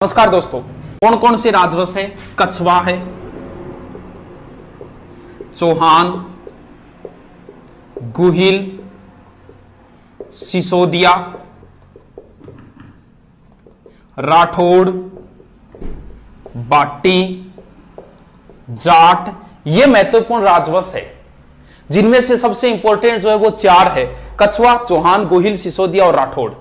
नमस्कार दोस्तों, कौन कौन से राजवंश है? कछवा है, चौहान, गुहिल, सिसोदिया, राठौड़, बाटी, जाट। ये महत्वपूर्ण राजवंश है जिनमें से सबसे इंपॉर्टेंट जो है वो चार है: कछवा, चौहान, गुहिल, सिसोदिया और राठौड़।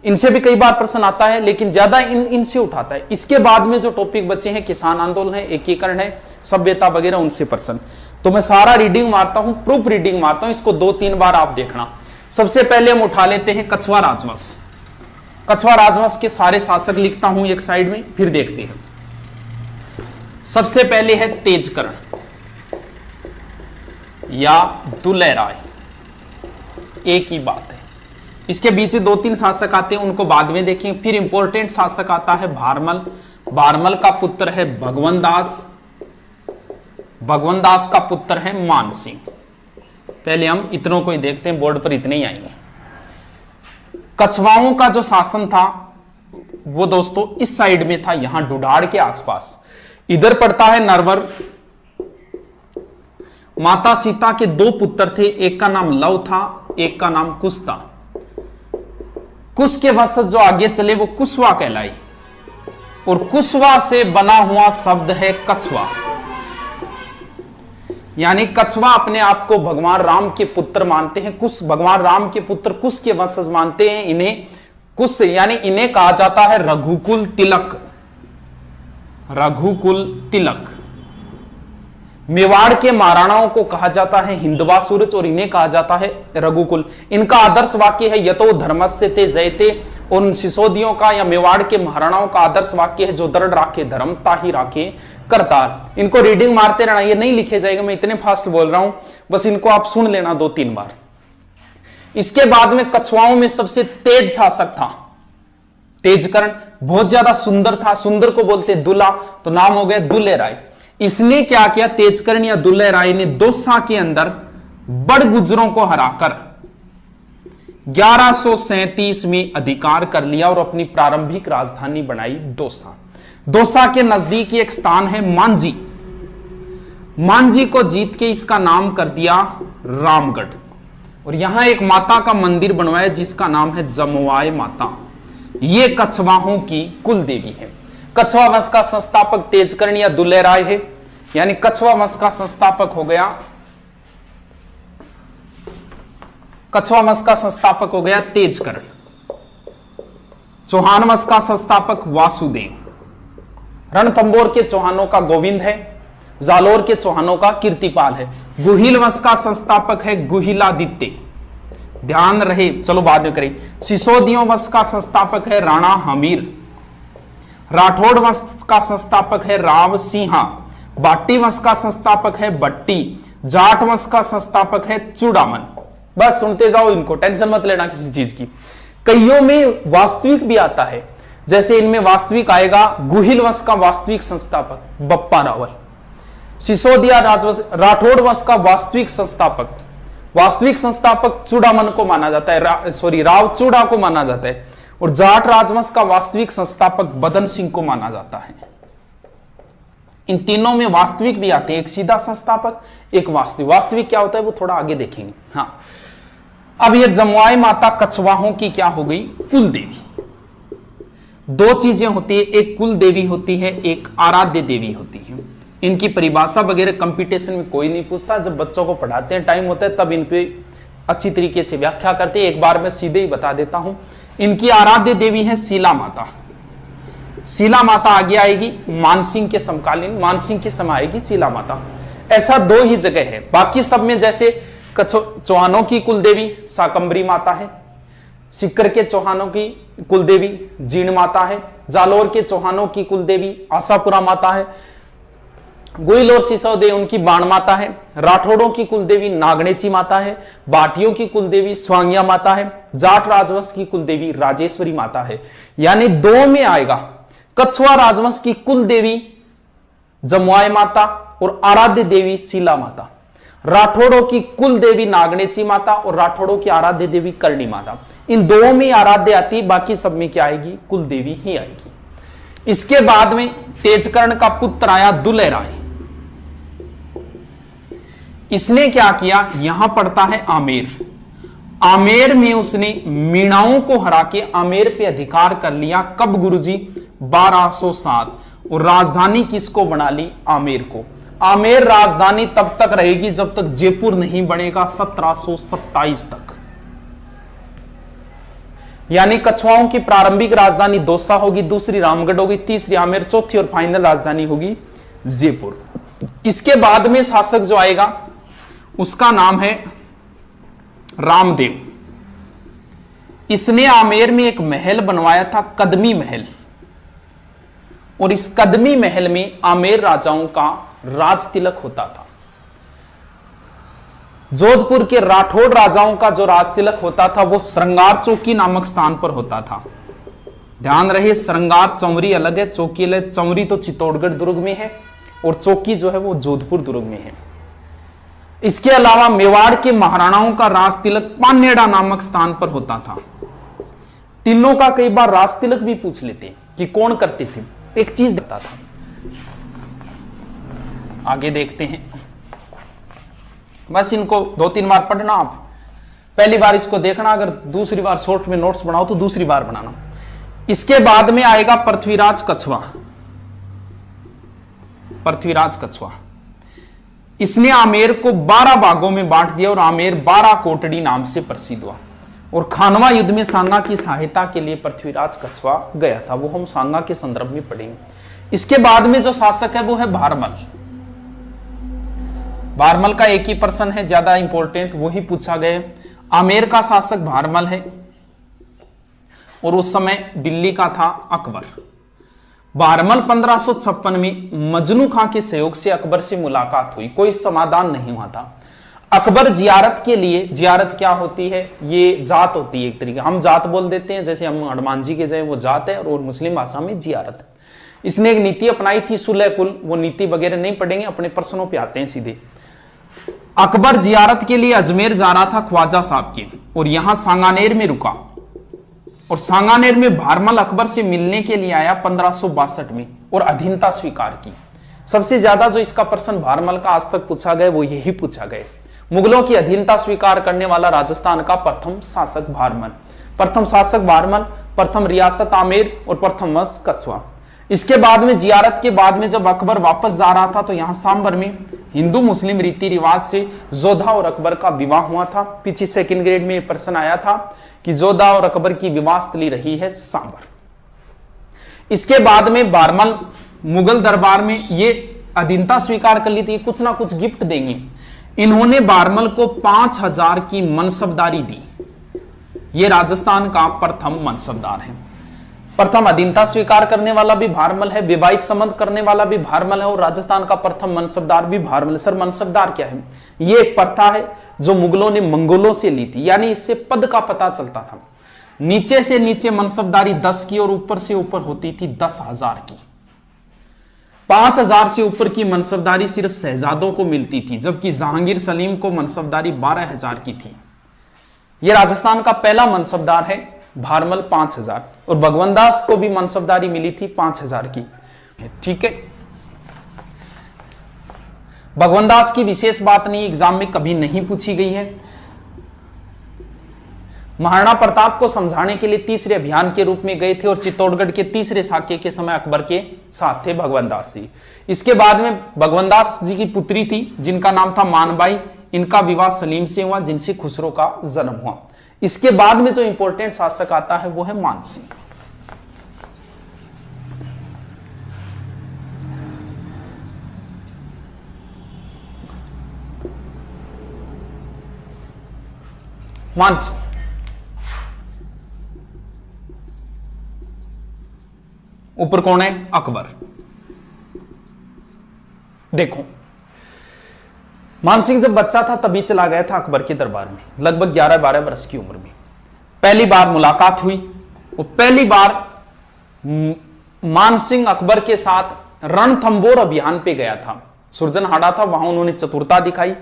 इनसे भी कई बार प्रश्न आता है, लेकिन ज्यादा इनसे उठाता है। इसके बाद में जो टॉपिक बचे हैं, किसान आंदोलन है, एकीकरण है, सभ्यता वगैरह, उनसे प्रश्न। तो मैं सारा रीडिंग मारता हूं, प्रूफ रीडिंग मारता हूं, इसको 2-3 बार आप देखना। सबसे पहले हम उठा लेते हैं कछवा राजवंश। कछवा राजवंश के सारे शासक लिखता हूं एक साइड में, फिर देखते हैं। सबसे पहले है तेजकर्ण या दुल्हे राय, एक ही बात है। इसके बीच 2-3 शासक आते हैं, उनको बाद में देखें। फिर इंपॉर्टेंट शासक आता है भारमल। भारमल का पुत्र है भगवंत दास। भगवंत दास का पुत्र है मानसिंह। पहले हम इतनों को ही देखते हैं, बोर्ड पर इतने ही आएंगे। कछवाओं का जो शासन था वो दोस्तों इस साइड में था, यहां डुडाड़ के आसपास। इधर पड़ता है नरवर। माता सीता के 2 पुत्र थे, एक का नाम लव था, एक का नाम कुश था। कुश के वंशज जो आगे चले वो कुशवा कहलाई, और कुशवा से बना हुआ शब्द है कछवा। यानी कछवा अपने आप को भगवान राम के पुत्र मानते हैं। कुश भगवान राम के पुत्र कुश के वंशज मानते हैं। इन्हें कुश यानी इन्हें कहा जाता है रघुकुल तिलक। रघुकुल तिलक। मेवाड़ के महाराणाओं को कहा जाता है हिंदवा सूरज, और इन्हें कहा जाता है रघुकुल। इनका आदर्श वाक्य है यतो धर्मस्य ते जयते। उन सिसोदियों का या मेवाड़ के महाराणाओं का आदर्श वाक्य है जो दृढ़ राखे धर्म ताहि राखे करतार। इनको रीडिंग मारते रहना, ये नहीं लिखे जाएगा, मैं इतने फास्ट बोल रहा हूं, बस इनको आप सुन लेना 2-3 बार। इसके बाद में कछवाओं में सबसे तेज शासक था तेजकर्ण। बहुत ज्यादा सुंदर था, सुंदर को बोलते दुल्हा, तो नाम हो गया दुल्हे राय। इसने क्या किया? तेजकर्ण या दुल्हे राय ने दौसा के अंदर बड़ गुजरों को हराकर 1137 में अधिकार कर लिया और अपनी प्रारंभिक राजधानी बनाई दौसा। दौसा के नजदीक एक स्थान है मांझी। मांझी को जीत के इसका नाम कर दिया रामगढ़, और यहां एक माता का मंदिर बनवाया जिसका नाम है जमवाय माता। ये कछवाहों की कुल देवी है। कछवा वंश का संस्थापक तेजकर्ण या दुल्हे राय है, यानी कछवा वंश का संस्थापक हो गया, कछवा वंश का संस्थापक हो गया तेजकर्ण। चौहान वंश का संस्थापक वासुदेव। रणथंबोर के चौहानों का गोविंद है। जालोर के चौहानों का कीर्तिपाल है। गुहिल वंश का संस्थापक है गुहिलादित्य। ध्यान रहे, चलो बाद में करें। सिसोदियों वंश का संस्थापक है राणा हमीर। राठौड़ वंश का संस्थापक है राव सिंहा। बाटी वंश का संस्थापक है बट्टी। जाट वंश का संस्थापक है चूड़ामन। बस सुनते जाओ इनको, टेंशन मत लेना किसी चीज की। कईयों में वास्तविक भी आता है, जैसे इनमें वास्तविक आएगा गुहिल वंश का वास्तविक संस्थापक बप्पा रावल। सिसोदिया राजवंश राठौड़ वंश का वास्तविक संस्थापक चूड़ामन को माना जाता है, राव चूड़ा को माना जाता है। और जाट राजवंश का वास्तविक संस्थापक बदन सिंह को माना जाता है। इन तीनों में वास्तविक भी आते हैं, एक सीधा संस्थापक, एक वास्तविक। वास्तविक क्या होता है वो थोड़ा आगे देखेंगे। हाँ, अब ये जमवाय माता कछवाहों की क्या हो गई? कुल देवी। 2 चीजें होती है, एक कुल देवी होती है, एक आराध्य देवी होती है। इनकी परिभाषा वगैरह कंपटीशन में कोई नहीं पूछता, जब बच्चों को पढ़ाते हैं टाइम होता है तब इन पे अच्छी तरीके से व्याख्या करते हैं। एक बार मैं सीधे ही बता देता हूं। इनकी आराध्य देवी है शीला माता। शीला माता आगे आएगी मानसिंह के समकालीन, मानसिंह के समय आएगी शीला माता। ऐसा 2 ही जगह है, बाकी सब में जैसे चौहानों की कुलदेवी शाकंभरी माता है, सिक्कर के चौहानों की कुलदेवी जीर्ण माता है, जालोर के चौहानों की कुलदेवी आशापुरा माता है, गुहिल और सिसोदिया उनकी बाण माता है, राठौड़ों की कुलदेवी नागणेची माता है, बाटियों की कुलदेवी स्वांगिया माता है, जाट राजवंश की कुलदेवी राजेश्वरी माता है। यानी 2 में आएगा कछवा राजवंश की कुलदेवी जमवाय माता और आराध्य देवी शीला माता। राठौड़ों की कुल देवी नागणेची माता और राठौड़ों की आराध्य देवी करणी माता। इन 2 में आराध्य आती, बाकी सब में क्या आएगी? कुल देवी ही आएगी। इसके बाद में तेजकर्ण का पुत्र आया दुलह राय। इसने क्या किया, यहां पड़ता है आमेर। आमेर में उसने मीणाओं को हरा के आमेर पे अधिकार कर लिया। कब गुरुजी? 1207। और राजधानी किसको बना ली? आमेर को। आमेर राजधानी तब तक रहेगी जब तक जयपुर नहीं बनेगा, 1727 तक। यानी कछवाओं की प्रारंभिक राजधानी दौसा होगी, दूसरी रामगढ़ होगी, तीसरी आमेर, चौथी और फाइनल राजधानी होगी जयपुर। इसके बाद में शासक जो आएगा उसका नाम है रामदेव। इसने आमेर में एक महल बनवाया था, कदमी महल, और इस कदमी महल में आमेर राजाओं का राज तिलक होता था। जोधपुर के राठौड़ राजाओं का जो राज तिलक होता था वो श्रृंगार चौकी नामक स्थान पर होता था। ध्यान रहे, श्रृंगार चौरी अलग है, चौकी अलग। चौरी तो चित्तौड़गढ़ दुर्ग में है और चौकी जो है वो जोधपुर दुर्ग में है। इसके अलावा मेवाड़ के महाराणाओं का राज तिलक पानेड़ा नामक स्थान पर होता था। तीनों का कई बार राज तिलक भी पूछ लेते कि कौन करते थे। एक चीज देता था, आगे देखते हैं, बस इनको 2-3 बार पढ़ना। आप पहली बार इसको देखना, अगर दूसरी बार शॉर्ट में नोट्स बनाओ तो दूसरी बार बनाना। इसके बाद में आएगा पृथ्वीराज कछवा। पृथ्वीराज कछवा, इसने आमेर को 12 भागों में बांट दिया और आमेर 12 कोटड़ी नाम से प्रसिद्ध हुआ। और खानवा युद्ध में सांगा की सहायता के लिए पृथ्वीराज कछवा गया था, वो हम सांगा के संदर्भ में पढ़ेंगे। इसके बाद में जो शासक है वो है भारमल। भारमल का एक ही पर्सन है, ज्यादा इंपॉर्टेंट, वही पूछा गया। आमेर का शासक भारमल है और उस समय दिल्ली का था अकबर। भारमल 1556 में मजनू खां के सहयोग से अकबर से मुलाकात हुई, कोई समाधान नहीं हुआ था। अकबर जियारत के लिए, जियारत क्या होती है? ये जात होती है एक तरीके, हम जात बोल देते हैं, जैसे हम हनुमान जी के जाए वो जात है, और मुस्लिम भाषा में जियारत है। इसने एक नीति अपनाई थी सुलह कुल, वो नीति वगैरह नहीं पढ़ेंगे, अपने प्रश्नों पे आते हैं सीधे। अकबर जियारत के लिए अजमेर जा रहा था ख्वाजा साहब के, और यहां सांगानेर में रुका, और सांगानेर में भारमल अकबर से मिलने के लिए आया 1562 में और अधीनता स्वीकार की। सबसे ज्यादा जो इसका प्रश्न भारमल का आज तक पूछा गया वो यही पूछा गया, मुगलों की अधीनता स्वीकार करने वाला राजस्थान का प्रथम शासक भारमल। प्रथम शासक भारमल, प्रथम रियासत आमेर और प्रथम वंश कछवा। इसके बाद में जियारत के बाद में जब अकबर वापस जा रहा था तो यहां सांबर में हिंदू मुस्लिम रीति रिवाज से जोधा और अकबर का विवाह हुआ था। पीछे सेकंड ग्रेड में प्रश्न आया था कि जोधा और अकबर की विवाह स्थली रही है सांबर। इसके बाद में भारमल मुगल दरबार में ये अधीनता स्वीकार कर ली थी, कुछ ना कुछ गिफ्ट देंगे। इन्होंने भारमल को 5000 की मनसबदारी दी। ये राजस्थान का प्रथम मनसबदार है। प्रथम अधीनता स्वीकार करने वाला भी भारमल है, वैवाहिक संबंध करने वाला भी भारमल है, और राजस्थान का प्रथम मनसबदार भी भारमल है। सर मनसबदार क्या है? ये एक प्रथा है जो मुगलों ने मंगोलों से ली थी, यानी इससे पद का पता चलता था। नीचे से नीचे मनसबदारी 10 की और ऊपर से ऊपर होती थी 10,000 की। 5000 से ऊपर की मनसबदारी सिर्फ शहजादों को मिलती थी, जबकि जहांगीर सलीम को मनसबदारी 12,000 की थी। यह राजस्थान का पहला मनसबदार है भारमल 5000, और भगवान दास को भी मनसबदारी मिली थी 5000 की। ठीक है, भगवान दास की विशेष बात नहीं, एग्जाम में कभी नहीं पूछी गई है। महाराणा प्रताप को समझाने के लिए तीसरे अभियान के रूप में गए थे, और चित्तौड़गढ़ के तीसरे साके के समय अकबर के साथ थे भगवान दास जी। इसके बाद में भगवान दास जी की पुत्री थी जिनका नाम था मानबाई, इनका विवाह सलीम से हुआ जिनसे खुसरो का जन्म हुआ। इसके बाद में जो इंपॉर्टेंट शासक आता है वो है मानसिंह। मानसिंह ऊपर कौन है? अकबर। देखो, मानसिंह जब बच्चा था तभी चला गया था अकबर के दरबार में, लगभग 11-12 वर्ष की उम्र में। पहली बार मुलाकात हुई, और पहली बार मानसिंह अकबर के साथ रणथंबोर अभियान पे गया था, सुरजनहाड़ा था, वहां उन्होंने चतुरता दिखाई।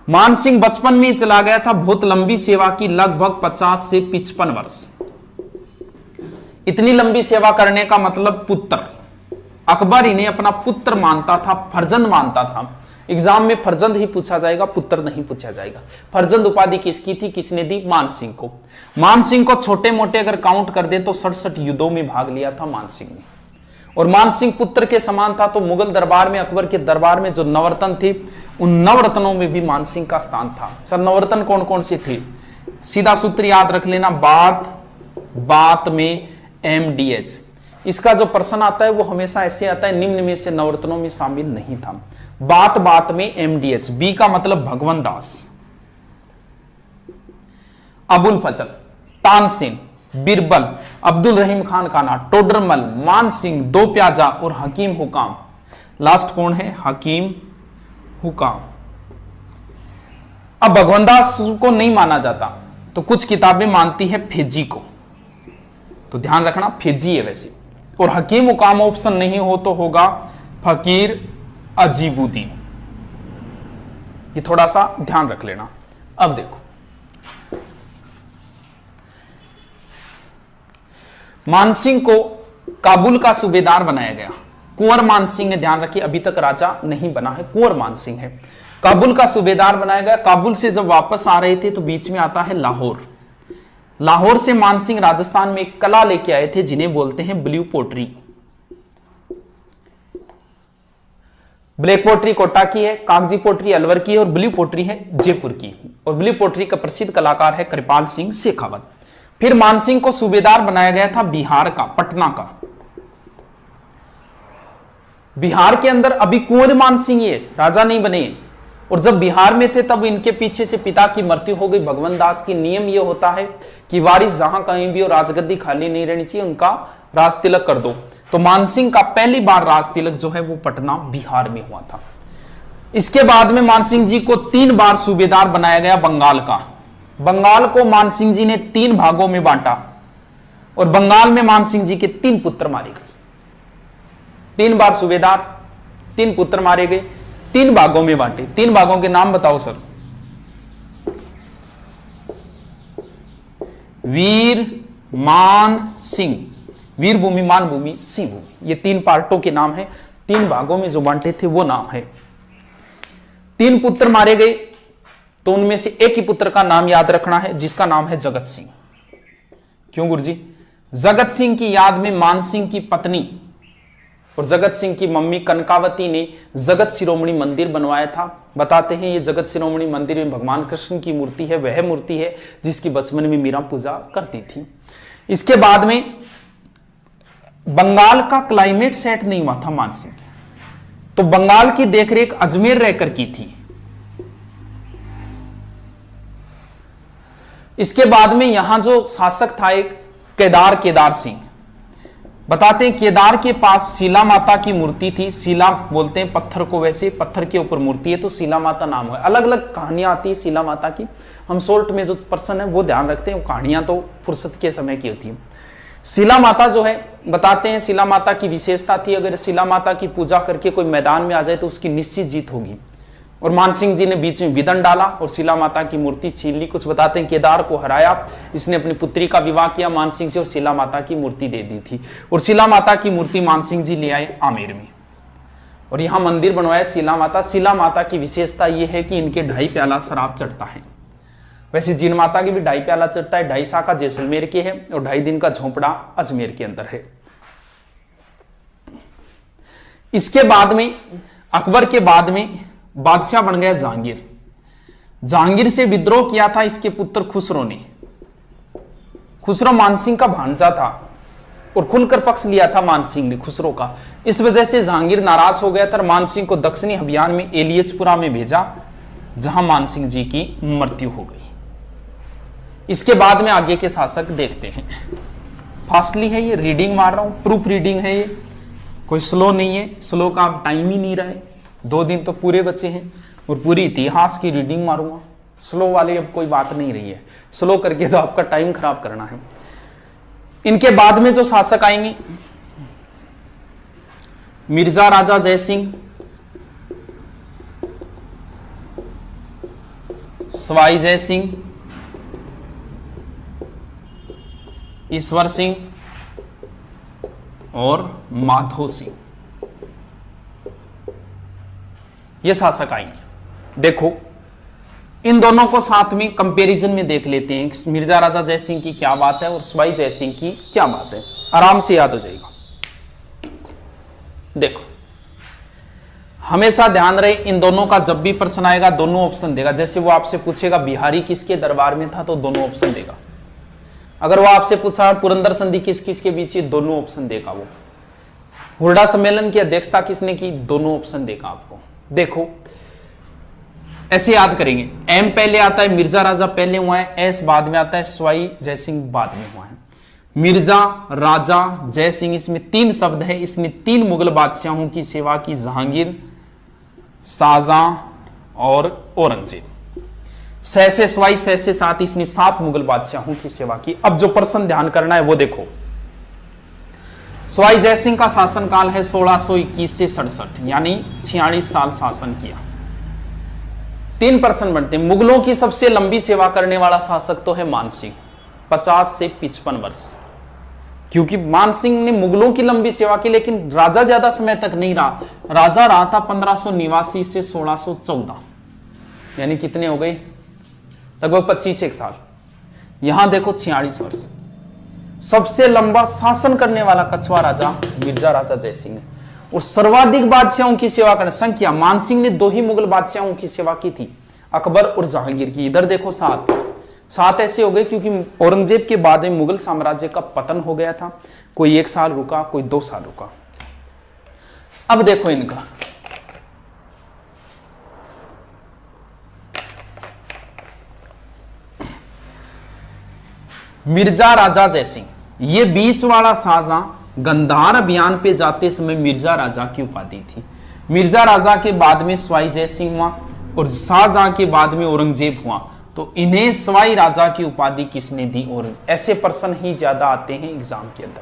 मानसिंह बचपन में चला गया था, बहुत लंबी सेवा की, लगभग 50 से 55 वर्ष। इतनी लंबी सेवा करने का मतलब पुत्र। अकबर इन्हें अपना पुत्र मानता था, फर्जंद मानता था। एग्जाम में फर्जंद ही पूछा जाएगा, पुत्र नहीं पूछा जाएगा। फर्जंद उपाधि किसकी थी, किसने दी? मान सिंह को। मान सिंह को छोटे मोटे अगर काउंट कर दे तो 67 युद्धों में भाग लिया था मान सिंह ने। और मान सिंह पुत्र के समान था, तो मुगल दरबार में, अकबर के दरबार में जो नवरत्न थे, उन नवरत्नों में भी मान सिंह का स्थान था। सर नवरत्न कौन कौन से थे? सीधा सूत्र याद रख लेना, बात में MDH। इसका जो प्रश्न आता है वो हमेशा ऐसे आता है, निम्न में से नवरत्नों में शामिल नहीं था। बात में MDH। बी का मतलब भगवान दास, अबुल फजल, तानसेन, बिरबल, अब्दुल रहीम खान खाना, टोडरमल, मान सिंह, दो प्याजा और हकीम हुकाम। लास्ट कौन है? हकीम हुकाम। अब भगवान दास को नहीं माना जाता, तो कुछ किताबें मानती है फेजी को, तो ध्यान रखना फेजी है वैसे। और हकीम हुकाम ऑप्शन नहीं हो तो होगा फकीर अजीबुद्दीन। ये थोड़ा सा ध्यान रख लेना। अब देखो, मानसिंह को काबुल का सूबेदार बनाया गया। कुंवर मानसिंह है, ध्यान रखिए, अभी तक राजा नहीं बना है, कुंवर मानसिंह है। काबुल का सूबेदार बनाया गया। काबुल से जब वापस आ रहे थे तो बीच में आता है लाहौर। लाहौर से मानसिंह राजस्थान में एक कला लेके आए थे जिन्हें बोलते हैं blue pottery. Black pottery Kota की है, कागजी पोट्री अलवर की है और ब्लू पोट्री है जयपुर की। और ब्लू पोट्री का प्रसिद्ध कलाकार है कृपाल सिंह शेखावत। फिर मानसिंह को सूबेदार बनाया गया था बिहार का, पटना का। बिहार के अंदर अभी कुंवर मानसिंह ये राजा नहीं बने, और जब बिहार में थे तब इनके पीछे से पिता की मृत्यु हो गई भगवान दास की। नियम ये होता है कि वारिस जहां कहीं भी हो, राजगद्दी खाली नहीं रहनी चाहिए, उनका राज तिलक कर दो। तो मानसिंह का पहली बार राज तिलक जो है वो पटना बिहार में हुआ था। इसके बाद में मानसिंह जी को 3 बार सूबेदार बनाया गया बंगाल का। बंगाल को मानसिंह जी ने 3 भागों में बांटा और बंगाल में मानसिंह जी के 3 पुत्र मारे गए। 3 बार सूबेदार, 3 पुत्र मारे गए, 3 भागों में बांटे। 3 भागों के नाम बताओ सर। वीर, मान, सिंह। वीर भूमि, मान भूमि, सिंह भूमि, ये 3 पार्टों के नाम है। 3 भागों में जो बांटे थे वो नाम है। 3 पुत्र मारे गए, तो उनमें से एक ही पुत्र का नाम याद रखना है जिसका नाम है जगत सिंह। क्यों गुरुजी? जगत सिंह की याद में मान सिंह की पत्नी और जगत सिंह की मम्मी कनकावती ने जगत शिरोमणि मंदिर बनवाया था। बताते हैं ये जगत शिरोमणि मंदिर में भगवान कृष्ण की मूर्ति है, वह मूर्ति है जिसकी बचपन में मीरा पूजा करती थी। इसके बाद में बंगाल का क्लाइमेट सेट नहीं हुआ था मान सिंह के, तो बंगाल की देखरेख अजमेर रहकर की थी। इसके बाद में यहां जो शासक था एक केदार सिंह। बताते हैं केदार के पास शीला माता की मूर्ति थी। शीला बोलते हैं पत्थर को, वैसे पत्थर के ऊपर मूर्ति है तो शीला माता नाम है। अलग अलग कहानियां आती है शीला माता की, हम शॉर्ट में जो पर्सन है वो ध्यान रखते हैं, वो कहानियां तो फुर्सत के समय की होती है। शीला माता जो है, बताते हैं शीला माता की विशेषता थी, अगर शीला माता की पूजा करके कोई मैदान में आ जाए तो उसकी निश्चित जीत होगी। और मानसिंह जी ने बीच में विदन डाला और शीला माता की मूर्ति छीन ली। कुछ बताते हैं केदार को हराया, इसने अपनी पुत्री का विवाह किया मानसिंह से और शीला माता की मूर्ति दे दी थी। और शीला माता की मूर्ति मानसिंह जी ले आए आमेर में और यहां मंदिर बनवाया शीला माता। शीला माता की विशेषता यह है कि इनके 2.5 प्याला शराब चढ़ता है। वैसे जीन माता की भी 2.5 प्याला चढ़ता है। 2.5 शाखा जैसलमेर के है और 2.5 दिन का झोंपड़ा अजमेर के अंदर है। इसके बाद में अकबर के बाद में बादशाह बन गया जहांगीर। जहांगीर से विद्रोह किया था इसके पुत्र खुसरो ने। खुसरो मानसिंह का भांजा था और खुलकर पक्ष लिया था मानसिंह ने खुसरो का। इस वजह से जहांगीर नाराज हो गया था। मानसिंह को दक्षिणी अभियान में एलियचपुरा में भेजा, जहां मानसिंह जी की मृत्यु हो गई। इसके बाद में आगे के शासक देखते हैं। फास्टली है ये, रीडिंग मार रहा हूं, प्रूफ रीडिंग है ये, कोई स्लो नहीं है। स्लो का टाइम ही नहीं रहा है, 2 दिन तो पूरे बचे हैं और पूरी इतिहास की रीडिंग मारूंगा। स्लो वाली अब कोई बात नहीं रही है, स्लो करके तो आपका टाइम खराब करना है। इनके बाद में जो शासक आएंगे, मिर्जा राजा जयसिंह, सवाई जयसिंह, ईश्वर सिंह, और माधो सिंह, ये शासक आएंगे। देखो इन दोनों को साथ में कंपैरिजन में देख लेते हैं, मिर्जा राजा जयसिंह की क्या बात है और सवाई जयसिंह की क्या बात है, आराम से याद हो जाएगा। देखो हमेशा ध्यान रहे, इन दोनों का जब भी प्रश्न आएगा दोनों ऑप्शन देगा। जैसे वो आपसे पूछेगा बिहारी किसके दरबार में था तो दोनों ऑप्शन देगा। अगर वो आपसे पूछा पुरंदर संधि किस किस के बीच, दोनों ऑप्शन देगा। वो हुरडा सम्मेलन की अध्यक्षता किसने की, दोनों ऑप्शन देगा आपको। देखो ऐसे याद करेंगे, एम पहले आता है, मिर्जा राजा पहले हुआ है, एस बाद में आता है, सवाई जयसिंह बाद में हुआ है। मिर्जा राजा जयसिंह, इसमें 3 शब्द है। इसने 3 मुगल बादशाहों की सेवा की, जहांगीर, शाहजहां और औरंगजेब। सहसे सवाई सहसे साथ, इसने 7 मुगल बादशाहों की सेवा की। अब जो प्रश्न ध्यान करना है वो देखो, सवाई जयसिंह का शासनकाल है 1621 से 67, यानी 46 साल शासन किया। 3 प्रश्न बनते हैं। मुगलों की सबसे लंबी सेवा करने वाला शासक तो है मानसिंह, 50 से 55 वर्ष, क्योंकि मानसिंह ने मुगलों की लंबी सेवा की, लेकिन राजा ज्यादा समय तक नहीं रहा। राजा रहा था 1589 से 1614, यानी कितने हो गए, लगभग 25 साल। यहां देखो 46 वर्ष। सबसे लंबा शासन करने वाला कछुआ राजा मिर्जा राजा जयसिंह ने, और सर्वाधिक बादशाहों की सेवा करने संख्या, मानसिंह ने 2 ही मुगल बादशाहों की सेवा की थी, अकबर और जहांगीर की। इधर देखो 7 ऐसे हो गए क्योंकि औरंगजेब के बाद में मुगल साम्राज्य का पतन हो गया था। कोई 1 साल रुका, कोई 2 साल रुका। अब देखो इनका, मिर्जा राजा जयसिंह, ये बीच वाला शाहजहां गंधार अभियान पे जाते समय मिर्जा राजा की उपाधि थी। मिर्जा राजा के बाद में सवाई जयसिंह हुआ और शाहजहां के बाद में औरंगजेब हुआ, तो इन्हें सवाई राजा की उपाधि किसने दी। और ऐसे प्रश्न ही ज्यादा आते हैं एग्जाम के अंदर।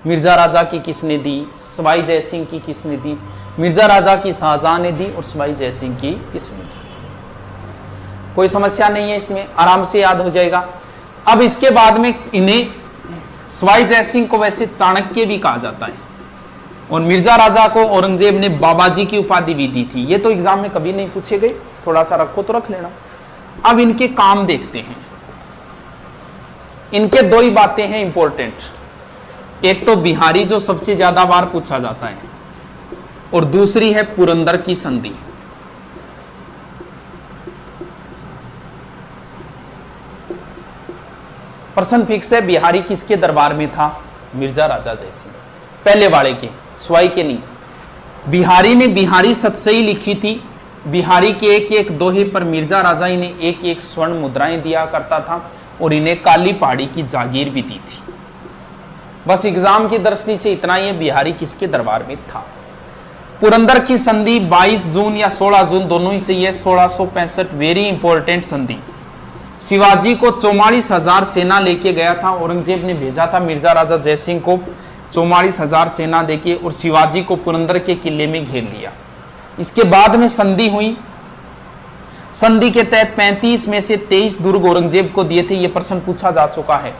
मिर्जा राजा की किसने दी, सवाई जयसिंह की किसने दी, मिर्जा राजा की शाहजहां ने दी और सवाई जयसिंह की किसने दी। कोई समस्या नहीं है इसमें, आराम से याद हो जाएगा। अब इसके बाद में इन्हें सवाई जयसिंह को वैसे चाणक्य भी कहा जाता है, और मिर्जा राजा को औरंगजेब ने बाबाजी की उपाधि भी दी थी। ये तो एग्जाम में कभी नहीं पूछे गए, थोड़ा सा रखो तो रख लेना। अब इनके काम देखते हैं। इनके 2 ही बातें हैं इंपॉर्टेंट, एक तो बिहारी जो सबसे ज्यादा बार पूछा जाता है, और दूसरी है पुरंदर की संधि। प्रश्न फिक्स है, बिहारी किसके दरबार में था, मिर्जा राजा जयसिंह, पहले वाले के, सवाई के नहीं। बिहारी ने बिहारी सतसई लिखी थी। बिहारी के 1-1 दोहे पर मिर्जा राजा इन्हें 1-1 स्वर्ण मुद्राएं दिया करता था, और इन्हें काली पहाड़ी की जागीर भी दी थी। बस एग्जाम की दृष्टि से इतना ही, बिहारी किसके दरबार में था। पुरंदर की संधि 22 जून या 16 जून, दोनों ही सही है, 1665, वेरी इंपॉर्टेंट संधि। शिवाजी को 44,000 सेना लेके गया था, औरंगजेब ने भेजा था मिर्जा राजा जयसिंह को 44,000 सेना देके, और शिवाजी को पुरंदर के किले में घेर लिया। इसके बाद में संधि हुई। संधि के तहत 35 में से 23 दुर्ग औरंगजेब को दिए थे, यह प्रश्न पूछा जा चुका है।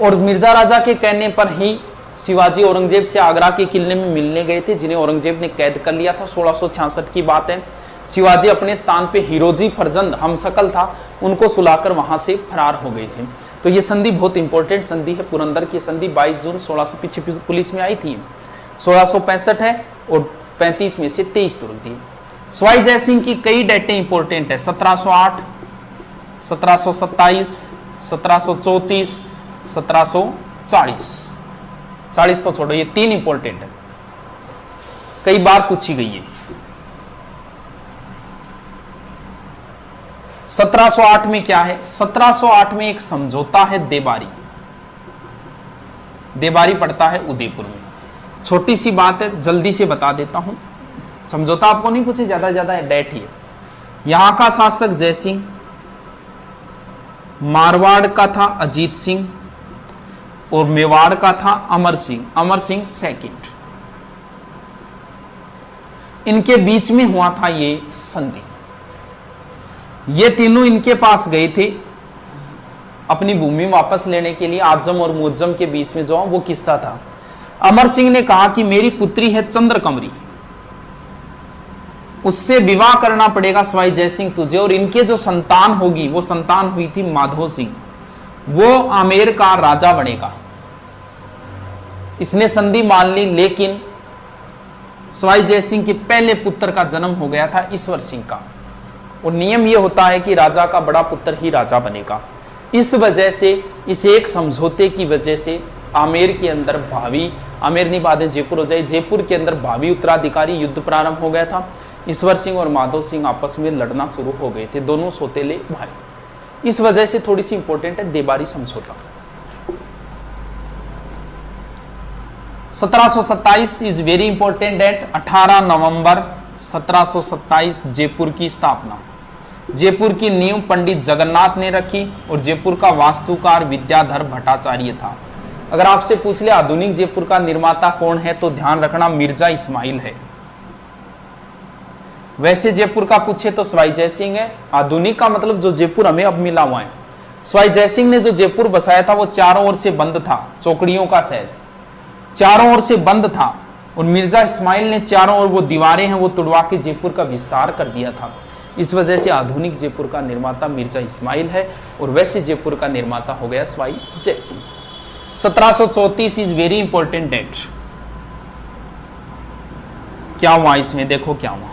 और मिर्जा राजा के कहने पर ही शिवाजी औरंगजेब से आगरा के किले में मिलने गए थे, जिन्हें औरंगजेब ने कैद कर लिया था। 1666 की बात है। शिवाजी अपने स्थान पे हिरोजी फरजंद हमशक्ल था, उनको सुलाकर वहां से फरार हो गए थे। तो ये संधि बहुत इंपॉर्टेंट संधि है, पुरंदर की संधि 22 जून 1600 पीछे पुलिस में आई थी, 1665 है, और 35 में से 23 दुर्ग दिए। सवाई जयसिंह की कई डेटें इंपॉर्टेंट है, 1708, 1727, 1734, 1740। 40 तो छोड़ो, ये 3 इंपॉर्टेंट है, कई बार पूछी गई है। 1708 में क्या है, 1708 में एक समझौता है देबारी। देबारी पड़ता है उदयपुर में। छोटी सी बात है, जल्दी से बता देता हूं। समझौता आपको नहीं पूछे, ज्यादा है, डेट ही है। यहां का शासक जयसिंह, मारवाड़ का था अजीत सिंह, और मेवाड़ का था अमर सिंह सेकंड। इनके बीच में हुआ था ये संधि। ये तीनों इनके पास गए थे अपनी भूमि वापस लेने के लिए। आजम और मुअज्जम के बीच में जो वो किस्सा था। अमर सिंह ने कहा कि मेरी पुत्री है चंद्रकमरी, उससे विवाह करना पड़ेगा सवाई जयसिंह तुझे, और इनके जो संतान होगी वो संतान हुई थी माधो सिंह, वो आमेर का राजा बनेगा। इसने संधि मान ली, लेकिन सवाई जयसिंह के पहले पुत्र का जन्म हो गया था ईश्वर सिंह का, और नियम यह होता है कि राजा का बड़ा पुत्र ही राजा बनेगा। इस वजह से, इस एक समझौते की वजह से आमेर के अंदर भावी, आमेर नहीं बाद में जयपुर हो जाए, जयपुर के अंदर भावी उत्तराधिकारी युद्ध प्रारंभ हो गया था। ईश्वर सिंह और माधो सिंह आपस में लड़ना शुरू हो गए थे, दोनों सौतेले भाई। इस वजह से थोड़ी सी इंपॉर्टेंट है देबारी समझौता। 1727 इज वेरी इंपॉर्टेंट डेट। 18 नवंबर 1727 जयपुर की स्थापना। जयपुर की नींव पंडित जगन्नाथ ने रखी और जयपुर का वास्तुकार विद्याधर भट्टाचार्य था। अगर आपसे पूछ ले आधुनिक जयपुर का निर्माता कौन है, तो ध्यान रखना मिर्जा इस्माइल है। वैसे जयपुर का पूछे तो सवाई जयसिंह है। आधुनिक का मतलब जो जयपुर हमें अब मिला हुआ है। सवाई जयसिंह ने जो जयपुर बसाया था वो चारों ओर से बंद था, चौकड़ियों का शहर चारों ओर से बंद था, और मिर्जा इस्माइल ने चारों ओर वो दीवारें हैं वो तुड़वा के जयपुर का विस्तार कर दिया था। इस वजह से आधुनिक जयपुर का निर्माता मिर्जा इस्माइल है, और वैसे जयपुर का निर्माता हो गया Sawai Jai Singh. 1734 is very important date. क्या हुआ इसमें, देखो क्या हुआ।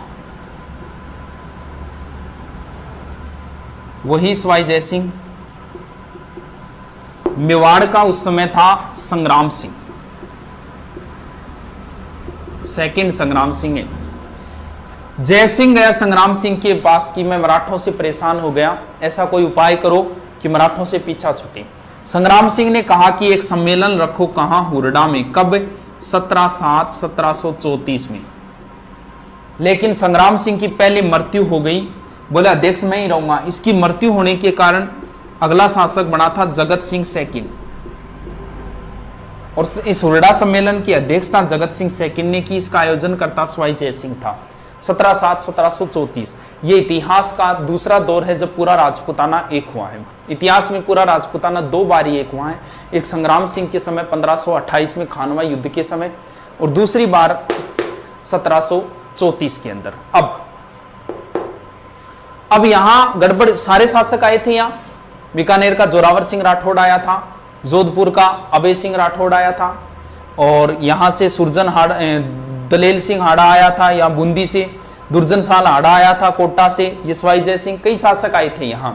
वही सवाई जयसिंह, मेवाड़ का उस समय था संग्राम सिंह, सेकंड संग्राम सिंह है। जयसिंह गया संग्राम सिंह के पास कि मैं मराठों से परेशान हो गया, ऐसा कोई उपाय करो कि मराठों से पीछा छूटे। संग्राम सिंह ने कहा कि एक सम्मेलन रखो, कहां, हुरडा में। कब? 1734 में। लेकिन संग्राम सिंह की पहले मृत्यु हो गई, बोला अध्यक्ष मैं ही रहूंगा। इसकी मृत्यु होने के कारण अगला शासक बना था जगत सिंह सेकंड, और इस हुरडा सम्मेलन की अध्यक्षता जगत सिंह सेकंड ने की। इसका आयोजन करता सवाई जयसिंह था। 1734 ये इतिहास का दूसरा दौर है जब पूरा राजपूताना एक हुआ है। इतिहास में पूरा राजपूताना दो बार एक हुआ है, एक संग्राम सिंह के समय 1528 में खानवा युद्ध के समय, और दूसरी बार 1734 के अंदर। अब यहां गड़बड़, सारे शासक आए थे। यहां बीकानेर का जोरावर सिंह राठौड़ आया था, जोधपुर का अभय सिंह राठौड़ आया था, और यहां से सुरजन हाड़ा, दलेल सिंह हाड़ा आया था, या बूंदी से दुर्जन साल हाड़ा आया था, कोटा से यशवाई जय सिंह, कई शासक आए थे यहां।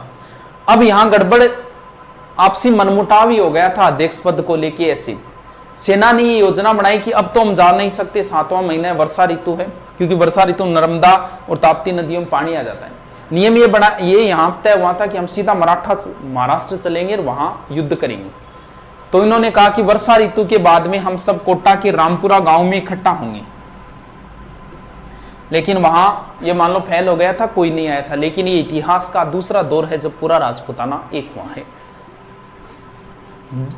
अब यहां गड़बड़, आपसी मनमुटाव ही हो गया था अध्यक्ष पद को लेके। ऐसे सेना ने ये योजना बनाई कि अब तो हम जा नहीं सकते, 7वां महीना है, वर्षा ऋतु है, क्योंकि वर्षा ऋतु नर्मदा और ताप्ती नदियों में पानी आ जाता है। नियम ये यहां तय हुआ था कि हम सीधा महाराष्ट्र चलेंगे और वहां युद्ध करेंगे। तो इन्होंने कहा कि वर्षा ऋतु के बाद में हम सब कोटा के रामपुरा गांव में इकट्ठा होंगे, लेकिन वहां ये मान लो फैल हो गया था, कोई नहीं आया था। लेकिन ये इतिहास का दूसरा दौर है जब पूरा राजपूताना एक हुआ है।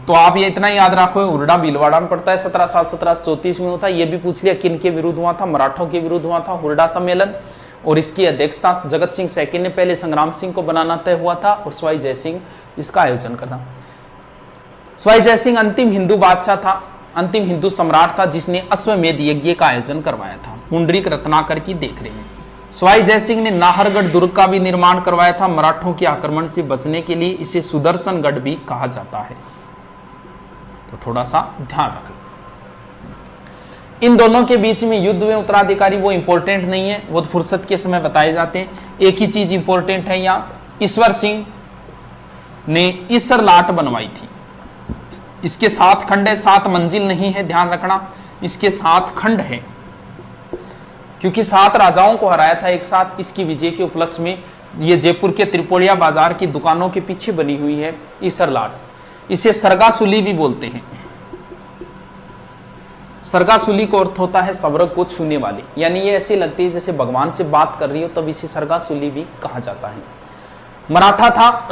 तो आप ये इतना याद रखो, उर्डा भीलवाड़ा में पड़ता है, 1734 में होता है। ये भी पूछ लिया किन के विरुद्ध हुआ था, मराठों के विरुद्ध हुआ था हुरडा सम्मेलन, और इसकी अध्यक्षता जगत सिंह सेकंड ने पहले संग्राम सिंह को बनाना तय हुआ था, और सवाई जयसिंह इसका आयोजन करना। सवाई जयसिंह अंतिम हिंदू बादशाह था, अंतिम हिंदू सम्राट था जिसने अश्वमेध यज्ञ का आयोजन करवाया था। पुंडरीक रत्नाकर की देख रहे हैं। सवाई जयसिंह ने नाहरगढ़ दुर्ग का भी निर्माण करवाया था। मराठों के आक्रमण से बचने के लिए इसे सुदर्शनगढ़ भी कहा जाता है, तो थोड़ा सा ध्यान रखें। इन दोनों के बीच में युद्ध में उत्तराधिकारी वो इंपॉर्टेंट नहीं है, वो तो फुर्सत के समय बताए जाते हैं। एक ही चीज इंपॉर्टेंट है, यहाँ ईश्वर सिंह ने ईसर लाट बनवाई थी। इसके 7 खंड है, 7 मंजिल नहीं है, ध्यान रखना, इसके 7 खंड है, क्योंकि 7 राजाओं को हराया था एक साथ। इसकी विजय के उपलक्ष्य में ये जयपुर के त्रिपोलिया बाजार की दुकानों के पीछे बनी हुई है ईसर लाट। इसे सरगासुली भी बोलते हैं। सरगासुली को अर्थ होता है स्वर्ग को छूने वाले, यानी ये ऐसी लगती है जैसे भगवान से बात कर रही हो, तब इसे सरगासुली भी कहा जाता है। मराठा था,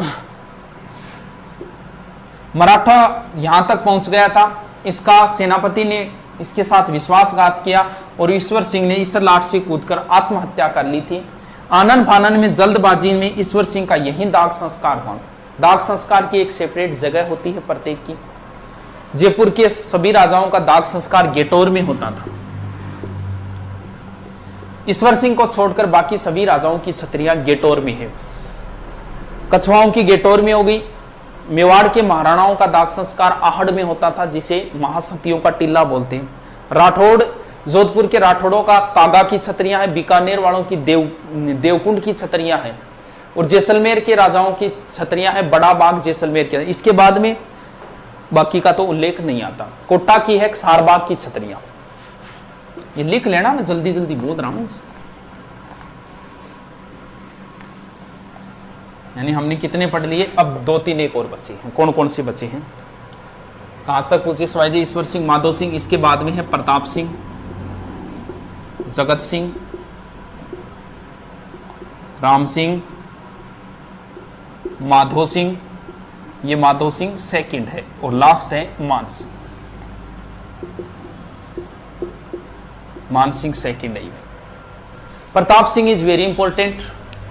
मराठा यहां तक पहुंच गया था। इसका सेनापति ने इसके साथ विश्वासघात किया और ईश्वर सिंह ने ईसर लाट से कूदकर आत्महत्या कर ली थी। आनन फानन में जल्दबाजी में ईश्वर सिंह का यही दाग संस्कार हुआ। दाग संस्कार की एक सेपरेट जगह होती है प्रत्येक की। जयपुर के सभी राजाओं का दाह संस्कार गेटोर में होता था। ईश्वर सिंह को छोड़कर बाकी सभी राजाओं की छतरियां गेटोर में है। कछवाओं की गेटोर में हो गई। मेवाड़ के महाराणाओं का दाह संस्कार आहड़ में होता था, जिसे महासतियों का टिल्ला बोलते हैं। राठौड़, जोधपुर के राठौड़ों का कागा की छतरियां है। बीकानेर वालों की देवकुंड की छतरियां हैं। और जैसलमेर के राजाओं की छतरियां है बड़ा बाग जैसलमेर के। इसके बाद में बाकी का तो उल्लेख नहीं आता। कोटा की है सारबाग की छतरियां। ये लिख लेना, मैं जल्दी जल्दी बोल रहा हूं। यानी हमने कितने पढ़ लिए, अब 2-3 एक और बचे हैं। कौन कौन से बचे हैं? कहां तक पूछे शिवाजी? ईश्वर सिंह, माधो सिंह, इसके बाद में है प्रताप सिंह, जगत सिंह, राम सिंह, माधो सिंह। ये माधो सिंह सेकंड है और लास्ट है मान सिंह। मान सिंह सेकंड है। Pratap Singh is very important.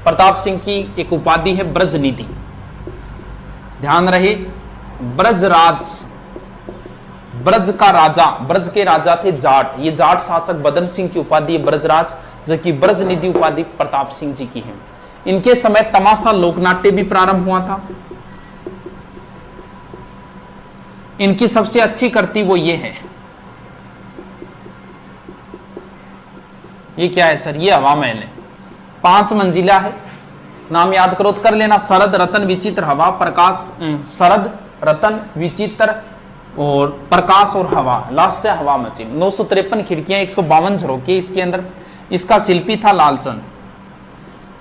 Pratap Singh की एक उपाधि है ब्रजनिधि। ध्यान रहे, ब्रजराज, ब्रज का राजा, ब्रज के राजा थे जाट। ये जाट शासक बदन सिंह की उपाधि है ब्रजराज, जबकि ब्रजनिधि उपाधि प्रताप सिंह जी की है। इनके समय तमाशा लोकनाट्य भी प्रारंभ हुआ था। इनकी सबसे अच्छी कृति वो ये है, ये क्या है सर? ये हवा महल है। 5 मंजिला है। नाम याद करो तो कर लेना, शरद रतन विचित्र हवा प्रकाश, शरद रतन विचित्र और प्रकाश और हवा, लास्ट है हवा मची। 953 खिड़कियां, 152 झरोखे इसके अंदर। इसका शिल्पी था लालचंद।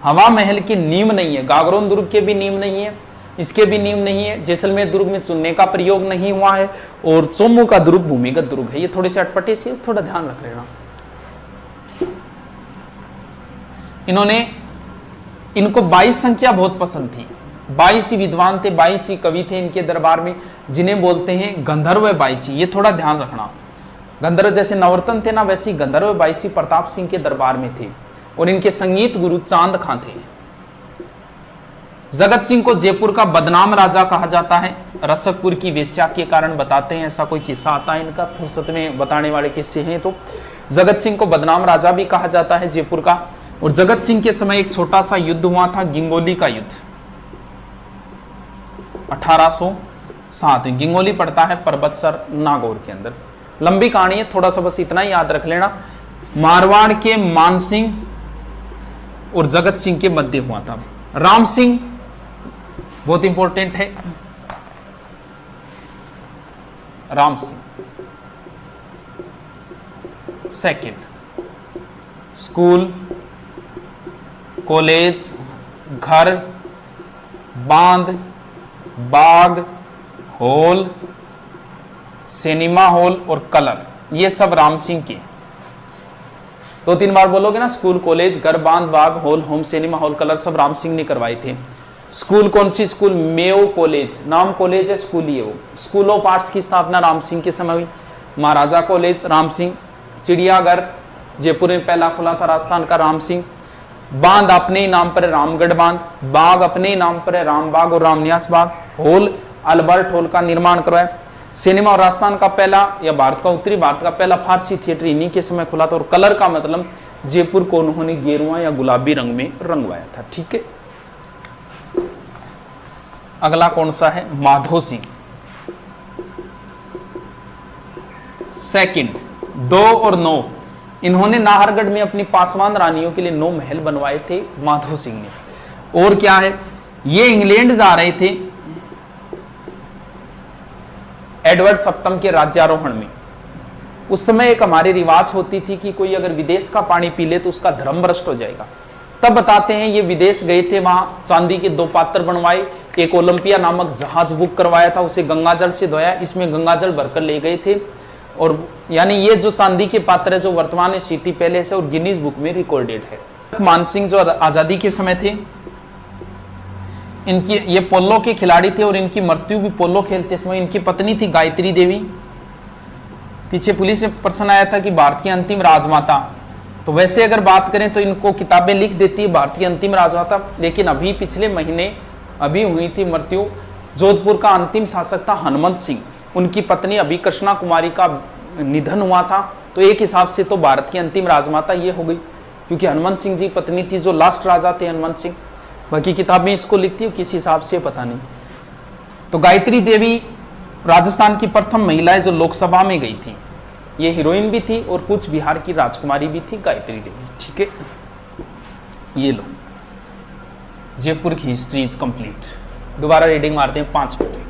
हवा महल की नींव नहीं है, गागरोन दुर्ग के भी नींव नहीं है, इसके भी नींव नहीं है। जैसलमेर दुर्ग में चुनने का प्रयोग नहीं हुआ है और चोमू का दुर्ग भूमिगत दुर्ग है। ये थोड़े से अटपटे से, थोड़ा ध्यान रख लेना। इनको 22 संख्या बहुत पसंद थी। 22 ही विद्वान थे, 22 ही कवि थे इनके दरबार में, जिन्हें बोलते हैं गंधर्व 22। ये थोड़ा ध्यान रखना। गंधर्व जैसे नवरत्न थे ना, वैसे ही गंधर्व 22 प्रताप सिंह के दरबार में थे। और इनके संगीत गुरु चांद खां थे। जगत सिंह को जयपुर का बदनाम राजा कहा जाता है। रसकपुर की वेश्या के कारण बताते हैं, ऐसा कोई किस्सा आता है इनका, फुर्सत में बताने वाले किस्से हैं। तो जगत सिंह को बदनाम राजा भी कहा जाता है जयपुर का। और जगत सिंह के समय एक छोटा सा युद्ध हुआ था, गिंगोली का युद्ध, 1807। गिंगोली पड़ता है पर्वतसर नागौर के अंदर। लंबी कहानी है, थोड़ा सा बस इतना ही याद रख लेना। मारवाड़ के मान सिंह और जगत सिंह के मध्य हुआ था। राम सिंह बहुत इंपॉर्टेंट है। Ram Singh second. School, college, घर, बांध, बाग, हॉल, सिनेमा हॉल और कलर, ये सब राम सिंह के। 2-3 बार बोलोगे ना, स्कूल, कॉलेज, घर, बांध, बाग, hall, home, cinema hall, colour, सब राम सिंह ने करवाए थे। स्कूल कौन सी? स्कूल मेयो कॉलेज, नाम कॉलेज है, स्कूल ही है वो। स्कूल ऑफ आर्ट्स की स्थापना राम सिंह के समय हुई। महाराजा कॉलेज राम सिंह। चिड़ियाघर जयपुर में पहला खुला था, राजस्थान का, राम सिंह। बांध अपने ही नाम पर है, रामगढ़ बांध। बाग अपने ही नाम पर है, रामबाग और Ramniwas Bagh. Hall Albert hall का निर्माण करवाया। सिनेमा और राजस्थान का पहला या भारत का, उत्तरी भारत का पहला फारसी थिएटर इन्हीं के समय खुला था। और कलर का मतलब जयपुर को उन्होंने गेरुआ या गुलाबी रंग में रंगवाया था। ठीक है, अगला कौन सा है? माधो सिंह सेकंड। 2 और 9, इन्होंने नाहरगढ़ में अपनी पासवान रानियों के लिए 9 महल बनवाए थे माधो सिंह ने। और क्या है, ये इंग्लैंड जा रहे थे एडवर्ड सप्तम के राज्यारोहण में। उस समय एक हमारी रिवाज होती थी कि कोई अगर विदेश का पानी पी ले तो उसका धर्म भ्रष्ट हो जाएगा। तब बताते हैं ये विदेश गए थे, वहां चांदी के 2 पात्र बनवाए, एक ओलंपिया नामक जहाज बुक करवाया था, उसे गंगाजल से धोया, इसमें गंगाजल भरकर ले गए थे। और यानी ये जो चांदी के पात्र है जो वर्तमान में सिटी पैलेस है और गिनीज बुक में रिकॉर्डेड है। मानसिंह जो आजादी के समय थे, इनकी ये पोलो के खिलाड़ी थे और इनकी मृत्यु भी पोलो खेलते समय। इनकी पत्नी थी गायत्री देवी। पीछे पुलिस में प्रश्न आया था कि भारत की अंतिम राजमाता, तो वैसे अगर बात करें तो इनको किताबें लिख देती है भारत की अंतिम राजमाता, लेकिन अभी पिछले महीने अभी हुई थी मृत्यु। जोधपुर का अंतिम शासक था हनुमंत सिंह। उनकी पत्नी अभिकृष्णा कुमारी का निधन हुआ था, तो एक हिसाब से तो भारत की अंतिम राजमाता ये हो गई, क्योंकि हनुमंत सिंह जी पत्नी थी, जो लास्ट राजा थे हनुमंत सिंह। बाकी किताब में इसको लिखती हूँ किस हिसाब से पता नहीं। तो गायत्री देवी राजस्थान की प्रथम महिला है जो लोकसभा में गई थी। ये हीरोइन भी थी और कुछ बिहार की राजकुमारी भी थी गायत्री देवी। ठीक है, ये लो, जयपुर की हिस्ट्री इज कंप्लीट। दोबारा रीडिंग मारते हैं 5 मिनट।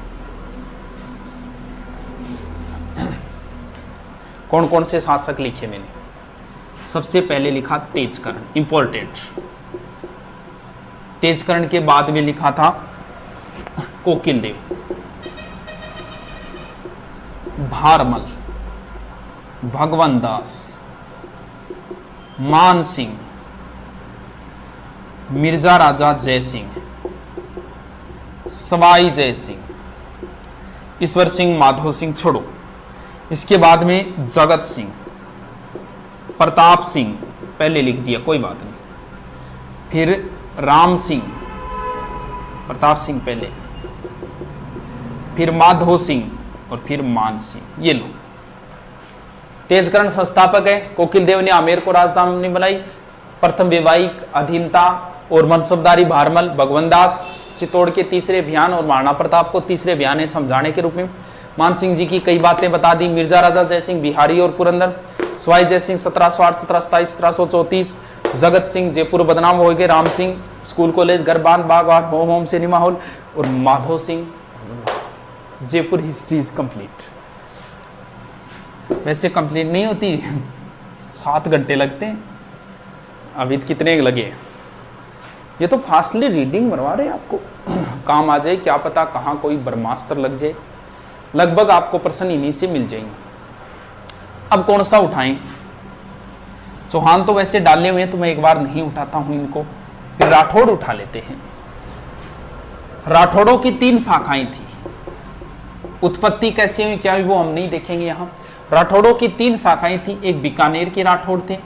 कौन कौन से शासक लिखे मैंने? सबसे पहले लिखा तेजकर्ण, इंपॉर्टेंट। तेजकर्ण के बाद में लिखा था कोकिलदेव, भारमल, भगवंत दास, मान सिंह, मिर्जा राजा जय सिंह, सवाई जय सिंह, ईश्वर सिंह, माधो सिंह, छोड़ो। इसके बाद में जगत सिंह, प्रताप सिंह, पहले लिख दिया कोई बात नहीं। फिर राम सिंह, प्रताप सिंह पहले, फिर माधो सिंह और फिर मान सिंह। ये लो, तेजकर्ण संस्थापक है। कोकिल देव ने आमेर को राजधानी बनाई। प्रथम वैवाहिक अधीनता और मनसबदारी भारमल, भगवंत दास चित्तौड़ के तीसरे अभियान और महाराणा प्रताप को तीसरे अभियान ने समझाने के रूप में। मान सिंह जी की कई बातें बता दी। मिर्जा राजा जयसिंह बिहारी और पुरंदर, सवाई जयसिंह 1708, 1727, 1734, जगत सिंह जयपुर बदनाम हो गए, राम सिंह स्कूल कॉलेज गरबान बागवान होम होम सिनेमा हॉल, और Madho Singh Jaipur history is complete. वैसे कंप्लीट नहीं होती, 7 घंटे लगते हैं। अभी कितने लगे? ये तो फास्टली रीडिंग मरवा रहे हैं आपको, काम आ जाए क्या पता, कहाँ कोई ब्रह्मास्त्र लग जाए। लगभग आपको प्रश्न इन्हीं से मिल जाएंगे। अब कौन सा उठाएं? चौहान तो वैसे डाले हुए हैं तो मैं एक बार नहीं उठाता हूं इनको। फिर राठौड़ उठा लेते हैं। राठौड़ों की 3 शाखाएं थी। उत्पत्ति कैसे हुई क्या हुई वो हम नहीं देखेंगे यहां। राठौड़ों की 3 शाखाएं थी। एक बीकानेर के राठौड़ थे,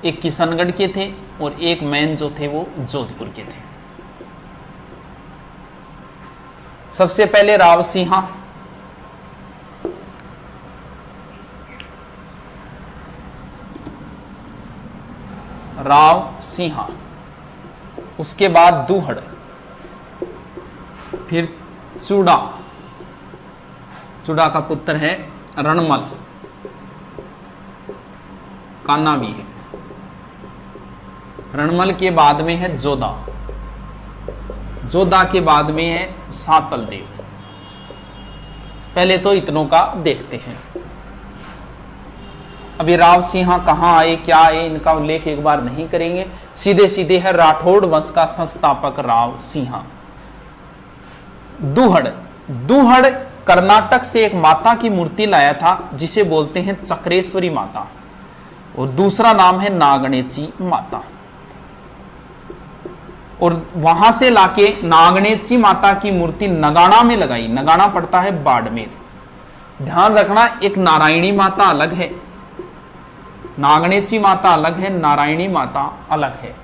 एक किशनगढ़ के थे, और एक मैन जो थे वो जोधपुर के थे। सबसे पहले राव सिंहा, राव सिंहा, उसके बाद दूहड़, फिर चूड़ा, चूड़ा का पुत्र है रणमल, कान्हा भी है। रणमल के बाद में है जोधा, जोधा के बाद में है सातल देव। पहले तो इतनों का देखते हैं। अभी राव सिंहा कहां आए क्या आए इनका उल्लेख एक बार नहीं करेंगे। सीधे सीधे है राठौड़ वंश का संस्थापक राव सिंहा। दूहड़, दूहड़ कर्नाटक से एक माता की मूर्ति लाया था जिसे बोलते हैं चक्रेश्वरी माता, और दूसरा नाम है नागणेची माता। और वहां से लाके नागणेची माता की मूर्ति नगाना में लगाई। नगाना पड़ता है बाड़मेर। ध्यान रखना, एक नारायणी माता अलग है, नागणेची माता अलग है, नारायणी माता अलग है।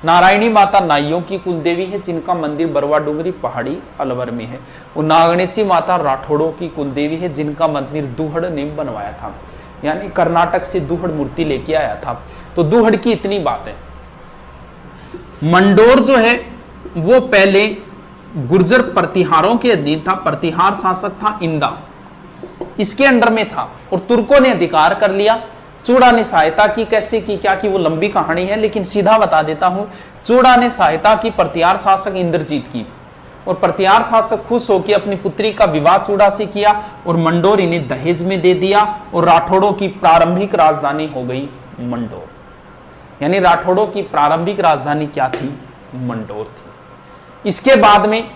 नारायणी माता नाइयों की कुलदेवी है जिनका मंदिर बरवा डूंगरी पहाड़ी अलवर में है। और नागणेची माता राठौड़ों की कुलदेवी है जिनका मंदिर दूहड़ ने बनवाया था, यानी कर्नाटक से दूहड़ मूर्ति लेके आया था। तो दूहड़ की इतनी बात है। मंडोर जो है वो पहले गुर्जर प्रतिहारों के अधीन था। प्रतिहार शासक था इंदा, इसके अंडर में था, और तुर्कों ने अधिकार कर लिया। चूड़ा ने सहायता की, कैसे की क्या की वो लंबी कहानी है, लेकिन सीधा बता देता हूं। चूड़ा ने सहायता की प्रतिहार शासक इंद्रजीत की, और प्रतिहार शासक खुश होकर अपनी पुत्री का विवाह चूड़ा से किया, और मंडोर इन्हें दहेज में दे दिया, और राठौड़ों की प्रारंभिक राजधानी हो गई मंडोर। यानी राठौड़ों की प्रारंभिक राजधानी क्या थी? मंडोर थी। इसके बाद में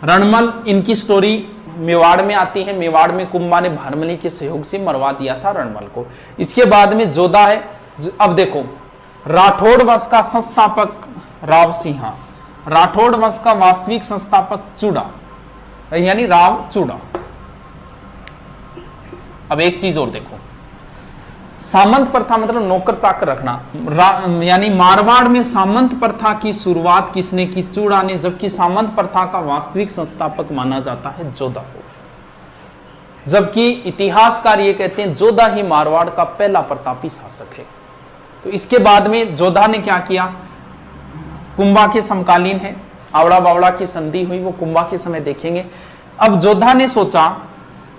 रणमल, इनकी स्टोरी मेवाड़ में आती है। मेवाड़ में कुंभा ने भारमली के सहयोग से मरवा दिया था रणमल को। इसके बाद में जोधा है। अब देखो, राठौड़ वंश का संस्थापक राव सिंहा, राठौड़ वंश का वास्तविक संस्थापक चूड़ा, यानी राव चूड़ा। अब एक चीज और देखो, सामंत प्रथा मतलब नौकर चाकर रखना, यानी मारवाड़ में सामंत प्रथा की शुरुआत किसने की? चूड़ा ने, जबकि सामंत प्रथा का वास्तविक संस्थापक माना जाता है जोधा को। जबकि इतिहासकार ये कहते हैं जोधा ही मारवाड़ का पहला प्रतापी शासक है। तो इसके बाद में जोधा ने क्या किया, कुंभा के समकालीन है, आवड़ा बावड़ा की संधि हुई, वो कुंभा के समय देखेंगे। अब जोधा ने सोचा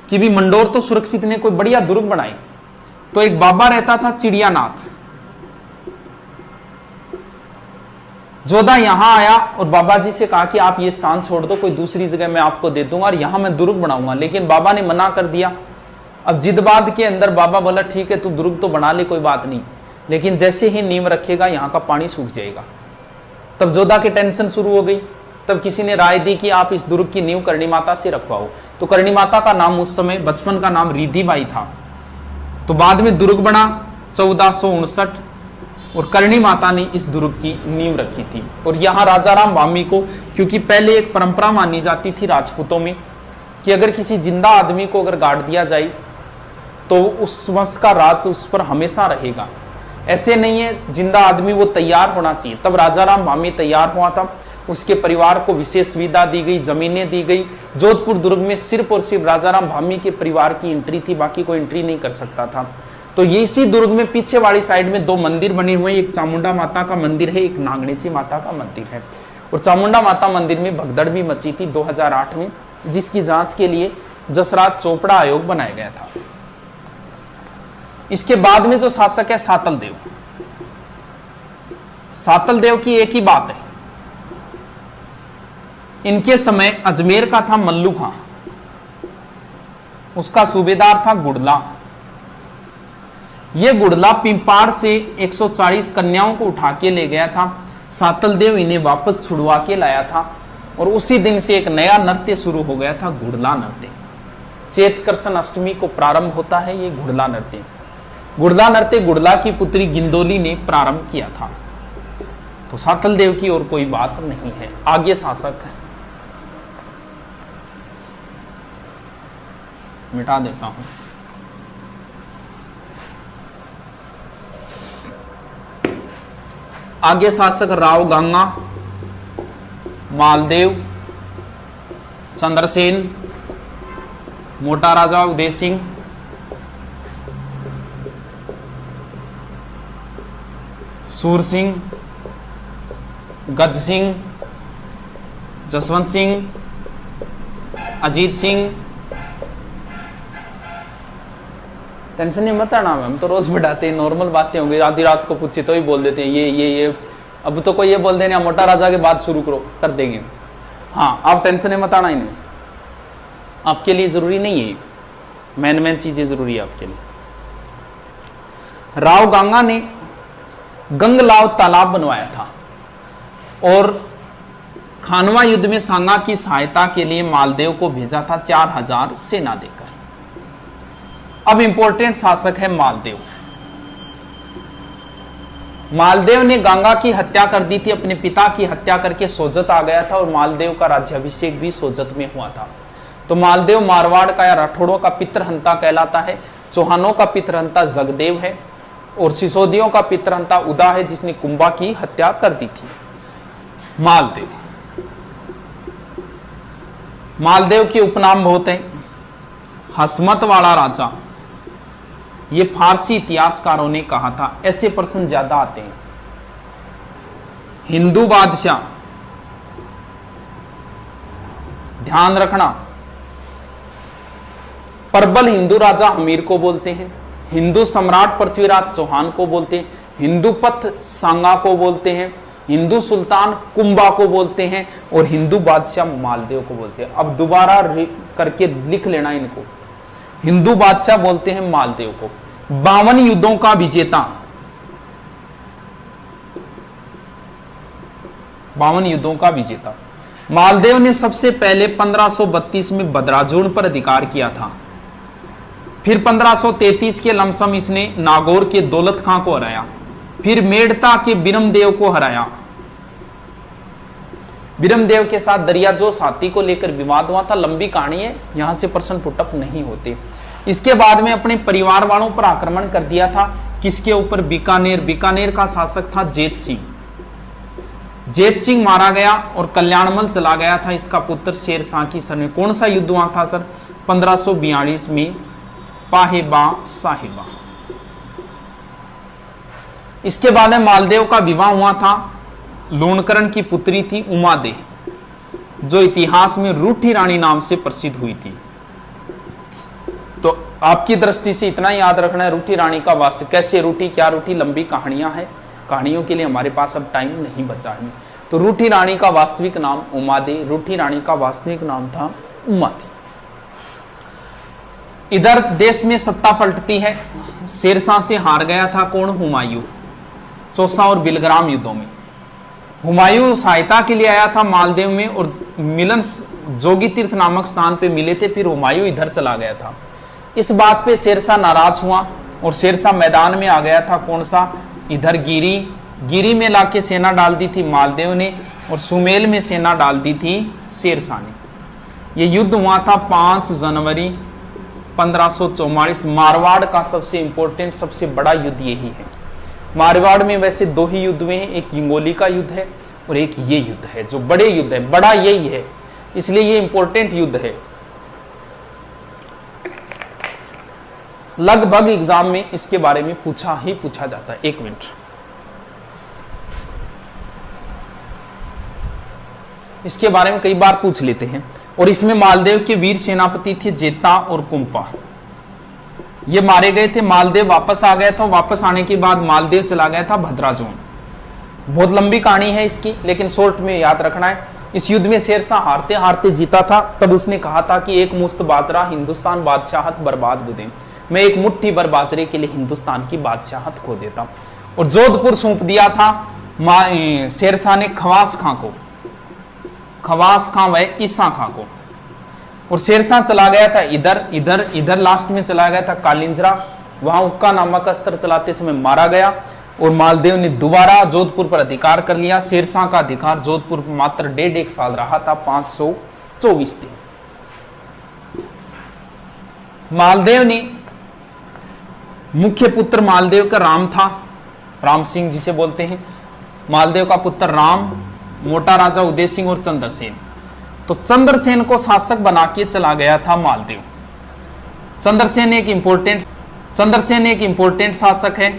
कि भी मंडोर तो सुरक्षित ने कोई बढ़िया दुर्ग बनाई। तो एक बाबा रहता था चिड़ियानाथ, जोधा यहां आया और बाबा जी से कहा कि आप ये स्थान छोड़ दो, कोई दूसरी जगह मैं आपको दे दूंगा और यहां मैं दुर्ग बनाऊंगा। लेकिन बाबा ने मना कर दिया। अब जिदबाद के अंदर बाबा बोला ठीक है तू दुर्ग तो बना ले, कोई बात नहीं, लेकिन जैसे ही नींव रखेगा यहां का पानी सूख जाएगा। तब जोधा की टेंशन शुरू हो गई। तब किसी ने राय दी कि आप इस दुर्ग की नींव करणी माता से रखवाओ। तो करणी माता का नाम उस समय बचपन का नाम रिद्धि बाई था। तो बाद में दुर्ग बना 1459 और करणी माता ने इस दुर्ग की नींव रखी थी। और यहाँ राजाराम वामी को, क्योंकि पहले एक परंपरा मानी जाती थी राजपूतों में कि अगर किसी जिंदा आदमी को अगर गाड़ दिया जाए तो उस वंश का राज उस पर हमेशा रहेगा। ऐसे नहीं है, जिंदा आदमी वो तैयार होना चाहिए। तब राजाराम वामी तैयार हुआ था, उसके परिवार को विशेष सुविधा दी गई, जमीनें दी गई। जोधपुर दुर्ग में सिर्फ और सिर्फ राजाराम वामी के परिवार की एंट्री थी, बाकी कोई एंट्री नहीं कर सकता था। तो ये इसी दुर्ग में पीछे वाली साइड में 2 मंदिर बने हुए हैं, एक चामुंडा माता का मंदिर है, एक नागणेची माता का मंदिर है। और चामुंडा माता मंदिर में भगदड़ भी मची थी 2008 में, जिसकी जांच के लिए जसराज चोपड़ा आयोग बनाया गया था। इसके बाद में जो शासक है सातल देव, सातल देव की एक ही बात है, इनके समय अजमेर का था मल्लू खां, उसका सूबेदार था गुड़ला। यह गुड़ला पिंपाड़ से 140 कन्याओं को उठा के ले गया था। सातल देव इन्हें वापस छुड़वा के लाया था और उसी दिन से एक नया नृत्य शुरू हो गया था, गुड़ला नृत्य। चेतकर्षण अष्टमी को प्रारंभ होता है ये गुड़ला नृत्य। गुड़ला नृत्य गुड़ला की पुत्री गिंदोली ने प्रारंभ किया था। तो सातल देव की और कोई बात नहीं है। आगे शासक मिटा देता हूं। आगे शासक राव गंगा, मालदेव, चंद्रसेन, मोटा राजा उदय सिंह, सूर सिंह, गज सिंह, जसवंत सिंह, अजीत सिंह। टेंशन नहीं मत आना, हम तो रोज बढ़ाते हैं, नॉर्मल बातें होंगी। आधी रात को पूछे तो ही बोल देते हैं ये। अब तो कोई ये बोल देना मोटा राजा के बाद शुरू करो, कर देंगे। हाँ, आप टेंशन नहीं मत आना, इनमें आपके लिए जरूरी नहीं है, मेन चीजें जरूरी है आपके लिए। राव गंगा ने गंगलाव तालाब बनवाया था और खानवा युद्ध में सांगा की सहायता के लिए मालदेव को भेजा था 4000 सेना देकर। अब इंपॉर्टेंट शासक है मालदेव। मालदेव ने गंगा की हत्या कर दी थी, अपने पिता की हत्या करके सोजत आ गया था और मालदेव का राज्याभिषेक भी सोजत में हुआ था। तो मालदेव मारवाड़ का या राठौड़ों का पितृहंता कहलाता है। चौहानों का पितृहंता जगदेव है और सिसोदियों का पितृहंता उदा है, जिसने कुंभा की हत्या कर दी थी। मालदेव के उपनाम बहुत हैं। हसमत वाला राजा, ये फारसी इतिहासकारों ने कहा था, ऐसे प्रश्न ज्यादा आते हैं। हिंदू बादशाह, ध्यान रखना, प्रबल हिंदू राजा अमीर को बोलते हैं, हिंदू सम्राट पृथ्वीराज चौहान को बोलते हैं, हिंदू पथ सांगा को बोलते हैं, हिंदू सुल्तान कुंभा को बोलते हैं और हिंदू बादशाह मालदेव को बोलते हैं। अब दोबारा करके लिख लेना इनको, हिंदू बादशाह बोलते हैं मालदेव को। 52 युद्धों का विजेता, 52 युद्धों का विजेता मालदेव ने सबसे पहले 1532 में बदराजून पर अधिकार किया था। फिर 1533 के लमसम इसने नागौर के दौलत खां को हराया, फिर मेड़ता के बिरमदेव को हराया। बिरमदेव के साथ दरियाजोश हाथी को लेकर विवाद हुआ था, लंबी कहानी है, यहां से प्रश्न पुटअप नहीं होते। इसके बाद में अपने परिवार वालों पर आक्रमण कर दिया था। किसके ऊपर? बीकानेर का शासक था जेत सिंह। जेत सिंह मारा गया और कल्याणमल चला गया था इसका पुत्र शेरशाह की शरण में। कौन सा युद्ध हुआ था सर? 1542 में पाहेबा साहिबा। इसके बाद में मालदेव का विवाह हुआ था, लूणकरण की पुत्री थी उमादे, जो इतिहास में रूठी रानी नाम से प्रसिद्ध हुई थी। तो आपकी दृष्टि से इतना याद रखना है, रूठी रानी का वास्तव कैसे रूठी, क्या रूठी, लंबी कहानियां हैं, कहानियों के लिए हमारे पास अब टाइम नहीं बचा है। तो रूठी रानी का वास्तविक नाम उमादे, रूठी रानी का वास्तविक नाम था उमा थी। इधर देश में सत्ता पलटती है, शेरशाह से हार गया था कौन, हुमायूं, चौसा और बिलग्राम युद्धों में। हुमायूं सहायता के लिए आया था मालदेव में और मिलन जोगी तीर्थ नामक स्थान पे मिले थे, फिर हुमायूं इधर चला गया था। इस बात पे शेरशाह नाराज हुआ और शेरशाह मैदान में आ गया था, कौन सा, इधर गिरी में लाके सेना डाल दी थी मालदेव ने और सुमेल में सेना डाल दी थी शेरशाह ने। यह युद्ध हुआ था 5 जनवरी 1544। मारवाड़ का सबसे इंपॉर्टेंट, सबसे बड़ा युद्ध यही है। मारवाड़ में वैसे 2 ही युद्ध हुए हैं, एक हिंगोली का युद्ध है और एक ये युद्ध है, जो बड़े युद्ध है, बड़ा यही है, इसलिए ये इंपॉर्टेंट युद्ध है। लगभग एग्जाम में इसके बारे में पूछा जाता है। 1 मिनट, इसके बारे में कई बार पूछ लेते हैं। और इसमें मालदेव के वीर सेनापति थे जेता और कुंपा, ये मारे गए थे। मालदेव वापस आ गया था, वापस आने के बाद मालदेव चला गया था भद्राजोन। बहुत लंबी कहानी है इसकी, लेकिन शॉर्ट में याद रखना है। इस युद्ध में शेरशाह हारते हारते जीता था, तब उसने कहा था कि एक मुश्त बाजरा हिंदुस्तान बादशाहत बर्बाद बुदे, मैं एक मुट्ठी भर बाजरे के लिए हिंदुस्तान की बादशाहत खो देता। और जोधपुर सौंप दिया था शेरशाह ने खवास खां को, खवास खां व ईसा खां को। और शेरशाह चला गया था इधर लास्ट में चला गया था कालिंजरा, वहां उक्का नामक अस्त्र चलाते समय मारा गया और मालदेव ने दोबारा जोधपुर पर अधिकार कर लिया। शेरशाह का अधिकार जोधपुर पर मात्र 1.5 साल रहा था, 524 दिन। मालदेव ने मुख्य पुत्र मालदेव का राम था, राम सिंह जिसे बोलते हैं। मालदेव का पुत्र राम, मोटा राजा उदय सिंह और चंद्रसेन। तो चंद्रसेन को शासक बना के चला गया था मालदेव। चंद्रसेन एक इंपॉर्टेंट शासक है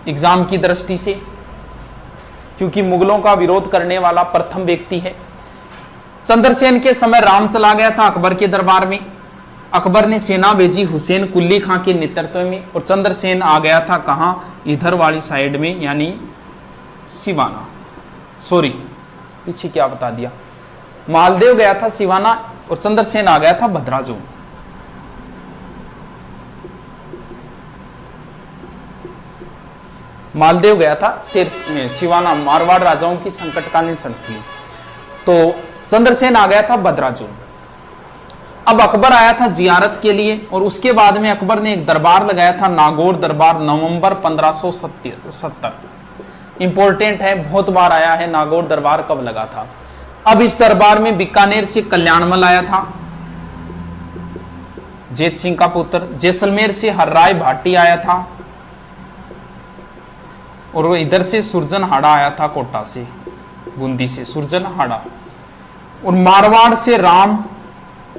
एग्जाम की दृष्टि से, क्योंकि मुगलों का विरोध करने वाला प्रथम व्यक्ति है। चंद्रसेन के समय राम चला गया था अकबर के दरबार में। अकबर ने सेना भेजी हुसैन कुल्ली खां के नेतृत्व में और चंद्रसेन आ गया था कहां, इधर वाली साइड में, यानी सिवाना। सॉरी, पीछे क्या बता दिया, मालदेव गया था सिवाना और चंद्रसेन आ गया था भद्राजोन। मालदेव गया था सिवाना, मारवाड़ राजाओं की संकटकालीन संस्थि। तो चंद्रसेन आ गया था भद्राजोन। अब अकबर आया था जियारत के लिए और उसके बाद में अकबर ने एक दरबार लगाया था, नागौर दरबार, नवंबर 1570। इंपॉर्टेंट है, बहुत बार आया है नागौर दरबार कब लगा था। अब इस दरबार में बीकानेर से कल्याणमल आया था, जेत सिंह का पुत्र। जैसलमेर से हर्राय भाटी आया था और वो इधर से सुरजनहाड़ा आया था, कोटा से, बूंदी से सुरजनहाड़ा। और मारवाड़ से राम,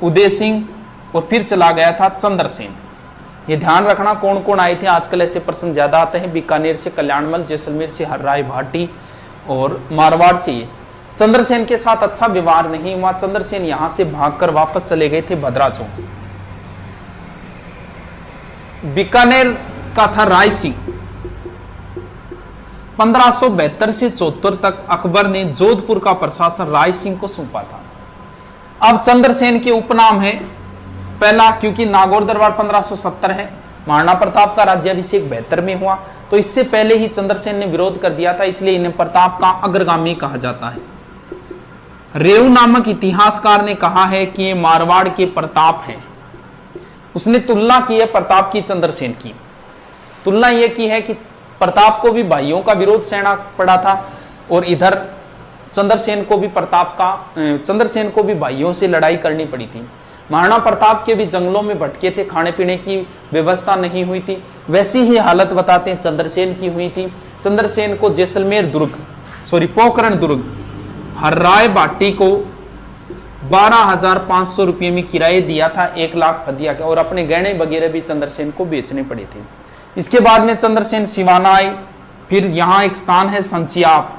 उदय सिंह और फिर चला गया था चंद्रसेन। ये ध्यान रखना कौन कौन आए थे, आजकल ऐसे प्रश्न ज्यादा आते हैं। बीकानेर से कल्याणमल, जैसलमेर से हर्राय भाटी और मारवाड़ से ये। चंद्रसेन के साथ अच्छा व्यवहार नहीं हुआ, चंद्रसेन यहां से भागकर वापस चले गए थे भद्राजोन। बीकानेर का था राय सिंह। 1572 से 74 तक अकबर ने जोधपुर का प्रशासन राय सिंह को सौंपा था। अब चंद्रसेन के उपनाम है पहला, क्योंकि नागौर दरबार 1570 है, महाराणा प्रताप का राज्याभिषेक 72 में हुआ, तो इससे पहले ही चंद्रसेन ने विरोध कर दिया था, इसलिए इन्हें प्रताप का अग्रगामी कहा जाता है। रेव नामक इतिहासकार ने कहा है कि ये मारवाड़ के प्रताप हैं। उसने तुलना की है प्रताप की चंद्रसेन की। तुलना यह की है कि प्रताप को भी भाइयों का विरोध सहना पड़ा था और इधर चंद्रसेन को भी भाइयों से लड़ाई करनी पड़ी थी। महाराणा प्रताप के भी जंगलों में भटके थे, खाने पीने की व्यवस्था नहीं हुई थी। वैसी ही हालत बताते हैं चंद्रसेन की हुई थी। चंद्रसेन को जैसलमेर दुर्ग, पोखरण दुर्ग, हर्राय भाटी को 12,500 रुपये में किराए दिया था, 1 लाख फदिया के, और अपने गहने वगैरह भी चंद्रसेन को बेचने पड़े थे। इसके बाद में चंद्रसेन सिवाना आए। फिर यहां एक स्थान है संचियाप।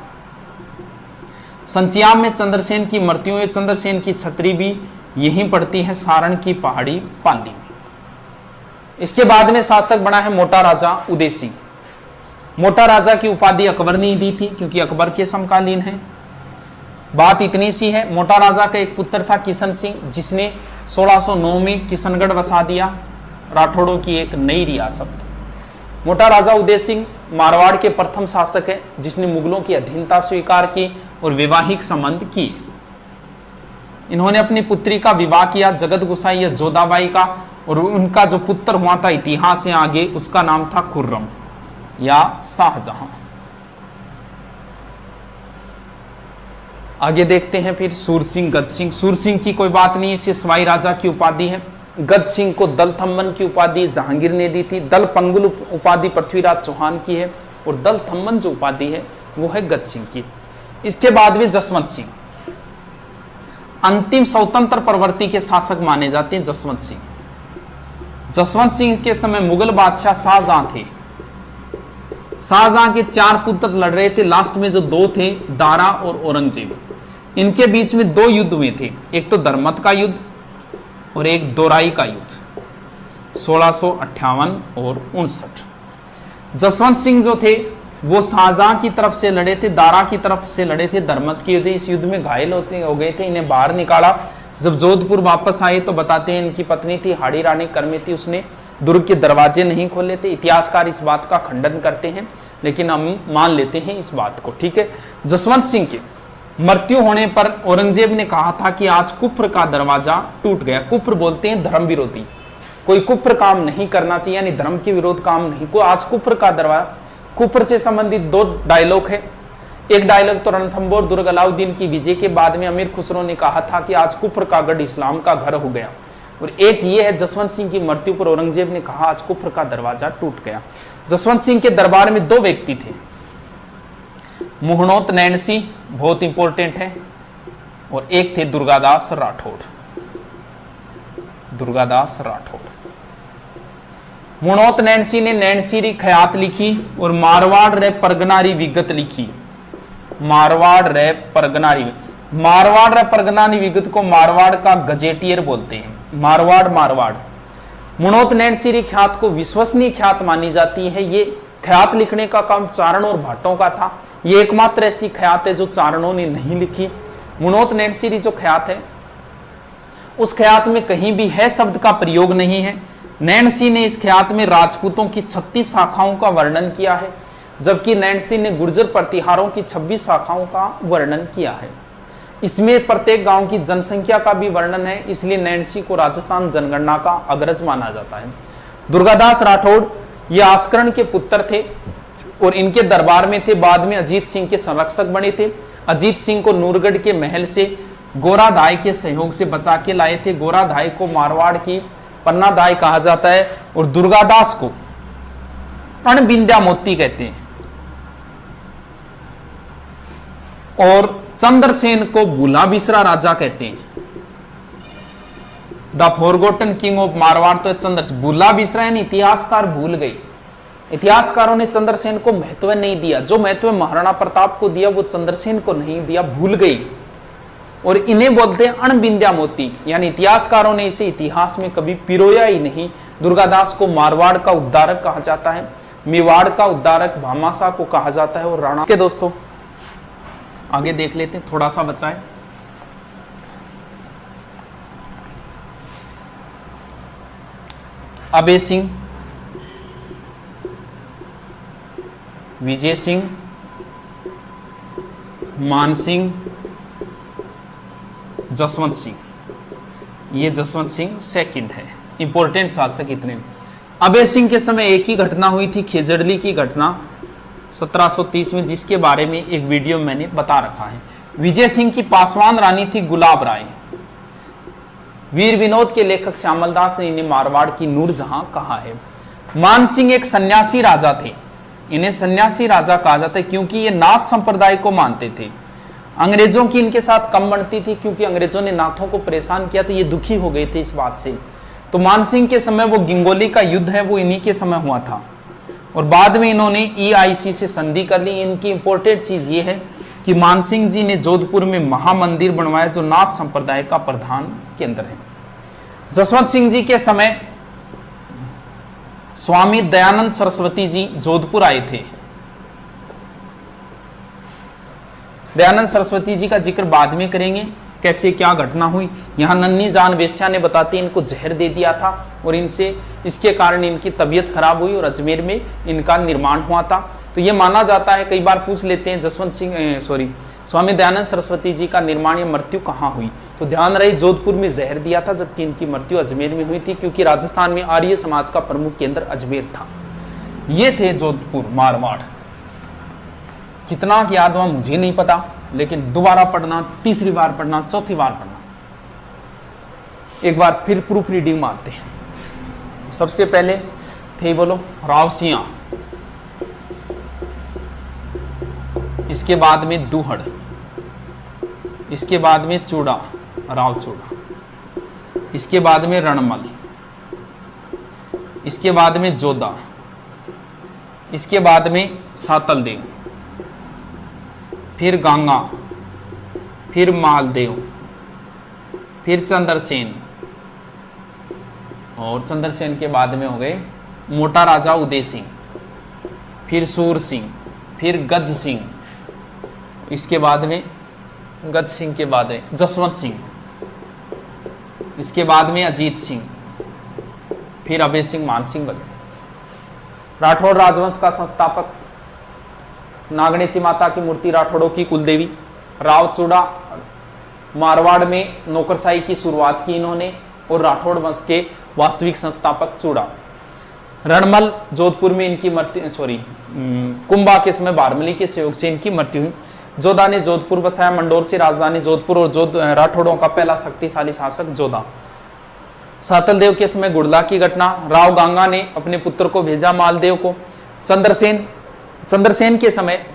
संचियाप में चंद्रसेन की मृत्यु हुई। चंद्रसेन की छतरी भी यहीं पड़ती है, सारण की पहाड़ी पाली में। इसके बाद में शासक बना है मोटा राजा उदय सिंह। मोटा राजा की उपाधि अकबर ने दी थी, क्योंकि अकबर के समकालीन है। बात इतनी सी है, मोटा राजा का एक पुत्र था किशन सिंह, जिसने 1609 में किशनगढ़ बसा दिया, राठौड़ों की एक नई रियासत। मोटा राजा उदय सिंह मारवाड़ के प्रथम शासक है, जिसने मुगलों की अधीनता स्वीकार की और वैवाहिक संबंध किए। इन्होंने अपनी पुत्री का विवाह किया जगत गुसाई या जोधाबाई का, और उनका जो पुत्र हुआ था इतिहास से आगे, उसका नाम था खुर्रम या शाहजहां। आगे देखते हैं फिर सूर सिंह, गद सिंह। सूर सिंह की कोई बात नहीं, इसे सवाई राजा की उपाधि है। गद सिंह को दल थम्बन की उपाधि जहांगीर ने दी थी। दल पंगुल उपाधि पृथ्वीराज चौहान की है, और दल थम्बन जो उपाधि है वो है गद सिंह की। इसके बाद में जसवंत सिंह, अंतिम स्वतंत्र प्रवृत्ति के शासक माने जाते हैं जसवंत सिंह। जसवंत सिंह के समय मुगल बादशाह शाहजहां थे। शाहजहां के 4 पुत्र लड़ रहे थे, लास्ट में जो 2 थे, दारा और औरंगजेब, इनके बीच में 2 युद्ध हुए थे। एक तो धर्मत का युद्ध और एक दोराई का युद्ध 1658 और 59। जसवंत सिंह जो थे वो शाहजहां की तरफ से लड़े थे, दारा की तरफ से लड़े थे, धर्मत के युद्ध। इस युद्ध में घायल हो गए थे, इन्हें बाहर निकाला। जब जोधपुर वापस आए तो बताते हैं इनकी पत्नी थी हाड़ी रानी करमेती, उसने दुर्ग के दरवाजे नहीं खोले थे। इतिहासकार इस बात का खंडन करते हैं, लेकिन हम मान लेते हैं इस बात को, ठीक है। जसवंत सिंह के मृत्यु होने पर औरंगजेब ने कहा था कि आज कुफ्र का दरवाजा टूट गया। कुफ्र बोलते हैं धर्म विरोधी, कोई कुफ्र काम नहीं करना चाहिए, यानी धर्म के विरोध काम नहीं। को आज कुफ्र का दरवाजा, कुफ्र से संबंधित 2 डायलॉग है। एक डायलॉग तो रणथंबोर दुर्ग अलाउद्दीन की विजय के बाद में अमीर खुसरो ने कहा था कि आज कुफ्र का गढ़ इस्लाम का घर हो गया, और एक ये है जसवंत सिंह की मृत्यु पर औरंगजेब ने कहा आज कुफ्र का दरवाजा टूट गया। जसवंत सिंह के दरबार में 2 व्यक्ति थे, मुहणोत नैनसी, बहुत इंपॉर्टेंट है, और एक थे दुर्गादास राठौड़। दुर्गादास राठौड़। मुहणोत नैनसी ने नैनसीरी खयात लिखी और मारवाड़ रे परगनारी विगत लिखी। मारवाड़ रे परगनारी विगत को मारवाड़ का गजेटियर बोलते हैं। मारवाड़। मुहणोत नैनसीरी ख्यात को विश्वसनीय ख्यात मानी जाती है। ये ख्यात लिखने का काम चारण और भाटों का था। ये एकमात्र ऐसी ख्यात है जो चारणों ने नहीं लिखी। मुहणोत नैनसीरी जो ख्यात है, उस ख्यात में कहीं भी है शब्द का प्रयोग नहीं है। नैनसी ने इस ख्यात में राजपूतों की 36 शाखाओं का वर्णन किया है, जबकि नैनसी ने गुर्जर प्रतिहारों की 26 शाखाओं का वर्णन किया है। इसमें प्रत्येक गांव की जनसंख्या का भी वर्णन है, इसलिए नैनसी को राजस्थान जनगणना का अग्रज माना जाता है। दुर्गादास राठौड़ ये आस्करण के पुत्र थे और इनके दरबार में थे। बाद में अजीत सिंह के संरक्षक बने थे। अजीत सिंह को नूरगढ़ के महल से गोराधाय के सहयोग से बचा के लाए थे। गोराधाय को मारवाड़ की पन्नाधाय कहा जाता है, और दुर्गादास को अणबिंद्या मोती कहते हैं, और चंद्रसेन को भूला बिसरा राजा कहते हैं। The forgotten king of Marwar तो चंद्रसेन। भूला बिसरा यानी इतिहासकार भूल गए। इतिहासकारों ने चंद्रसेन को महत्व नहीं दिया। जो महत्व महाराणा प्रताप को दिया वो चंद्रसेन को नहीं दिया, भूल गई, और इन्हें बोलते हैं अणबिंद्या मोती, यानी इतिहासकारों ने इसे इतिहास में कभी पिरोया ही नहीं। दुर्गादास को मारवाड़ का उद्धारक कहा जाता है, मेवाड़ का उद्धारक भामाशाह को कहा जाता है, और राणा के दोस्तों आगे देख लेते हैं, थोड़ा सा बचा है। अभय सिंह, विजय सिंह, मान सिंह, जसवंत सिंह। ये जसवंत सिंह सेकंड है। इंपॉर्टेंट शासक इतने। अभय सिंह के समय एक ही घटना हुई थी, खेजड़ली की घटना 1730 में, जिसके बारे में एक वीडियो मैंने बता रखा है। विजय सिंह की पासवान रानी थी गुलाब राय। वीर विनोद के लेखक श्यामलदास ने इन्हें मारवाड़ की नूरजहां कहा है। मान सिंह एक सन्यासी राजा थे। इन्हें सन्यासी राजा कहा जाता है क्योंकि ये नाथ संप्रदाय को मानते थे। अंग्रेजों की इनके साथ कम बनती थी क्योंकि अंग्रेजों ने नाथों को परेशान किया, तो ये दुखी हो गए थे इस बात से। तो मानसिंह के समय वो गिंगोली का युद्ध है वो इन्हीं के समय हुआ था, और बाद में इन्होंने EIC से संधि कर ली। इनकी इंपॉर्टेंट चीज ये है कि मानसिंह जी ने जोधपुर में महामंदिर बनवाया जो नाथ संप्रदाय का प्रधान केंद्र है। जसवंत सिंह जी के समय स्वामी दयानंद सरस्वती जी जोधपुर आए थे। दयानंद सरस्वती जी का जिक्र बाद में करेंगे, कैसे क्या घटना हुई। यहाँ नन्ही जान वेश्या ने बताती इनको जहर दे दिया था और इनसे इसके कारण इनकी तबीयत खराब हुई और अजमेर में इनका निर्माण हुआ था। तो ये माना जाता है, कई बार पूछ लेते हैं स्वामी दयानंद सरस्वती जी का निर्माण या मृत्यु कहाँ हुई, तो ध्यान रहे जोधपुर में जहर दिया था, जबकि इनकी मृत्यु अजमेर में हुई थी, क्योंकि राजस्थान में आर्य समाज का प्रमुख केंद्र अजमेर था। ये थे जोधपुर मारवाड़। कितना याद हुआ मुझे नहीं पता, लेकिन दोबारा पढ़ना, तीसरी बार पढ़ना, चौथी बार पढ़ना, एक बार फिर प्रूफ रीडिंग मारते हैं। सबसे पहले थे बोलो रावसिया, इसके बाद में दूहड़, इसके बाद में चूड़ा, राव चूड़ा, इसके बाद में रणमल, इसके बाद में जोधा, इसके बाद में सातलदेव, फिर गंगा, फिर मालदेव, फिर चंद्रसेन, और चंद्रसेन के बाद में हो गए मोटा राजा उदय सिंह, फिर सूर सिंह, फिर गज सिंह, इसके बाद में गज सिंह के बाद में जसवंत सिंह, इसके बाद में अजीत सिंह, फिर अभय सिंह, मान सिंह वगैरह। राठौड़ राजवंश का संस्थापक, नागणेची माता की मूर्ति राठौड़ों की कुलदेवी। रावचूड़ा, मारवाड़ में नौकरशाही की शुरुआत की इन्होंने, और राठौड़ वंश के वास्तविक संस्थापक चूड़ा। रणमल, जोधपुर में इनकी मृत्यु, कुंभा के समय बारमली के सहयोग से इनकी मृत्यु हुई। जोधा ने जोधपुर बसाया, मंडोर से राजधानी जोधपुर, और राठौड़ों का पहला शक्तिशाली शासक जोधा। सातलदेव के समय गुड़ला की घटना। राव गांगा ने अपने पुत्र को भेजा मालदेव को। चंद्रसेन के समय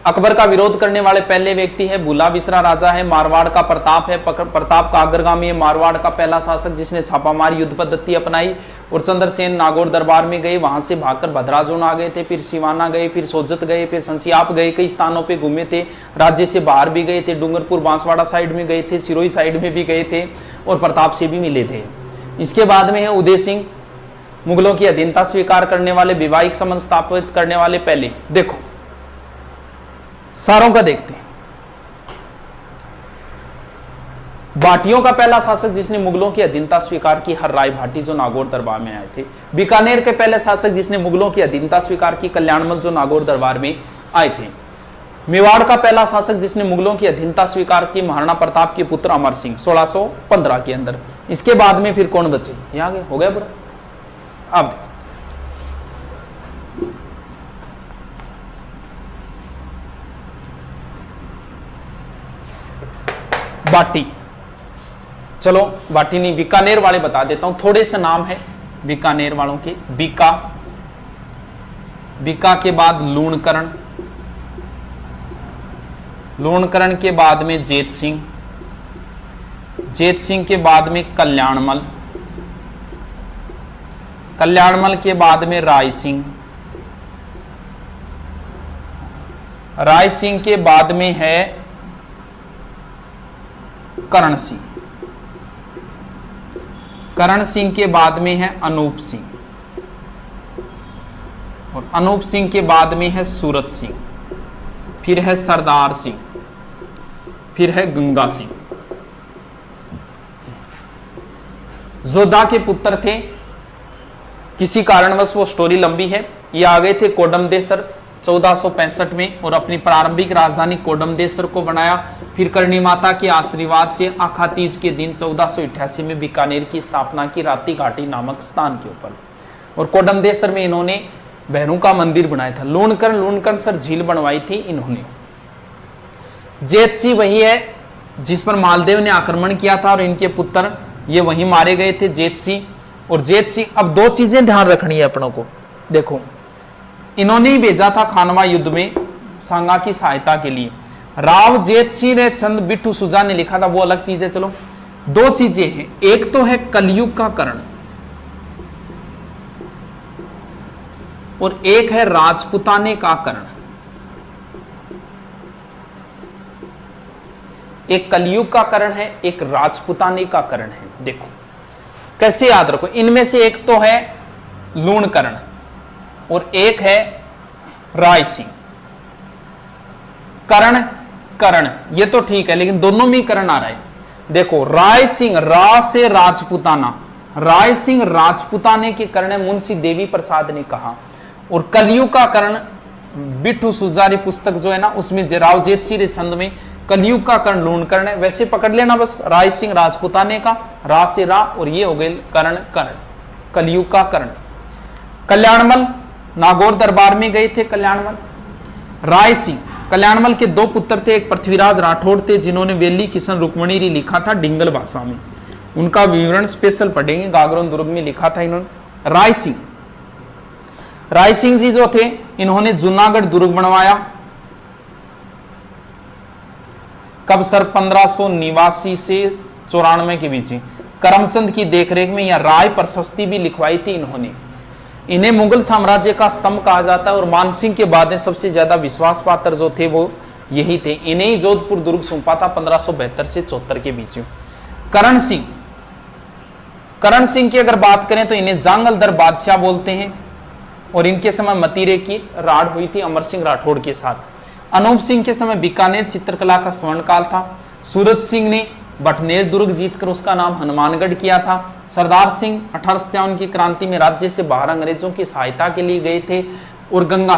अकबर का विरोध करने वाले पहले व्यक्ति है भूला बिसरा राजा है। मारवाड़ का प्रताप है, प्रताप का अग्रगामी है, मारवाड़ का पहला शासक जिसने छापामार युद्ध पद्धति अपनाई। और चंद्रसेन नागौर दरबार में गए, वहां से भागकर भद्राजून आ गए थे, फिर सिवाना गए, फिर सोजत गए, फिर संचियाप गए, कई स्थानों पे घूमे थे, राज्य से बाहर भी गए थे, डूंगरपुर बांसवाड़ा साइड में गए थे, सिरोही साइड में भी गए थे, और प्रताप से भी मिले थे। इसके बाद में है उदय सिंह, मुगलों की अधीनता स्वीकार करने वाले, वैवाहिक संबंध स्थापित करने वाले पहले। देखो सारों का देखते हैं। भाटियों का पहला शासक जिसने मुगलों की अधीनता स्वीकार की, हर राय भाटी जो नागौर दरबार में आए थे। बीकानेर के पहले शासक जिसने मुगलों की अधीनता स्वीकार की, कल्याणमल जो नागौर दरबार में आए थे। मेवाड़ का पहला शासक जिसने मुगलों की अधीनता स्वीकार की, महाराणा प्रताप के पुत्र अमर सिंह 1615 के अंदर। इसके बाद में फिर कौन बचे, ये आगे हो गया पूरा। अब बाटी, चलो बाटी नहीं, बीकानेर वाले बता देता हूं, थोड़े से नाम है बीकानेर वालों के। बीका, बीका के बाद लूणकरण, लूणकरण के बाद में जेत सिंह, जेत सिंह के बाद में कल्याणमल, कल्याणमल के बाद में राय सिंह, राय सिंह के बाद में है करण सिंह, करण सिंह के बाद में है अनूप सिंह, और अनूप सिंह के बाद में है सूरत सिंह, फिर है सरदार सिंह, फिर है गंगा सिंह। जोधा के पुत्र थे, किसी कारणवश वो स्टोरी लंबी है। ये आ गए थे कोडमदेसर 1465 में, और अपनी प्रारंभिक राजधानी कोडमदेसर को बनाया। फिर करणी माता के आशीर्वाद से आखा तीज के दिन 1488 में बीकानेर की स्थापना की, राती घाटी नामक स्थान के ऊपर। और कोडमदेसर में इन्होंने भैरू का मंदिर बनाया था। लूणकरण सर झील बनवाई थी इन्होंने। जेतसी वही है जिस पर मालदेव ने आक्रमण किया था, और इनके पुत्र ये वहीं मारे गए थे, जेतसी और जेतसी। अब दो चीजें ध्यान रखनी है अपनों को। देखो इन्होंने ही भेजा था खानवा युद्ध में सांगा की सहायता के लिए। राव जेठ सिंह चंद बिट्टू सुजा ने लिखा था, वो अलग चीज है। चलो, दो चीजें हैं, एक तो है कलयुग का कर्ण और एक है राजपुताने का कर्ण। एक कलयुग का कर्ण है, एक राजपुताने का कर्ण है। देखो कैसे याद रखो, इनमें से एक तो है लूण कर्ण और एक है राय सिंह। कर्ण कर्ण ये तो ठीक है, लेकिन दोनों में कर्ण आ रहा है। देखो राय सिंह, रा से राजपुताना, राय सिंह राजपुताने के कर्ण मुंशी देवी प्रसाद ने कहा। और कलयुग का कर्ण बिट्टू सुजारी पुस्तक जो है ना, उसमें राव जेठसिंह छंद में कलयुग का कर्ण लूण कर्ण है। वैसे पकड़ लेना बस, राय सिंह राजपुताने का, रा से रा, और ये हो गए कर्ण कर्ण, कलयुग का कर्ण। कल्याणमल नागौर दरबार में गए थे कल्याणमल। राय सिंह, कल्याणमल के दो पुत्र थे, एक पृथ्वीराज राठौड़ थे जिन्होंने वेली किशन रुक्मणी लिखा था डिंगल भाषा में, उनका विवरण स्पेशल पढ़ेंगे, गागरोन दुर्ग में लिखा था इन्होंने। राय सिंह जी जो थे, इन्होंने जूनागढ़ दुर्ग बनवाया। कब सर 1589 से 94 के बीच में करमचंद की देखरेख में, या राय प्रशस्ति भी लिखवाई थी इन्होंने। इन्हें मुगल साम्राज्य का स्तंभ कहा जाता है और मानसिंह के बाद में सबसे ज्यादा विश्वास पात्र जो थे वो यही थे। इन्हें ही जोधपुर दुर्ग सौंपा था 1572 से 74 के बीच में। करण सिंह की अगर बात करें तो इन्हें जांगलदर बादशाह बोलते हैं और इनके समय मतीरे की राड़ हुई थी अमर सिंह राठौड़ के साथ। अनूप सिंह के समय बीकानेर चित्रकला का स्वर्णकाल था। सूरत सिंह ने बटनेर दुर्ग जीतकर उसका नाम हनुमानगढ़ किया था। सरदार सिंह 1857 की क्रांति में राज्य से बाहर अंग्रेजों की सहायता के लिए गए थे। और गंगा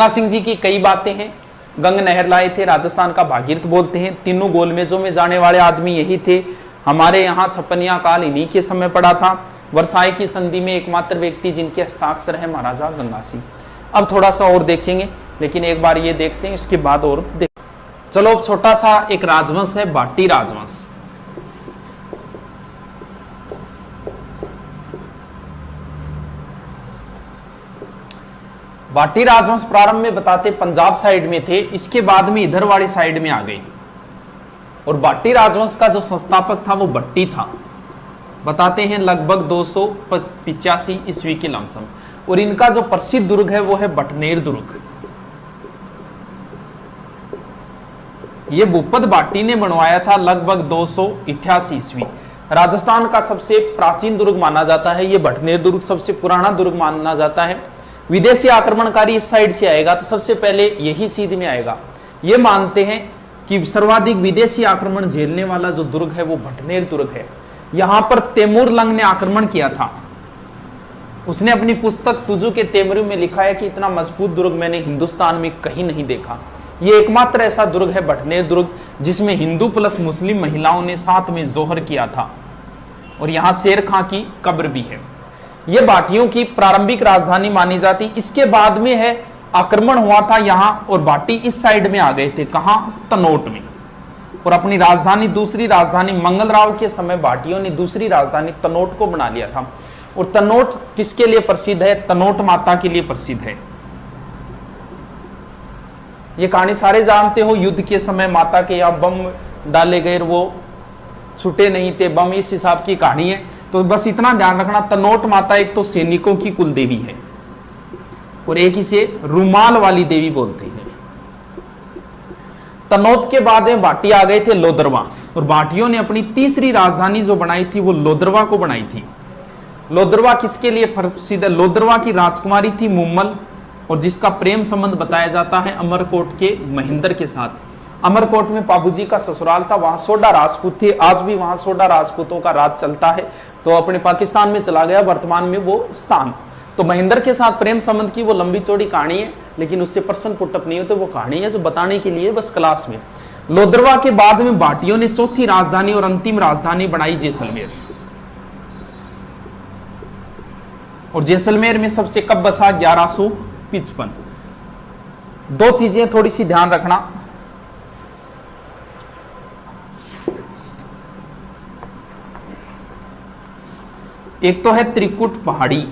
सिंह जी की कई बातें हैं। गंग नहर लाए थे, राजस्थान का भागीरथ बोलते हैं। तीनों गोलमेजों में जाने वाले आदमी यही थे। हमारे यहाँ छप्पनिया काल इन्हीं के समय पड़ा था। वर्साई की संधि में एकमात्र व्यक्ति जिनके हस्ताक्षर है महाराजा गंगा सिंह। अब थोड़ा सा और देखेंगे, लेकिन एक बार ये देखते हैं, इसके बाद और देख। चलो छोटा सा एक राजवंश है भाटी राजवंश। भाटी राजवंश प्रारंभ में बताते पंजाब साइड में थे, इसके बाद में इधर वाली साइड में आ गए। और भाटी राजवंश का जो संस्थापक था वो भट्टी था। बताते हैं लगभग 285 ईस्वी के लमसम। और इनका जो प्रसिद्ध दुर्ग है वो है बटनेर दुर्ग। ये भूपत भाटी ने बनवाया था लगभग 288 ईस्वी। राजस्थान का सबसे प्राचीन दुर्ग माना जाता है ये बटनेर दुर्ग, सबसे पुराना दुर्ग माना जाता है। विदेशी आक्रमणकारी इस साइड से आएगा तो सबसे पहले यही सीध में आएगा। ये मानते हैं कि सर्वाधिक विदेशी आक्रमण झेलने वाला जो दुर्ग है वो बटनेर दुर्ग है। यहां पर तैमूर लंग ने आक्रमण किया था। उसने अपनी पुस्तक तुजु के तैमूरी में लिखा है कि इतना मजबूत दुर्ग मैंने हिंदुस्तान में कहीं नहीं देखा। ये एकमात्र ऐसा दुर्ग है बटनेर दुर्ग जिसमें हिंदू प्लस मुस्लिम महिलाओं ने साथ में जोहर किया था। और यहां शेर खां की कब्र भी है। यह भाटियों की प्रारंभिक राजधानी मानी जाती। इसके बाद में है आक्रमण हुआ था यहां और भाटी इस साइड में आ गए थे। कहां? तनोट में। और अपनी राजधानी, दूसरी राजधानी मंगलराव के समय भाटियों ने दूसरी राजधानी तनोट को बना लिया था। और तनोट किसके लिए प्रसिद्ध है? तनोट माता के लिए प्रसिद्ध है। ये कहानी सारे जानते हो। युद्ध के समय माता के यहाँ बम डाले गए, वो छूटे नहीं थे बम, इस हिसाब की कहानी है। तो बस इतना ध्यान रखना, तनोट माता एक तो सैनिकों की कुल देवी है और एक इसे रुमाल वाली देवी बोलते हैं। तनोट के बाद में भाटी आ गए थे लोदरवा। और भाटियों ने अपनी तीसरी राजधानी जो बनाई थी वो लोदरवा को बनाई थी। लोदरवा किसके लिए प्रसिद्ध है? लोदरवा की राजकुमारी थी मुम्मल और जिसका प्रेम संबंध बताया जाता है अमरकोट के महेंद्र के साथ। अमरकोट में पाबूजी का ससुराल था, वहां सोडा राजपूत थे। आज भी वहां सोडा राजपूतों का राज चलता है। तो अपने पाकिस्तान में चला गया वर्तमान में वो स्थान। तो महेंद्र के साथ प्रेम संबंध की वो लंबी चौड़ी कहानी है, लेकिन उससे प्रश्न पुटअप नहीं होते। वो कहानी है जो बताने के लिए बस क्लास में। लोदरवा के बाद में भाटियों ने चौथी राजधानी और अंतिम राजधानी बनाई जैसलमेर। और जैसलमेर में सबसे कब बसा? 1155। दो चीजें थोड़ी सी ध्यान रखना। एक तो है त्रिकुट पहाड़ी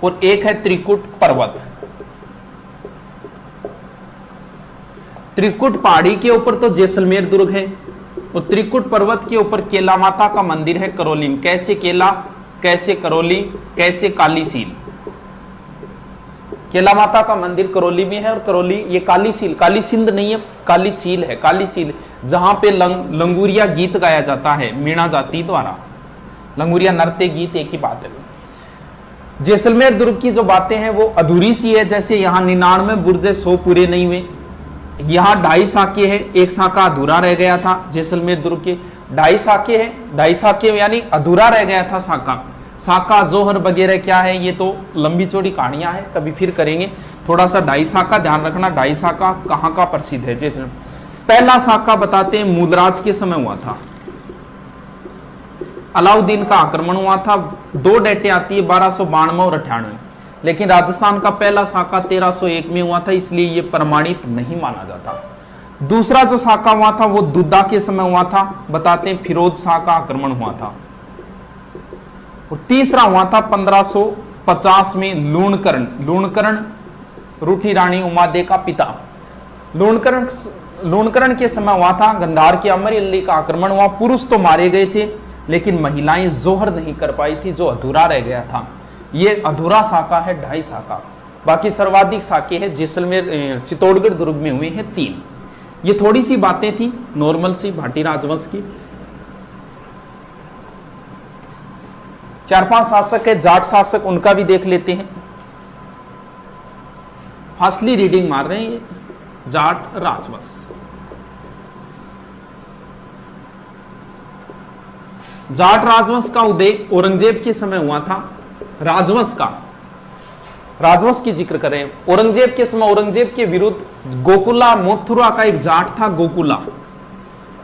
और एक है त्रिकुट पर्वत। त्रिकुट पहाड़ी के ऊपर तो जैसलमेर दुर्ग है, और त्रिकुट पर्वत के ऊपर केला माता का मंदिर है करोलीन। कैसे केला, कैसे करौली, कैसे कालीसील। केला माता का मंदिर करौली में है, और करौली ये कालीसील, काली सिंध नहीं है, कालीसील है, कालीसील जहां पे लंगूरिया गीत गाया जाता है मीणा जाति द्वारा। लंगूरिया नृत्य गीत एक ही बात है। जैसलमेर दुर्ग की जो बातें हैं वो अधूरी सी है, जैसे यहाँ 99 बुर्ज 100 पूरे नहीं हुए, यहाँ 2.5 साके है, 1 साका अधूरा रह गया था। जैसलमेर दुर्ग के 2.5 साके है, 2.5 साके यानी अधूरा रह गया था साका। साका जोहर वगैरह क्या है ये तो लंबी चौड़ी कहानियां हैं, कभी फिर करेंगे। थोड़ा सा 2.5 साका ध्यान रखना, 2.5 साका कहाँ का प्रसिद्ध है। जैसे पहला साका बताते हैं मूलराज के समय हुआ था, अलाउद्दीन का आक्रमण हुआ था। 2 डेटें आती है 1292 और 98, लेकिन राजस्थान का पहला साका 1301 में हुआ था, इसलिए यह प्रमाणित नहीं माना जाता। दूसरा जो साका हुआ था वो दुद्दा के समय हुआ था, बताते हैं फिरोज शाह का आक्रमण हुआ था। और तीसरा हुआ था 1550 में लूणकरण। लूणकरण रूठी रानी उमादे का पिता, लूणकरण के समय हुआ था। गंधार के अमर अली का आक्रमण हुआ, पुरुष तो मारे गए थे लेकिन महिलाएं जोहर नहीं कर पाई थी, जो अधूरा रह गया था। ये अधूरा साका है 2.5 साका। बाकी सर्वाधिक साके है जैसलमेर चित्तौड़गढ़ दुर्ग में हुए हैं 3। ये थोड़ी सी बातें थी नॉर्मल सी भाटी राजवंश की। 4-5 शासक है जाट शासक, उनका भी देख लेते हैं। फासली रीडिंग मार रहे हैं ये जाट राजवंश। जाट राजवंश का उदय औरंगजेब के समय हुआ था। राजवंश की जिक्र करें औरंगजेब के समय, औरंगजेब के विरुद्ध गोकुला मथुरा का एक जाट था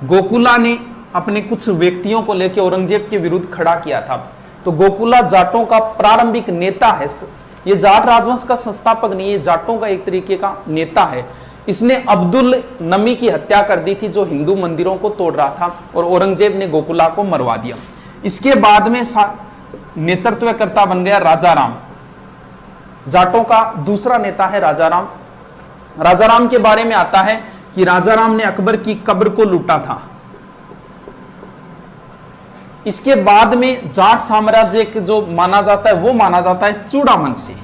गोकुला ने अपने कुछ व्यक्तियों को लेकर औरंगजेब के विरुद्ध खड़ा किया था। तो गोकुला जाटों का प्रारंभिक नेता है। ये जाट राजवंश का संस्थापक नहीं है, जाटों का एक तरीके का नेता है। इसने अब्दुल नमी की हत्या कर दी थी जो हिंदू मंदिरों को तोड़ रहा था, और औरंगजेब ने गोकुला को मरवा दिया। इसके बाद में नेतृत्वकर्ता बन गया राजाराम। जाटों का दूसरा नेता है राजाराम। राजाराम के बारे में आता है कि राजाराम ने अकबर की कब्र को लूटा था। इसके बाद में जाट साम्राज्य के जो माना जाता है वो माना जाता है चूड़ामन से।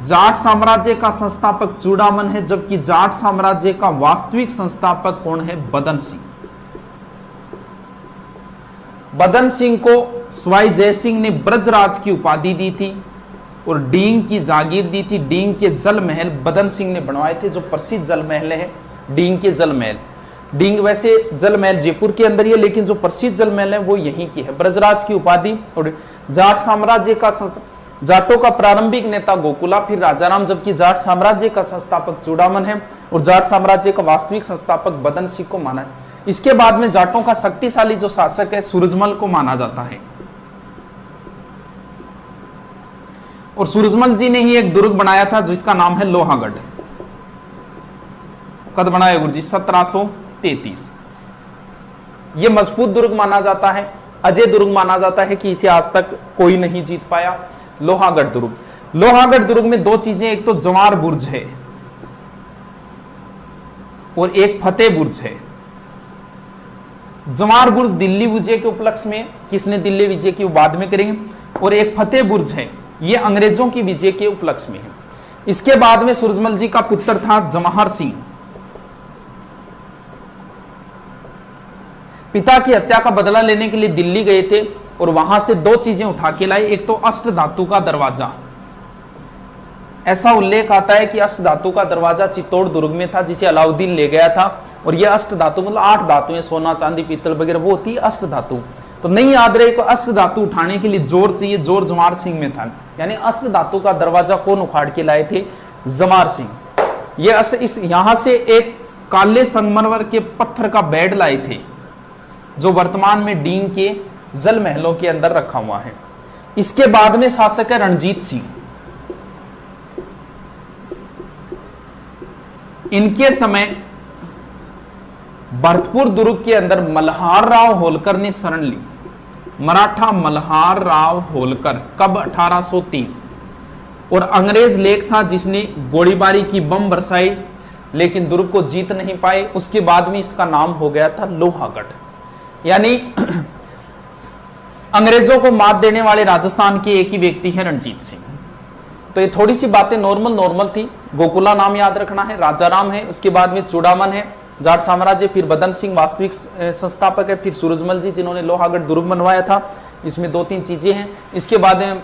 जाट साम्राज्य का संस्थापक चूड़ामन है, जबकि जाट साम्राज्य का वास्तविक संस्थापक कौन है? बदन सिंह। बदन सिंह को सवाई जयसिंह ने ब्रजराज की उपाधि दी थी और डींग की जागीर दी थी। डींग के जल महल बदन सिंह ने बनवाए थे, जो प्रसिद्ध जल महल है डींग के जल महल। डींग वैसे जल महल जयपुर के अंदर ही है, लेकिन जो प्रसिद्ध जल महल है वो यहीं की है। ब्रजराज की उपाधि। और जाट साम्राज्य का जाटों का प्रारंभिक नेता गोकुला, फिर राजाराम, जबकि जाट साम्राज्य का संस्थापक चूड़ामन है और जाट साम्राज्य का वास्तविक संस्थापक बदन सिंह को माना है। इसके बाद में जाटों का शक्तिशाली जो शासक है सूरजमल को माना जाता है। और सूरजमल जी ने ही एक दुर्ग बनाया था जिसका नाम है लोहागढ़। कद बनाया गुरुजी? 1733। यह मजबूत दुर्ग माना जाता है, अजय दुर्ग माना जाता है कि इसे आज तक कोई नहीं जीत पाया। लोहागढ़ दुर्ग। लोहागढ़ दुर्ग में 2 चीजें, एक तो जवार बुर्ज है और एक फतेह बुर्ज है। जवार बुर्ज दिल्ली विजय के उपलक्ष्य में, किसने दिल्ली विजय की बाद में करेंगे। और एक फतेह बुर्ज है, यह अंग्रेजों की विजय के उपलक्ष्य में है। इसके बाद में सूरजमल जी का पुत्र था जवाहर सिंह। पिता की हत्या का बदला लेने के लिए दिल्ली गए थे और वहां से 2 चीजें उठा के लाए। एक तो अष्ट धातु का दरवाजा। ऐसा उल्लेख आता है कि अष्ट धातु का दरवाजा चित्तौड़ दुर्ग में था, जिसे अलाउद्दीन ले गया था। और यह अष्ट धातु मतलब 8 धातुएं, सोना चांदी पीतल वगैरह, वो होती है अष्ट धातु। तो नहीं याद रहे को अष्ट धातु उठाने के लिए जोर चाहिए, जोर जवाहर सिंह में था। यानी अष्ट धातु का दरवाजा कौन उखाड़ के लाए थे? जवाहर सिंह। यहां से एक काले संगमरमर के पत्थर का बेड लाए थे, जो वर्तमान में डींग के जल महलों के अंदर रखा हुआ है। इसके बाद में शासक है रणजीत सिंह। इनके समय भरतपुर दुर्ग के अंदर मल्हार राव होलकर ने शरण ली। मराठा मल्हार राव होलकर, कब? 1803। और अंग्रेज लेख था जिसने गोलीबारी की, बम बरसाई, लेकिन दुर्ग को जीत नहीं पाए। उसके बाद में इसका नाम हो गया था लोहागढ़। यानी अंग्रेजों को मात देने वाले राजस्थान के एक ही व्यक्ति है रणजीत सिंह। तो ये थोड़ी सी बातें नॉर्मल थी। गोकुला नाम याद रखना है, राजाराम है, उसके बाद में चूड़ामन है, जाट साम्राज्य, फिर बदन सिंह वास्तविक संस्थापक है, फिर सूरजमल जी जिन्होंने लोहागढ़ दुर्ग बनवाया था। इसमें 2-3 चीजें हैं। इसके बाद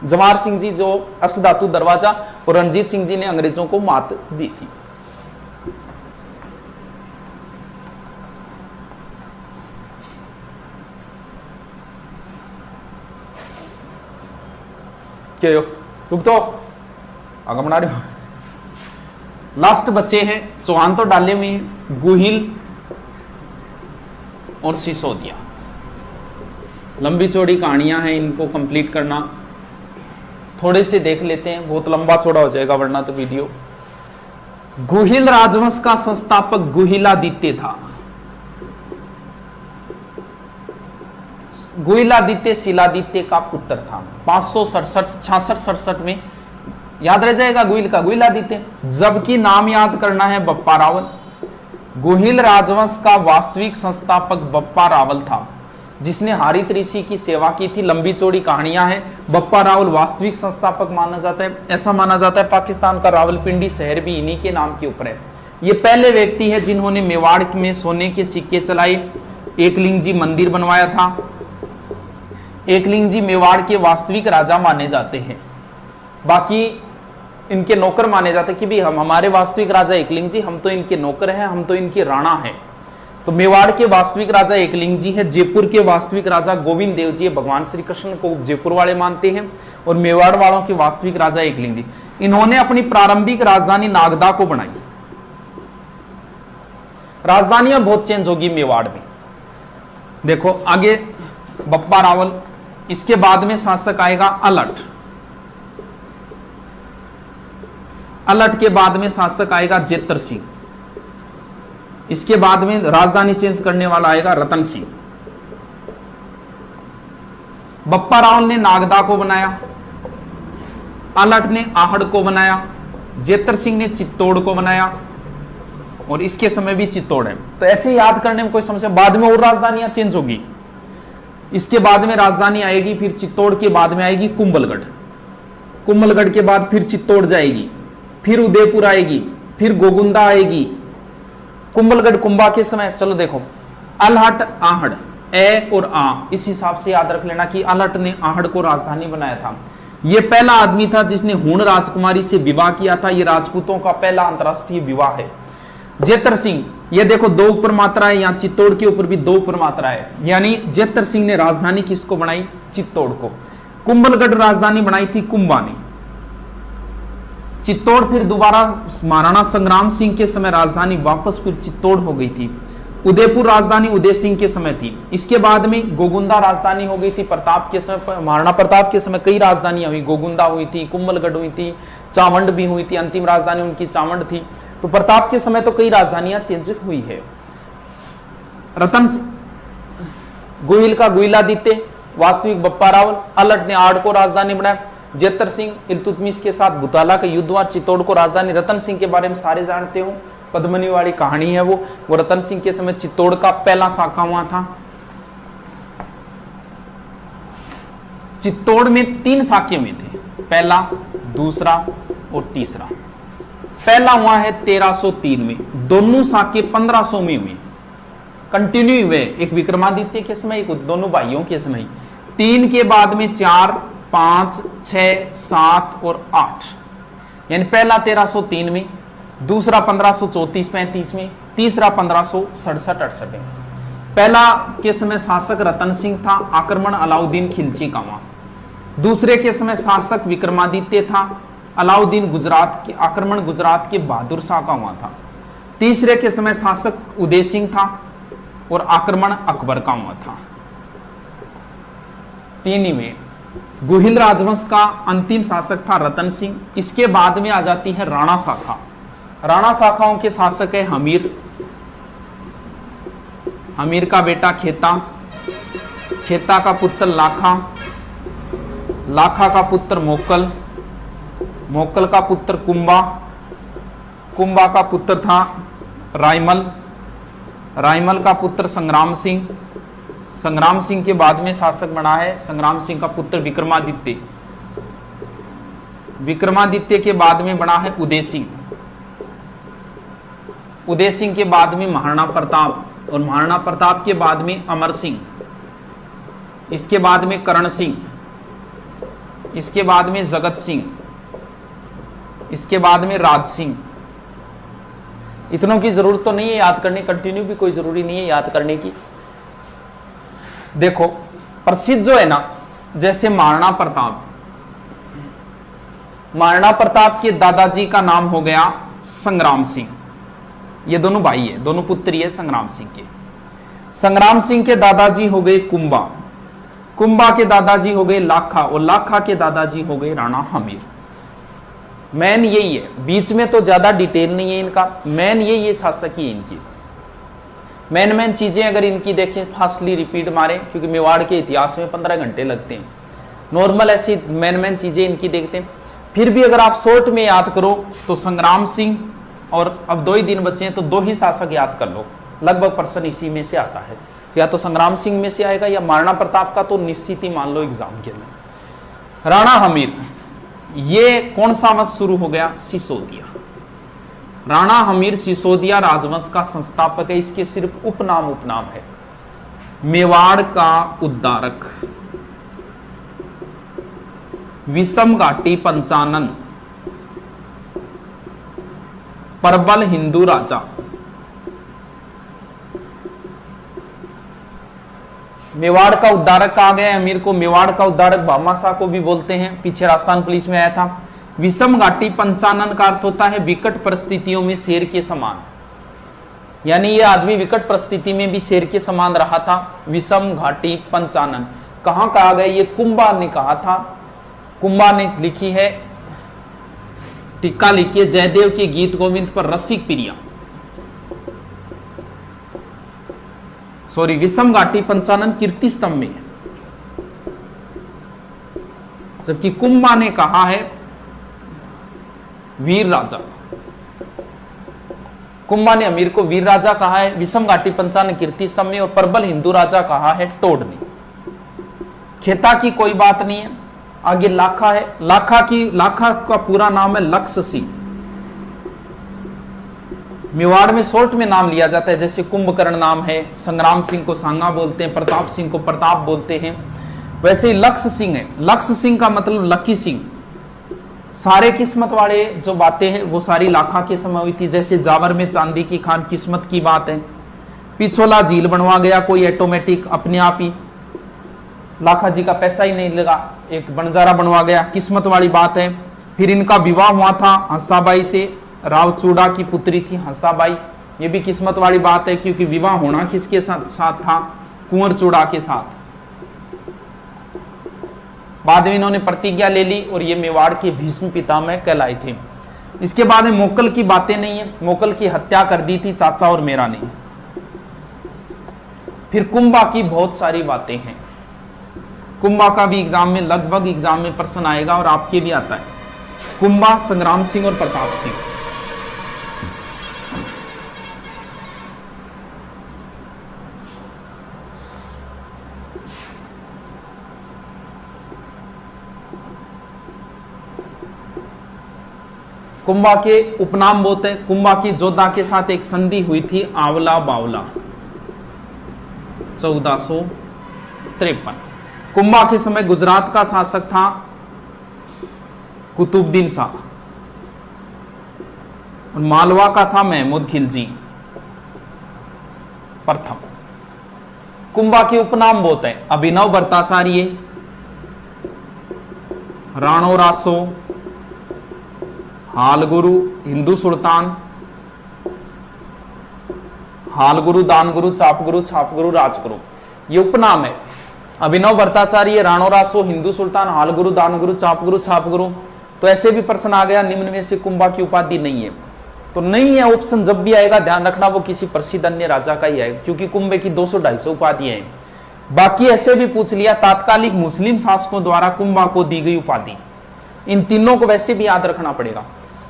जवाहर सिंह जी जो अष्टधातु दरवाजा, और रणजीत सिंह जी ने अंग्रेजों को मात दी थी। क्या रुक तो आगे बना रहे हो। लास्ट बच्चे हैं, चौहान तो डाले हुए हैं, गुहिल और सिसोदिया। लंबी चौड़ी कहानियां हैं, इनको कंप्लीट करना। थोड़े से देख लेते हैं, बहुत लंबा चौड़ा हो जाएगा वरना तो वीडियो। गुहिल राजवंश का संस्थापक गुहिलादित्य था। गुहिलादित्य शिलादित्य का पुत्र था। 567 में याद रह जाएगा गुहिल का, गुहिलादित्य। जबकि नाम याद करना है बप्पा रावल। गुहिल राजवंश का वास्तविक संस्थापक बप्पा रावल था, जिसने हरित ऋषि की सेवा की थी। लंबी चौड़ी कहानियां हैं। बप्पा रावल वास्तविक संस्थापक माना जाता है। ऐसा माना जाता है पाकिस्तान का रावलपिंडी शहर भी इन्हीं के नाम के ऊपर है। ये पहले व्यक्ति है जिन्होंने मेवाड़ में सोने के सिक्के चलाए। एकलिंग जी मंदिर बनवाया था। एकलिंग जी मेवाड़ के वास्तविक राजा माने जाते हैं। बाकी इनके नौकर माने जाते हैं कि भी हमारे वास्तविक राजा एकलिंग जी, हम तो इनके नौकर हैं, हम तो इनके राणा हैं। तो मेवाड़ के वास्तविक राजा एकलिंग जी है। जयपुर के वास्तविक राजा गोविंद देव जी है। भगवान श्री कृष्ण को जयपुर वाले मानते हैं, और मेवाड़ वालों के वास्तविक राजा एकलिंग जी। इन्होंने अपनी प्रारंभिक राजधानी नागदा को बनाई। राजधानियां बहुत चेंज होगी मेवाड़ में। देखो आगे बप्पा रावल, इसके बाद में शासक आएगा अलट। अलट के बाद में शासक आएगा जेतर सिंह। इसके बाद में राजधानी चेंज करने वाला आएगा रतन सिंह। बप्पा रावल ने नागदा को बनाया, अलट ने आहड़ को बनाया, जेतर सिंह ने चित्तौड़ को बनाया, और इसके समय भी चित्तौड़ है। तो ऐसे याद करने में कोई समस्या। बाद में और राजधानियां चेंज होगी। इसके बाद में राजधानी आएगी, फिर चित्तौड़ के बाद में आएगी कुंभलगढ़। कुंभलगढ़ के बाद फिर चित्तौड़ जाएगी, फिर उदयपुर आएगी, फिर गोगुंदा आएगी। कुंभलगढ़ कुंभा के समय, चलो देखो, अलहट आहड़, ए और आ, इस हिसाब से याद रख लेना कि अलहट ने आहड़ को राजधानी बनाया था। यह पहला आदमी था जिसने हुण राजकुमारी से विवाह किया था। यह राजपूतों का पहला अंतरराष्ट्रीय विवाह है। जेतर सिंह, ये देखो 2 ऊपर मात्रा है, यहाँ चित्तौड़ के ऊपर भी 2 ऊपर मात्रा है। यानी जेतर सिंह ने राजधानी किसको बनाई? चित्तौड़ को। कुंभलगढ़ राजधानी बनाई थी कुंभा ने। चित्तौड़ फिर दोबारा महाराणा संग्राम सिंह के समय राजधानी वापस फिर चित्तौड़ हो गई थी। उदयपुर राजधानी उदय सिंह के समय थी। इसके बाद में गोगुंदा राजधानी हो गई थी प्रताप के समय। महाराणा प्रताप के समय कई राजधानियां हुई, गोगुंदा हुई थी, कुंभलगढ़ हुई थी, चावंड भी हुई थी। अंतिम राजधानी उनकी चावंड थी। तो प्रताप के समय तो कई राजधानियां चेंज हुई है। रतन गोहिल का गुहिलादित्य, वास्तविक बप्पा रावल। अलट ने आड़ को राजधानी बनाया। जेतर सिंह इल्तुतमिश के साथ बुताला का युद्ध हुआ, चित्तौड़ को राजधानी। रतन सिंह के बारे में सारे जानते हो, पद्मनी वाली कहानी है वो रतन सिंह के समय चित्तौड़ का पहला साका हुआ था। चित्तौड़ में 3 साके हुए थे, पहला, दूसरा और तीसरा। पहला हुआ है 1303 में, दोनों साके 1500 में हुए, कंटिन्यू हुए। एक विक्रमादित्य के समय, एक दोनों भाइयों के समय। 3 के बाद में 4, 5, 6, 7 और 8। यानी पहला 1303 में, दूसरा 1534-35 में, तीसरा 1567-68 में। पहला के समय शासक रतन सिंह था, आक्रमण अलाउद्दीन खिलजी का हुआ। दूसरे के समय शासक विक्रमादित्य था, अलाउद्दीन गुजरात के आक्रमण गुजरात के बहादुर शाह का हुआ था। तीसरे के समय शासक उदय सिंह था और आक्रमण अकबर का हुआ था। 3 में गुहिल राजवंश का अंतिम शासक था रतन सिंह। इसके बाद में आ जाती है राणा शाखा। राणा शाखाओं के शासक है हमीर, हमीर का बेटा खेता, खेता का पुत्र लाखा, लाखा का पुत्र मोक्कल, मोक्कल का पुत्र कुंभा, कुंभा का पुत्र था रायमल, रायमल का पुत्र संग्राम सिंह, संग्राम सिंह के बाद में शासक बना है संग्राम सिंह का पुत्र विक्रमादित्य, विक्रमादित्य के बाद में बना है उदय सिंह, उदय सिंह के बाद में महाराणा प्रताप, और महाराणा प्रताप के बाद में अमर सिंह, इसके बाद में करण सिंह, इसके बाद में जगत सिंह, इसके बाद में राज सिंह। इतनों की जरूरत तो नहीं है याद करने, कंटिन्यू भी कोई जरूरी नहीं है याद करने की। देखो प्रसिद्ध जो है ना, जैसे महाराणा प्रताप, महाराणा प्रताप के दादाजी का नाम हो गया संग्राम सिंह, ये दोनों भाई है, दोनों पुत्री है संग्राम सिंह के। संग्राम सिंह के दादाजी हो गए कुंभा, कुंभा के दादाजी हो गए लाखा, और लाखा के दादाजी हो गए राणा हमीर। मैन यही है, बीच में तो ज्यादा डिटेल नहीं है इनका, मैन ये शासक ही इनकी मैन चीजें अगर इनकी देखें फास्टली रिपीट मारे, क्योंकि मेवाड़ के इतिहास में 15 घंटे लगते हैं। नॉर्मल ऐसी मैन चीजें इनकी देखते हैं। फिर भी अगर आप शॉर्ट में याद करो तो संग्राम सिंह, और अब 2 ही दिन बचे हैं तो 2 ही शासक याद कर लो, लगभग प्रश्न इसी में से आता है, या तो संग्राम सिंह में से आएगा या महाराणा प्रताप का तो निश्चित ही मान लो एग्जाम के अंदर। राणा हमीर, ये कौन सा वंश शुरू हो गया? सिसोदिया। राणा हमीर सिसोदिया राजवंश का संस्थापक है, इसके सिर्फ उपनाम है। मेवाड़ का उद्धारक, विषम घाटी पंचानन, प्रबल हिंदू राजा। मेवाड़ का उद्धारक कहा गया है अमीर को, मेवाड़ का उद्धारक भामाशाह को भी बोलते हैं, पीछे राजस्थान पुलिस में आया था। विषम घाटी पंचानन का अर्थ होता है विकट परिस्थितियों में शेर के समान, यानी ये आदमी विकट परिस्थिति में भी शेर के समान रहा था। विषम घाटी पंचानन कहां कहा गया? ये कुंभा ने कहा था, कुंभा ने लिखी है, टीका लिखी है जयदेव के गीत गोविंद पर रसिक प्रिया, सॉरी विषम घाटी पंचानन कीर्ति स्तंभ में, जबकि कुंभा ने कहा है वीर राजा। कुंभा ने अमीर को वीर राजा कहा है, विषम घाटी पंचानन कीर्ति स्तंभ में, और प्रबल हिंदू राजा कहा है टोड ने। खेता की कोई बात नहीं है। आगे लाखा है, लाखा का पूरा नाम है लक्ष्य सिंह। मेवाड़ में शॉर्ट में नाम लिया जाता है, जैसे कुंभकर्ण नाम है, संग्राम सिंह को सांगा बोलते हैं, प्रताप सिंह को प्रताप बोलते हैं, वैसे ही लक्ष्य सिंह है। लक्ष्य सिंह का मतलब लकी सिंह। सारे किस्मत वाले जो बातें हैं वो सारी लाखा के समय हुई थी, जैसे जावर में चांदी की खान किस्मत की बात है, पिछोला झील बनवा गया कोई ऑटोमेटिक अपने आप ही, लाखा जी का पैसा ही नहीं लगा, एक बंजारा बनवा गया, किस्मत वाली बात है। फिर इनका विवाह हुआ था हंसाबाई से, रावचूड़ा की पुत्री थी हंसाबाई, ये भी किस्मत वाली बात है, क्योंकि विवाह होना किसके साथ था? कुंवर चूड़ा के साथ। बाद में इन्होंने प्रतिज्ञा ले ली और ये मेवाड़ के भीष्म पितामह कहलाए थे। इसके बाद में मोकल की बातें नहीं है, मोकल की हत्या कर दी थी चाचा और मेरा ने। फिर कुंभा की बहुत सारी बातें हैं, कुंभा का भी एग्जाम में लगभग एग्जाम में प्रश्न आएगा और आपके भी आता है। कुंभा, संग्राम सिंह और प्रताप सिंह। कुंभा के उपनाम बहुत है। कुंभा की जोधा के साथ एक संधि हुई थी आवला बावला 1453। कुंभा के समय गुजरात का शासक था कुतुबुद्दीन शाह और मालवा का था महमूद खिलजी प्रथम। कुंभा के उपनाम बहुत है, अभिनव भट्टाचार्य, राणो रासो, हालगुरु, हिंदू सुल्तान, हालगुरु, दानगुरु, चापगुरु, छापगुरु, राजगुरु, ये उपनाम है। अभिनव भट्टाचार्य, राणो रासो, हिंदू सुल्तान, हालगुरु, दानगुरु, चापगुरु, छापगुरु। तो ऐसे भी प्रश्न आ गया, निम्न में से कुंभा की उपाधि नहीं है, तो नहीं है ऑप्शन जब भी आएगा ध्यान रखना वो किसी प्रसिद्ध अन्य राजा का ही आएगा, क्योंकि कुंभे की 200-250 उपाधियां हैं। बाकी ऐसे भी पूछ लिया, तात्कालिक मुस्लिम शासकों द्वारा कुंभा को दी गई उपाधि, इन तीनों को वैसे भी याद रखना पड़ेगा।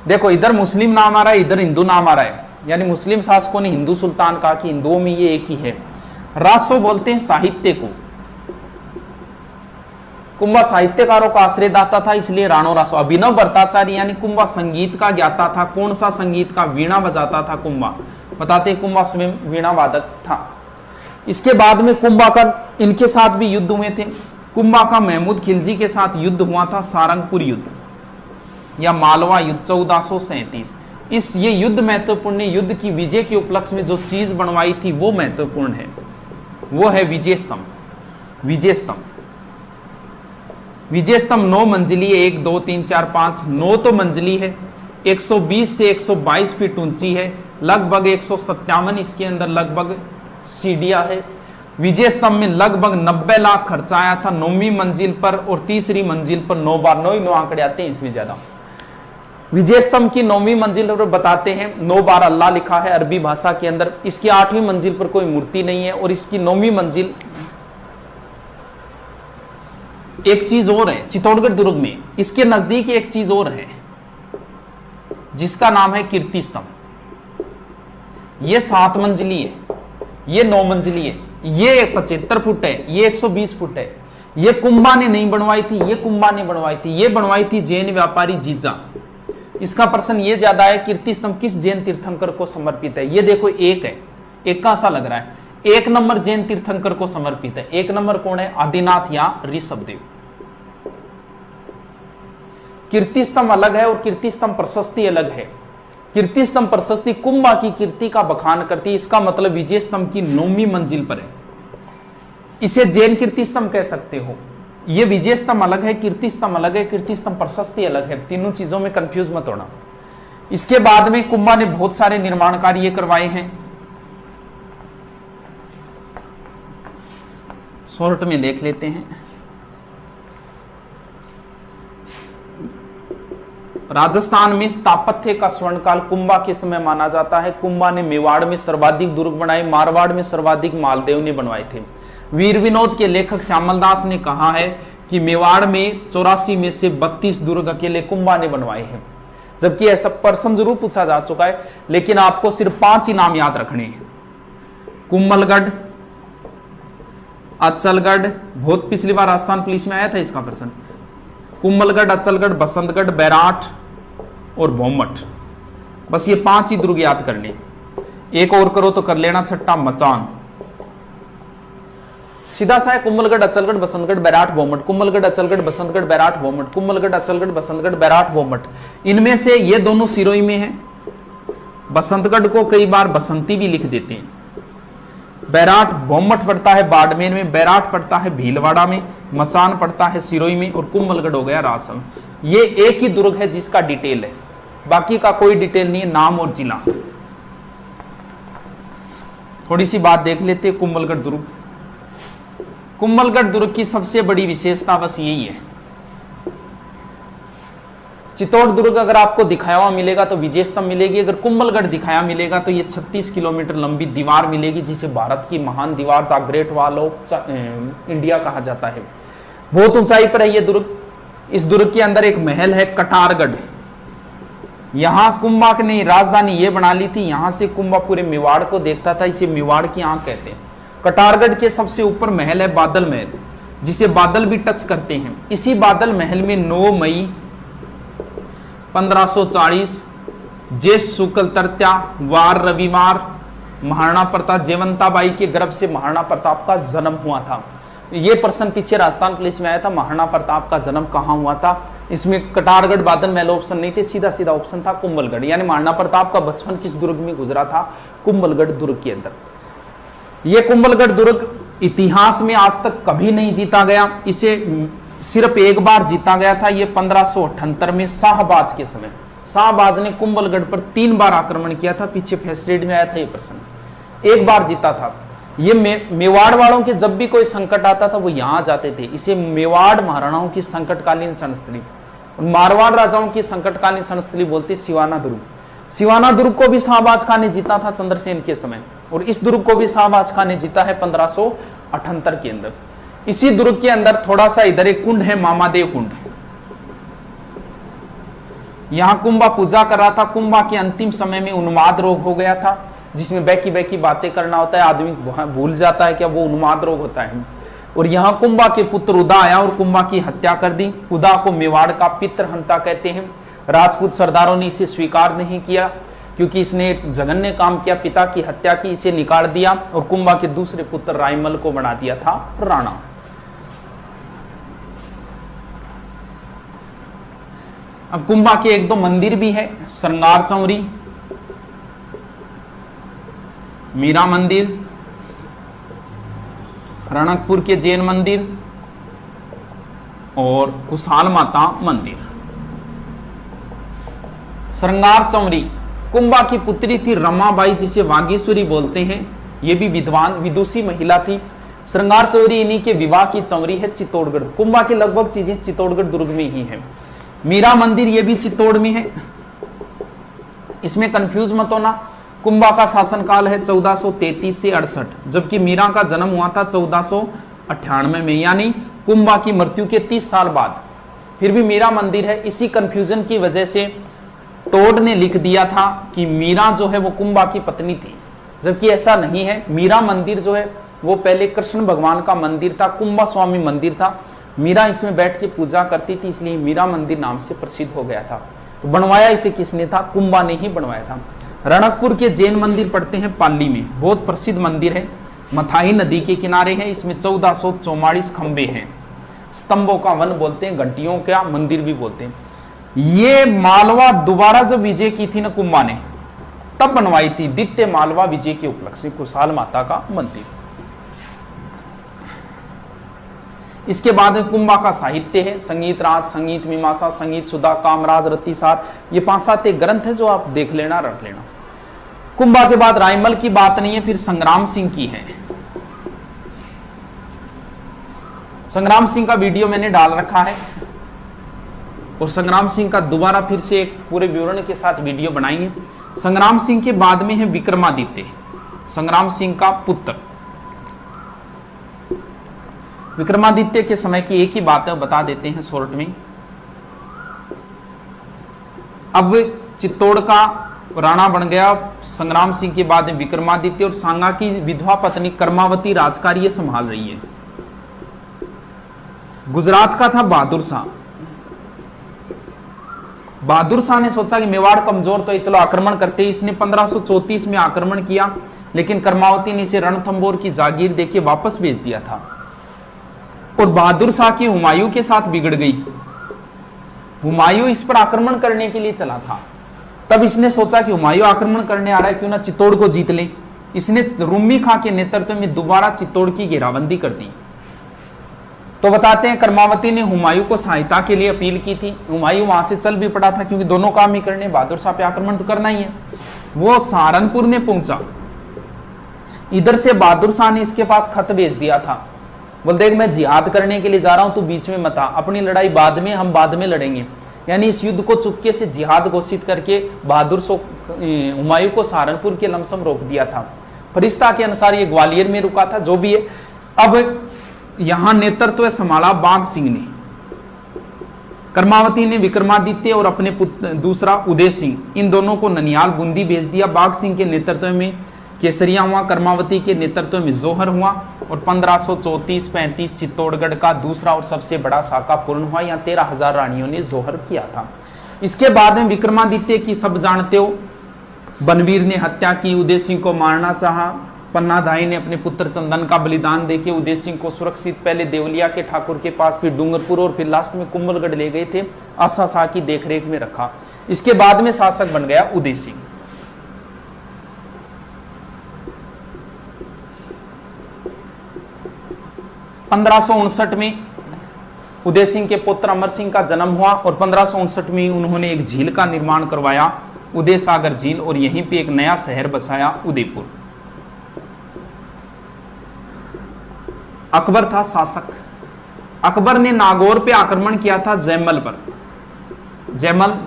देखो इधर मुस्लिम नाम आ रहा है, इधर हिंदू नाम आ रहा है, यानी मुस्लिम शासकों ने हिंदू सुल्तान कहा कि हिंदुओं में ये एक ही है। रासो बोलते हैं साहित्य को। कुंभा साहित्यकारों का आश्रयदाता था, इसलिए राणो रासो। अभिनव भट्टाचार्य यानी कुंभा संगीत का ज्ञाता था। कौन सा संगीत का? वीणा बजाता था कुंभा। बताते हैं कुंभा स्वयं वीणा वादक था। इसके बाद में कुंभा का इनके साथ भी युद्ध हुए थे। कुंभा का महमूद खिलजी के साथ युद्ध हुआ था, सारंगपुर युद्ध या मालवा युद्ध 1437। ये युद्ध महत्वपूर्ण है। युद्ध की विजय के उपलक्ष्य में जो चीज बनवाई थी वो महत्वपूर्ण है, वो है विजय स्तंभ। विजय स्तंभ, विजय स्तंभ 9 मंजिली है। 1 2 3 4 5 9 तो मंजिली है। 120 से 122 फीट ऊंची है। लगभग 157 इसके अंदर लगभग सीढ़ियां है। विजय स्तंभ में लगभग 90 लाख खर्चा आया था 9वीं मंजिल पर, और तीसरी मंजिल पर 9 बार 9 आंकड़े आते हैं इसमें ज्यादा। विजय स्तंभ की 9वीं मंजिल पर बताते हैं 9 बार अल्लाह लिखा है अरबी भाषा के अंदर। इसकी 8वीं मंजिल पर कोई मूर्ति नहीं है। और इसकी 9वीं मंजिल एक चीज और है चित्तौड़गढ़ दुर्ग में, इसके नजदीक एक चीज और है जिसका नाम है कीर्ति स्तंभ। ये 7 मंजिली है, ये 9 मंजिली है, ये 75 फुट है, ये 120 फुट है। ये कुंभा ने नहीं बनवाई थी, ये कुंभा ने बनवाई थी। ये बनवाई थी जैन व्यापारी जीजा। इसका प्रश्न ये ज्यादा है कीर्ति स्तंभ किस जैन तीर्थंकर को समर्पित है? ये देखो एक है, एक का सा लग रहा है। 1 नंबर जैन तीर्थंकर को समर्पित है। 1 नंबर कौन है? आदिनाथ या ऋषभदेव। कीर्ति स्तंभ अलग है और कीर्ति स्तंभ प्रशस्ति अलग है। कीर्ति स्तंभ प्रशस्ति कुंभा की कीर्ति का बखान करती है। इसका मतलब विजय स्तंभ की 9वीं मंजिल पर है। इसे जैन कीर्ति स्तंभ कह सकते हो। ये विजय स्तंभ अलग है, कीर्ति स्तंभ अलग है, कीर्ति स्तंभ प्रशस्ति अलग है। तीनों चीजों में कंफ्यूज मत होना। इसके बाद में कुंभा ने बहुत सारे निर्माण कार्य करवाए हैं। शॉर्ट में देख लेते हैं। राजस्थान में स्थापत्य का स्वर्णकाल कुंभा के समय माना जाता है। कुंभा ने मेवाड़ में सर्वाधिक दुर्ग बनाए, मारवाड़ में सर्वाधिक मालदेव ने बनवाए थे। वीर विनोद के लेखक श्यामल दास ने कहा है कि मेवाड़ में 84 में से 32 दुर्ग अकेले कुंभा ने बनवाए हैं। जबकि ऐसा प्रश्न जरूर पूछा जा चुका है, लेकिन आपको सिर्फ 5 ही नाम याद रखने हैं। कुंभलगढ़, अचलगढ़, बहुत पिछली बार राजस्थान पुलिस में आया था इसका प्रश्न। कुंभलगढ़, अचलगढ़, बसंतगढ़, बैराठ और भोमठ, बस ये 5 ही दुर्ग याद करने। एक और करो तो कर लेना, छठा मचान। सीधा सा है कुंभलगढ़, अचलगढ़, बसंतगढ़, बैराठ, भोमठ। कुंभलगढ़, अचलगढ़, बसंतगढ़, बैराठ, भोमठ। कुंभलगढ़, अचलगढ़, बसंतगढ़, बैराठ, भोमठ। इनमें से ये दोनों सिरोही में है। बसंतगढ़ को कई बार बसंती भी लिख देते हैं। बैराठ, भोमठ पड़ता है बाड़मेर में, बैराठ पड़ता है भीलवाड़ा में, मचान पड़ता है सिरोही में, और कुंभलगढ़ हो गया रासम। ये एक ही दुर्ग है जिसका डिटेल है, बाकी का कोई डिटेल नहीं है, नाम और जिला। थोड़ी सी बात देख लेते हैं कुंभलगढ़ दुर्ग। कुंभलगढ़ दुर्ग की सबसे बड़ी विशेषता बस यही है। चित्तौड़ दुर्ग अगर आपको दिखाया हुआ मिलेगा तो विजय स्तंभ मिलेगी। अगर कुंभलगढ़ दिखाया मिलेगा तो ये 36 किलोमीटर लंबी दीवार मिलेगी, जिसे भारत की महान दीवार the great wall of India कहा जाता है। बहुत ऊंचाई पर है ये दुर्ग। इस दुर्ग के अंदर एक महल है कटारगढ़। यहां कुंभा ने राजधानी ये बना ली थी, यहां से कुंभा पूरे मेवाड़ को देखता था। इसे मेवाड़ की आंख कहते हैं। कटारगढ़ के सबसे ऊपर महल है बादल महल, जिसे बादल भी टच करते हैं। इसी बादल महल में 9 मई 1540 ज्येष्ठ शुक्ल तृतीया वार रविवार महाराणा प्रताप जयवंताबाई के गर्भ से महाराणा प्रताप का जन्म हुआ था। ये प्रश्न पीछे राजस्थान पुलिस में आया था, महाराणा प्रताप का जन्म कहां हुआ था। इसमें कटारगढ़ बादल महल ऑप्शन नहीं थे, सीधा सीधा ऑप्शन था कुंभलगढ़। यानी महाराणा प्रताप का बचपन किस दुर्ग में गुजरा था? कुंभलगढ़ दुर्ग के अंदर। यह कुंभलगढ़ दुर्ग इतिहास में आज तक कभी नहीं जीता गया। इसे सिर्फ एक बार जीता गया था, यह 1578 में शाहबाज के समय। शाहबाज ने कुंभलगढ़ पर 3 बार आक्रमण किया था। पीछे फर्स्ट रेड में आया था ये प्रश्न। एक बार जीता था। ये मेवाड़ वालों के जब भी कोई संकट आता था वो यहां जाते थे। इसे मेवाड़ महाराणाओं की संकटकालीन शरणस्थली, मारवाड़ राजाओं की संकटकालीन शरणस्थली बोलते सिवाना दुर्ग। सिवाना दुर्ग को भी शाहबाज खान ने जीता था चंद्रसेन के समय, और इस दुर्ग को भी शाहबाज खान ने जीता है 1578 के अंदर। इसी दुर्ग के अंदर थोड़ा सा इधर एक कुंड है, मामादेव कुंड। यहां कुंभा पूजा कर रहा था। कुंभा के अंतिम समय में उन्माद रोग हो गया था, जिसमें बैकी बैकी बातें करना होता है, आदमी भूल जाता है कि वो उन्माद रोग होता है। और यहां कुंभा के पुत्र उदा आया और कुंभा की हत्या कर दी। उदा को मेवाड़ का पितृहंता कहते हैं। राजपूत सरदारों ने इसे स्वीकार नहीं किया क्योंकि इसने जघन्य काम किया, पिता की हत्या की, इसे निकाल दिया और कुंभा के दूसरे पुत्र रायमल को बना दिया था राणा। अब कुंभा के एक दो मंदिर भी है, श्रृंगार चौरी, मीरा मंदिर, रणकपुर के जैन मंदिर और कुशाल माता मंदिर। श्रृंगार चौरी कुंभा की पुत्री थी रमाबाई, जिसे वागीश्वरी बोलते हैं। ये भी विद्वान विदुषी महिला थी। श्रृंगार चौरी इन्हीं के विवाह की चौरी है चित्तौड़गढ़। कुंभा की लगभग चीजें चित्तौड़गढ़ दुर्ग में ही है। मीरा मंदिर ये भी चित्तौड़ में है। इसमें कंफ्यूज मत होना, कुंभा का शासनकाल है 1433 से 68, जबकि मीरा का जन्म हुआ था 1498 में, यानी कुंभा की मृत्यु के 30 साल बाद। फिर भी मीरा मंदिर है। इसी कंफ्यूजन की वजह से टोड ने लिख दिया था कि मीरा जो है वो कुंभा की पत्नी थी, जबकि ऐसा नहीं है। मीरा मंदिर जो है वो पहले कृष्ण भगवान का मंदिर था, कुंभा स्वामी मंदिर था। मीरा इसमें बैठ के पूजा करती थी, इसलिए मीरा मंदिर नाम से प्रसिद्ध हो गया था। तो बनवाया इसे किसने था? कुंभा ने ही बनवाया था। रणकपुर के जैन मंदिर पड़ते हैं पाली में, बहुत प्रसिद्ध मंदिर है, मथाही नदी के किनारे है। इसमें 1444 खंबे हैं, स्तंभों का वन बोलते हैं, घंटियों का मंदिर भी बोलते हैं। ये मालवा दोबारा जब विजय की थी ना कुंभा ने, तब बनवाई थी, द्वितीय मालवा विजय के उपलक्ष्य में, कुशाल माता का मंदिर। इसके बाद कुंभा का साहित्य है, संगीत राज, संगीत मीमांसा, संगीत सुधा, कामराज, रतिसार, ये 5-7 ग्रंथ है जो आप देख लेना, रख लेना। कुंभा के बाद रायमल की बात नहीं है, फिर संग्राम सिंह की है। संग्राम सिंह का वीडियो मैंने डाल रखा है और संग्राम सिंह का दोबारा फिर से एक पूरे विवरण के साथ वीडियो बनाएंगे। संग्राम सिंह के बाद में है विक्रमादित्य, संग्राम सिंह का पुत्र। विक्रमादित्य के समय की एक ही बात है, बता देते हैं शॉर्ट में। अब चित्तौड़ का राणा बन गया संग्राम सिंह के बाद में विक्रमादित्य, और सांगा की विधवा पत्नी कर्मावती राजकार्य संभाल रही है। गुजरात का था बहादुर शाह। बहादुर शाह ने सोचा कि मेवाड़ कमजोर तो है, चलो आक्रमण करते हैं। इसने 1534 में आक्रमण किया, लेकिन कर्मावती ने इसे रणथंबोर की जागीर देके वापस भेज दिया था और बहादुर शाह की हुमायूं के साथ बिगड़ गई। हुमायूं इस पर आक्रमण करने के लिए चला था। तब इसने सोचा कि हुमायूं आक्रमण करने आ रहा है, क्यों ना चित्तौड़ को जीत ले। इसने रूमी खां के नेतृत्व में दोबारा चित्तौड़ की घेराबंदी कर दी। तो बताते हैं कर्मावती ने हुमायूं को सहायता के लिए अपील की थी। हुमायूं वहां से चल भी पड़ा था, क्योंकि दोनों काम ही करने, बहादुर शाह पे आक्रमण तो करना ही है। वो सहारनपुर ने पहुंचा। इधर से बहादुर शाह ने इसके पास खत भेज दिया था, बोल देख मैं जिहाद करने के लिए जा रहा हूं, तू बीच में मत आ, अपनी लड़ाई बाद में, हम बाद में लड़ेंगे। यानी इस युद्ध को चुपके से जिहाद घोषित करके बहादुर हुमायूं को सहारनपुर के लमसम रोक दिया था। फरिश्ता के अनुसार ये ग्वालियर में रुका था, जो भी है। अब यहां नेतृत्व संभाला बाघ सिंह ने। कर्मावती ने विक्रमादित्य और अपने पुत्र दूसरा उदय सिंह, इन दोनों को ननियाल बूंदी भेज दिया। बाघ सिंह के नेतृत्व में केसरिया हुआ, कर्मावती के नेतृत्व में जोहर हुआ और 1534-35 चित्तौड़गढ़ का दूसरा और सबसे बड़ा साका पूर्ण हुआ। यहाँ 13,000 रानियों ने जोहर किया था। इसके बाद में विक्रमादित्य की सब जानते हो, बनवीर ने हत्या की, उदय सिंह को मारना चाहा। पन्नाधाई ने अपने पुत्र चंदन का बलिदान देके उदय सिंह को सुरक्षित पहले देवलिया के ठाकुर के पास, फिर डूंगरपुर और फिर लास्ट में कुंभलगढ़ ले गए थे, आशा शाह की देखरेख में रखा। इसके बाद में शासक बन गया उदय सिंह। में उदय सिंह के पुत्र अमर सिंह का जन्म हुआ और 1559 में उन्होंने एक झील का निर्माण करवाया, उदय सागर झील, और यहीं पे एक नया शहर बसाया, उदयपुर। अकबर था शासक। अकबर ने नागौर पे आक्रमण किया था जयमल पर,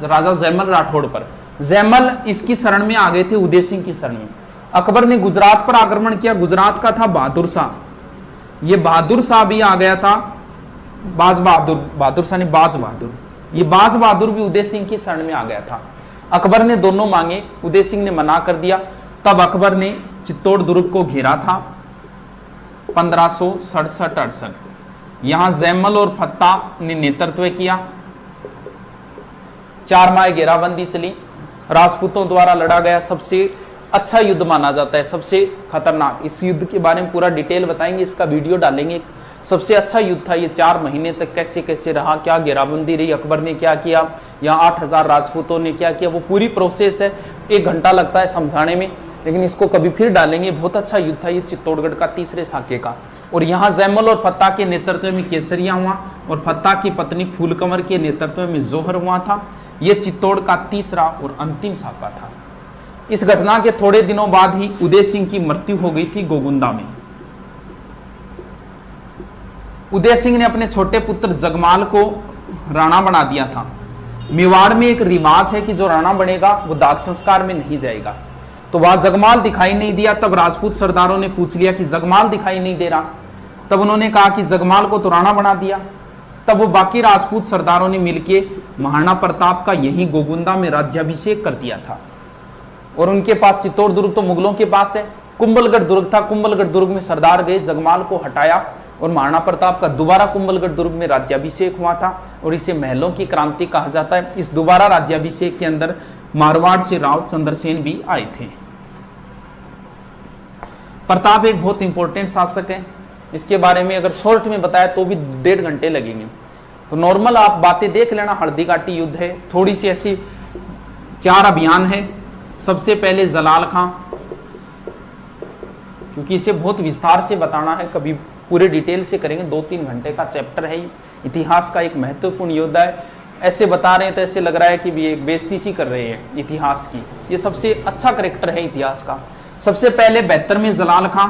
राजा जयमल राठौड़ पर। जयमल इसकी शरण में आ गए थे, उदय सिंह की शरण में। अकबर ने गुजरात पर आक्रमण किया। गुजरात का था बहादुर शाह। ये बहादुर शाह भी आ गया था, बहादुर शाह ने बाज बहादुर, ये बाज बहादुर भी उदय सिंह की शरण में आ गया था। अकबर ने दोनों मांगे, उदय सिंह ने मना कर दिया। तब अकबर ने चित्तौड़ दुर्ग को घेरा था 1567-68। यहां जैमल और फत्ता ने नेतृत्व किया। 4 माह घेराबंदी चली, राजपूतों द्वारा लड़ा गया सबसे अच्छा युद्ध माना जाता है, सबसे खतरनाक। इस युद्ध के बारे में पूरा डिटेल बताएंगे, इसका वीडियो डालेंगे। सबसे अच्छा युद्ध था ये। 4 महीने तक कैसे कैसे रहा, क्या घेराबंदी रही, अकबर ने क्या किया, यहाँ 8000 राजपूतों ने क्या किया, वो पूरी प्रोसेस है। 1 घंटा लगता है समझाने में, लेकिन इसको कभी फिर डालेंगे। बहुत अच्छा युद्ध था ये चित्तौड़गढ़ का, तीसरे साके का। और यहाँ जैमल और फत्ता के नेतृत्व में केसरिया हुआ और फत्ता की पत्नी फूलकंवर के नेतृत्व में जोहर हुआ था। ये चित्तौड़ का तीसरा और अंतिम साका था। इस घटना के थोड़े दिनों बाद ही उदय सिंह की मृत्यु हो गई थी गोगुंदा में। उदय सिंह ने अपने छोटे पुत्र जगमाल को राणा बना दिया था। मेवाड़ में एक रिवाज है कि जो राणा बनेगा वो दाग संस्कार में नहीं जाएगा। तो वहां जगमाल दिखाई नहीं दिया। तब राजपूत सरदारों ने पूछ लिया कि जगमाल दिखाई नहीं दे रहा। तब उन्होंने कहा कि जगमाल को तो राणा बना दिया। तब वो बाकी राजपूत सरदारों ने मिलके महाराणा प्रताप का यही गोगुंदा में राज्याभिषेक कर दिया था। और उनके पास चित्तौड़ दुर्ग तो मुगलों के पास है, कुंभलगढ़ दुर्ग था। कुंभलगढ़ दुर्ग में सरदार गए, जगमाल को हटाया और महाराणा प्रताप का दोबारा कुंभलगढ़ दुर्ग में राज्याभिषेक हुआ था। और इसे महलों की क्रांति कहा जाता है। इस दोबारा राज्याभिषेक के अंदर मारवाड़ से राव चंद्रसेन भी आए थे। प्रताप एक बहुत इंपॉर्टेंट शासक है। इसके बारे में अगर शॉर्ट में बताया तो भी 1.5 घंटे लगेंगे। तो नॉर्मल आप बातें देख लेना। हल्दी घाटी युद्ध है, थोड़ी सी ऐसी 4 अभियान है। सबसे पहले जलाल खां, क्योंकि इसे बहुत विस्तार से बताना है, कभी पूरे डिटेल से करेंगे। 2-3 घंटे का चैप्टर है। इतिहास का एक महत्वपूर्ण योद्धा है। ऐसे बता रहे हैं तो ऐसे लग रहा है कि भी एक बेइज्जती सी कर रहे हैं इतिहास की। ये सबसे अच्छा करेक्टर है इतिहास का। सबसे पहले 72 में जलाल खां,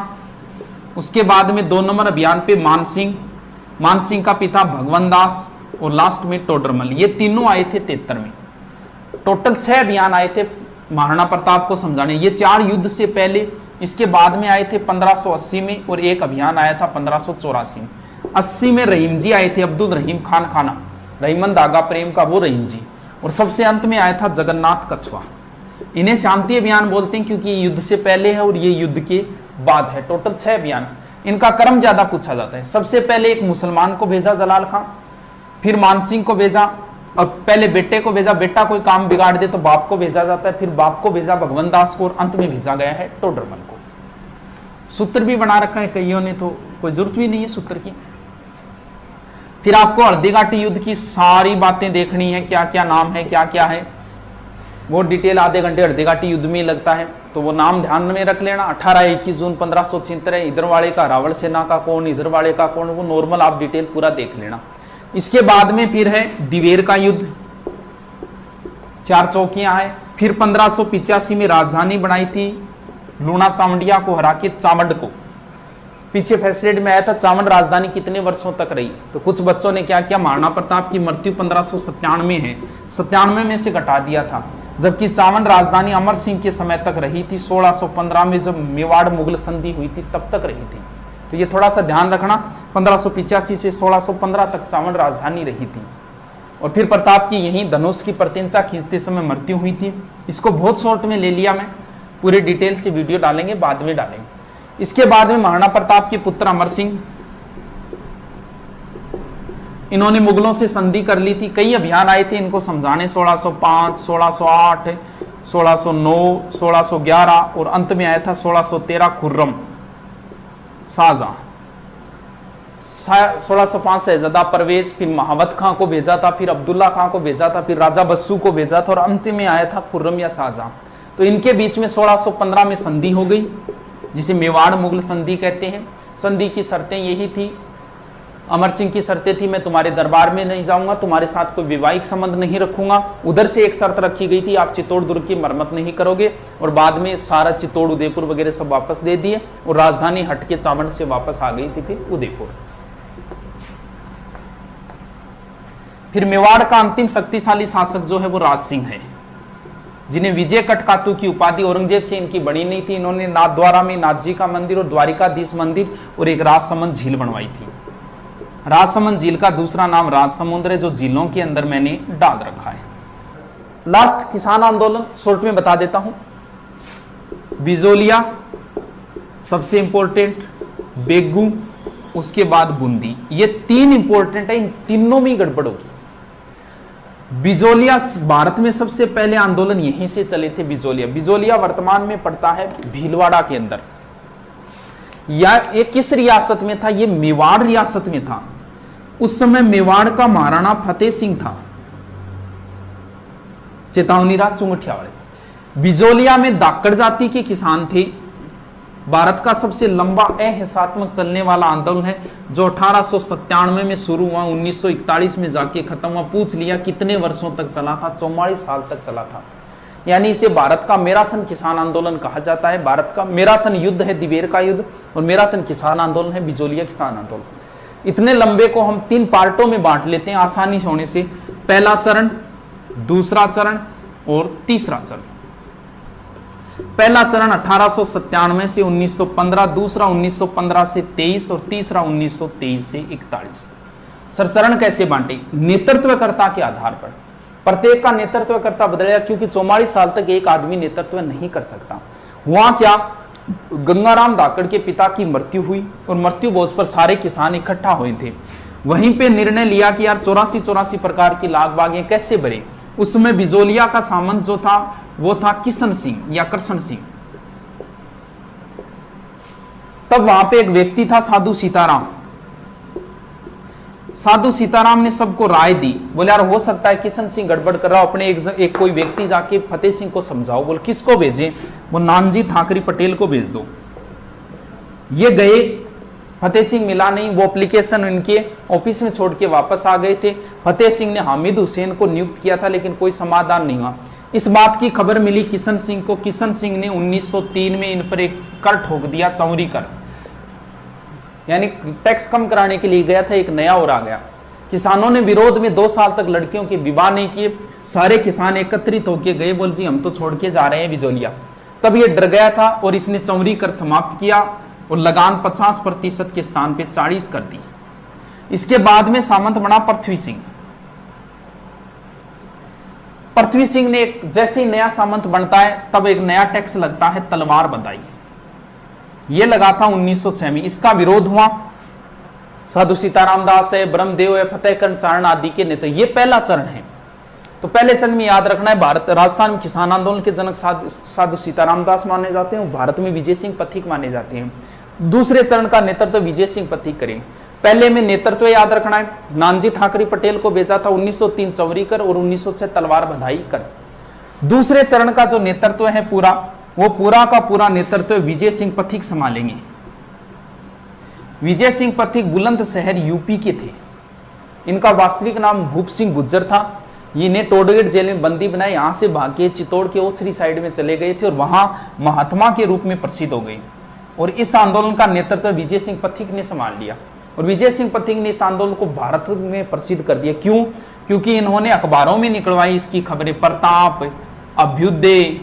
उसके बाद में 2 नंबर अभियान पे मान सिंह का पिता भगवंत दास और लास्ट में टोडरमल। ये तीनों आए थे 73 में। टोटल 6 अभियान आए थे महाराणा प्रताप को समझाने। ये 4 युद्ध से पहले, इसके बाद में आए थे 1580 में और एक अभियान आया था 1584 में। 80 में रहीम जी आए थे, अब्दुल रहीम खान खाना, रहीमन धागा प्रेम का वो रहीम जी। और सबसे अंत में आया था जगन्नाथ कछवा। इन्हें शांति अभियान बोलते हैं क्योंकि ये युद्ध से पहले है और ये युद्ध के बाद है। टोटल 6 अभियान। इनका क्रम ज्यादा पूछा जाता है। सबसे पहले एक मुसलमान को भेजा जलाल खां, फिर मान सिंह को भेजा, और पहले बेटे को भेजा, बेटा कोई काम बिगाड़ दे तो बाप को भेजा जाता है, फिर बाप को भेजा भगवंत दास को, और अंत में भेजा गया है टोडरमल को। सूत्र भी बना रखा है कईयों ने, तो कोई जरूरत भी नहीं है सूत्र की। फिर आपको हल्दी घाटी युद्ध की सारी बातें देखनी है, क्या क्या नाम है, क्या क्या है, वो डिटेल आधे घंटे हल्दी घाटी युद्ध में लगता है। तो वो नाम ध्यान में रख लेना। 18-21 जून 1576, इधर वाले का रावण सेना का कौन, इधर वाले का कौन, वो नॉर्मल आप डिटेल पूरा देख लेना। इसके बाद में फिर है दिवेर का युद्ध, 4 चौकियां हैं। फिर 1585 में राजधानी बनाई थी, लूणा चावंडिया को हरा के चावंड को। पीछे फैसलेट में आया था चावंड राजधानी कितने वर्षों तक रही। तो कुछ बच्चों ने क्या किया, महाराणा प्रताप की मृत्यु 1597 है, 97 में से घटा दिया था, जबकि चावंड राजधानी अमर सिंह के समय तक रही थी। 1615 में जब मेवाड़ मुगल संधि हुई थी तब तक रही थी। तो ये थोड़ा सा ध्यान रखना। 1585 से 1615 तक चावंड राजधानी रही थी। और फिर प्रताप की यहीं धनुष की प्रतिंचा खींचते समय मृत्यु हुई थी। इसको बहुत शॉर्ट में ले लिया मैं, पूरे डिटेल से वीडियो डालेंगे, बाद में डालेंगे। इसके बाद में महाराणा प्रताप के पुत्र अमर सिंह, इन्होंने मुगलों से संधि कर ली थी। कई अभियान आए थे इनको समझाने, 1605, 1608, 1609, 1611 और अंत में आया था 1613 खुर्रम शाहजहां। 1605 शहजादा परवेज, फिर महावत खां को भेजा था, फिर अब्दुल्ला खां को भेजा था, फिर राजा बस्सू को भेजा था और अंत में आया था खुर्रम या शाहजहां। तो इनके बीच में 1615 में संधि हो गई, जिसे मेवाड़ मुगल संधि कहते हैं। संधि की शर्तें यही थी, अमर सिंह की शर्तें थी, मैं तुम्हारे दरबार में नहीं जाऊंगा, तुम्हारे साथ कोई वैवाहिक संबंध नहीं रखूंगा। उधर से एक शर्त रखी गई थी, आप चित्तौड़ दुर्ग की मरम्मत नहीं करोगे। और बाद में सारा चित्तौड़ उदयपुर वगैरह सब वापस दे दिए और राजधानी हट के चावंड से वापस आ गई थी फिर उदयपुर। फिर मेवाड़ का अंतिम शक्तिशाली शासक जो है वो राज सिंह है, जिन्हें विजय कटकातु की उपाधि औरंगजेब से इनकी बड़ी नहीं थी। इन्होंने नाथद्वारा में नाथ जी का मंदिर और द्वारिकाधीश मंदिर और एक राजसमंद झील बनवाई थी। राजसमंद झील का दूसरा नाम राजसमुंद्र है, जो झीलों के अंदर मैंने डाल रखा है। लास्ट किसान आंदोलन शॉर्ट में बता देता हूं। बिजोलिया सबसे इंपॉर्टेंट, बेगू, उसके बाद बूंदी, ये तीन इंपॉर्टेंट है। इन तीनों में गड़बड़ होगी। बिजोलिया भारत में सबसे पहले आंदोलन यहीं से चले थे। बिजोलिया वर्तमान में पड़ता है भीलवाड़ा के अंदर। या ये किस रियासत में था? ये मेवाड़ रियासत में था। उस समय मेवाड़ का महाराणा फतेह सिंह था, चेतावनी राज चुंगठिया वाले। बिजोलिया में दाकड़ जाति के किसान थे। भारत का सबसे लंबा अहिंसात्मक चलने वाला आंदोलन है, जो 1897 में शुरू हुआ, 1941 में जाके खत्म हुआ। पूछ लिया कितने वर्षों तक चला था? 44 साल तक चला था। यानी इसे भारत का मैराथन किसान आंदोलन कहा जाता है। भारत का मैराथन युद्ध है दिवेर का युद्ध, और मैराथन किसान आंदोलन है बिजोलिया किसान आंदोलन। इतने लंबे को हम 3 पार्टों में बांट लेते हैं आसानी से होने से। पहला चरण, दूसरा चरण और तीसरा चरण। पहला चरण 1897 से 1915, दूसरा 1915 से 23 और तीसरा 1923 से 41। सर चरण कैसे बांटे? नेतृत्वकर्ता के आधार पर। प्रत्येक का नेतृत्वकर्ता बदलेगा, क्योंकि 44 साल तक एक आदमी नेतृत्व नहीं कर सकता। हुआ क्या, गंगाराम धाकड़ के पिता की मृत्यु हुई और मृत्यु भोज पर सारे किसान इकट्ठा हुए थे। वहीं पे निर्णय लिया कि यार 84 प्रकार की लाग बागें कैसे भरे। उस समय बिजोलिया का सामंत जो था वो था किशन सिंह या कृष्ण सिंह। तब वहां पे एक व्यक्ति था साधु सीताराम। साधु सीताराम ने सबको राय दी, बोले यार हो सकता है किशन सिंह गड़बड़ कर रहा हो, अपने एक कोई व्यक्ति जाके फतेह सिंह को समझाओ। बोल किसको भेजें? वो नानजी ठाकरे पटेल को भेज दो। ये गए, फतेह सिंह मिला नहीं। वो एप्लीकेशन उनके ऑफिस में छोड़ के वापस आ गए थे। फतेह सिंह ने हामिद हुसैन को नियुक्त किया था, लेकिन कोई समाधान नहीं हुआ। इस बात की खबर मिली किशन सिंह को। किशन सिंह ने 1903 में इन पर एक कर ठोक दिया, चौरी कर, यानी टैक्स कम कराने के लिए गया था, एक नया और आ गया। किसानों ने विरोध में 2 साल तक लड़कियों के विवाह नहीं किए। सारे किसान एकत्रित होकर गए, बोल जी हम तो छोड़ के जा रहे हैं बिजोलिया। तब ये डर गया था और इसने चौरी कर समाप्त किया और लगान 50% के स्थान पे 40 कर दी। इसके बाद में सामंत बना पृथ्वी सिंह। पृथ्वी सिंह ने जैसे ही नया सामंत बनता है तब एक नया टैक्स लगता है, तलवार बंधाई। ये लगा था 1906 में। इसका विरोध हुआ। साधु सीताराम दास है, ब्रह्मदेव है, फतेहकरण चारण आदि के नेता। ये पहला चरण है। तो पहले चरण में याद रखना है, भारत राजस्थान में किसान आंदोलन के जनक साधु सीताराम दास माने जाते हैं, भारत में विजय सिंह पथिक माने जाते हैं। दूसरे चरण का नेतृत्व विजय सिंह पथिक करेंगे। पहले में नेतृत्व याद रखना है, नानजी ठाकरे पटेल को भेजा था, 1903 चौरी कर और 1906 तलवार बंधाई कर। दूसरे चरण का जो नेतृत्व है पूरा, वो पूरा का पूरा नेतृत्व विजय सिंह पथिक संभालेंगे। विजय सिंह पथिक बुलंदशहर यूपी के थे। इनका वास्तविक नाम भूप सिंह गुज्जर था। इन्हें टोडगेट जेल में बंदी बनाए, यहां से भागे चित्तौड़ के ओछरी साइड में चले गए थे और वहां महात्मा के रूप में प्रसिद्ध हो गए। और इस आंदोलन का नेतृत्व विजय सिंह पथिक ने संभाल लिया। और विजय सिंह पथिक ने इस आंदोलन को भारत में प्रसिद्ध कर दिया। क्यों? क्योंकि इन्होंने अखबारों में निकलवाई इसकी खबरें। प्रताप, अभ्युदय,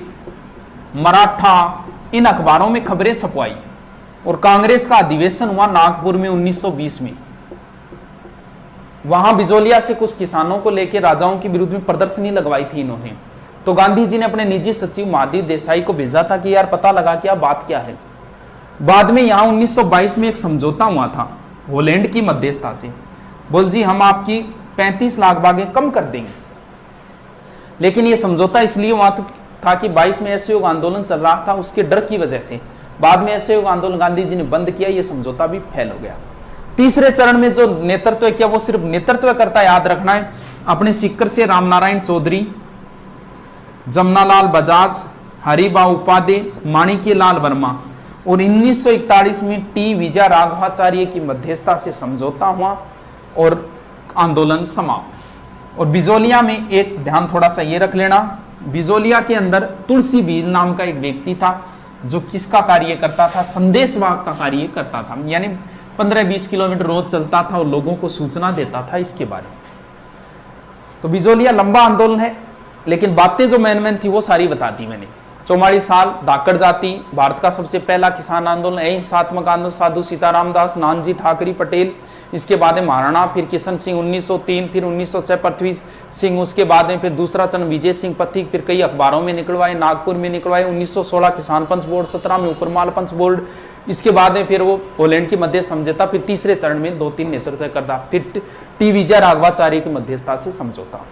मराठा, इन अखबारों में खबरें छपवाई। और कांग्रेस का अधिवेशन हुआ नागपुर में 1920 में। वहां बिजोलिया से कुछ किसानों को लेकर राजाओं के विरुद्ध में प्रदर्शनी लगवाई थी इन्होंने। तो गांधी जी ने अपने निजी सचिव महादेव देसाई को भेजा था कि यार पता लगा क्या बात क्या है। बाद में यहां 1922 में एक समझौता हुआ था हॉलैंड की मध्यस्थता से। बोल जी हम आपकी 35 लाख बागें कम कर देंगे। लेकिन यह समझौता इसलिए हुआ था कि 22 में असहयोग आंदोलन चल रहा था, उसके डर की वजह से। बाद में असहयोग आंदोलन गांधी जी ने बंद किया, यह समझौता भी फेल हो गया। तीसरे चरण में जो नेतृत्व किया वो सिर्फ नेतृत्व करता याद रखना है। अपने सीकर से रामनारायण चौधरी, जमनालाल बजाज, हरिबा उपाध्याय, माणिक्य लाल वर्मा। और 1941 में टी विजय राघवाचार्य की मध्यस्थता से समझौता हुआ और आंदोलन समाप्त। और बिजोलिया में एक ध्यान थोड़ा सा ये रख लेना, बिजोलिया के अंदर तुलसी बीज नाम का एक व्यक्ति था जो किसका कार्य करता था? संदेशवाहक का कार्य करता था। यानी 15-20 किलोमीटर रोज चलता था और लोगों को सूचना देता था इसके बारे में। तो बिजोलिया लंबा आंदोलन है, लेकिन बातें जो मेन थी वो सारी बता दी मैंने। 44 साल धाकड़ जाति, भारत का सबसे पहला किसान आंदोलन, अहिंसात्मक आंदोलन, साधु सीतारामदास, नानजी ठाकरे पटेल, इसके बाद में महाराणा, फिर किशन सिंह 1903, फिर 1906 पृथ्वी सिंह, उसके बाद में फिर दूसरा चरण विजय सिंह पथिक, फिर कई अखबारों में निकलवाए, नागपुर में निकलवाए, 1916 किसान पंच बोर्ड, 17 में उपरमाल पंच बोर्ड, इसके बाद में फिर वो पोलैंड की मध्य समझौता, फिर तीसरे चरण में 2-3 नेतृत्व करता, फिर टी विजय राघवाचार्य की मध्यस्थता से समझौता।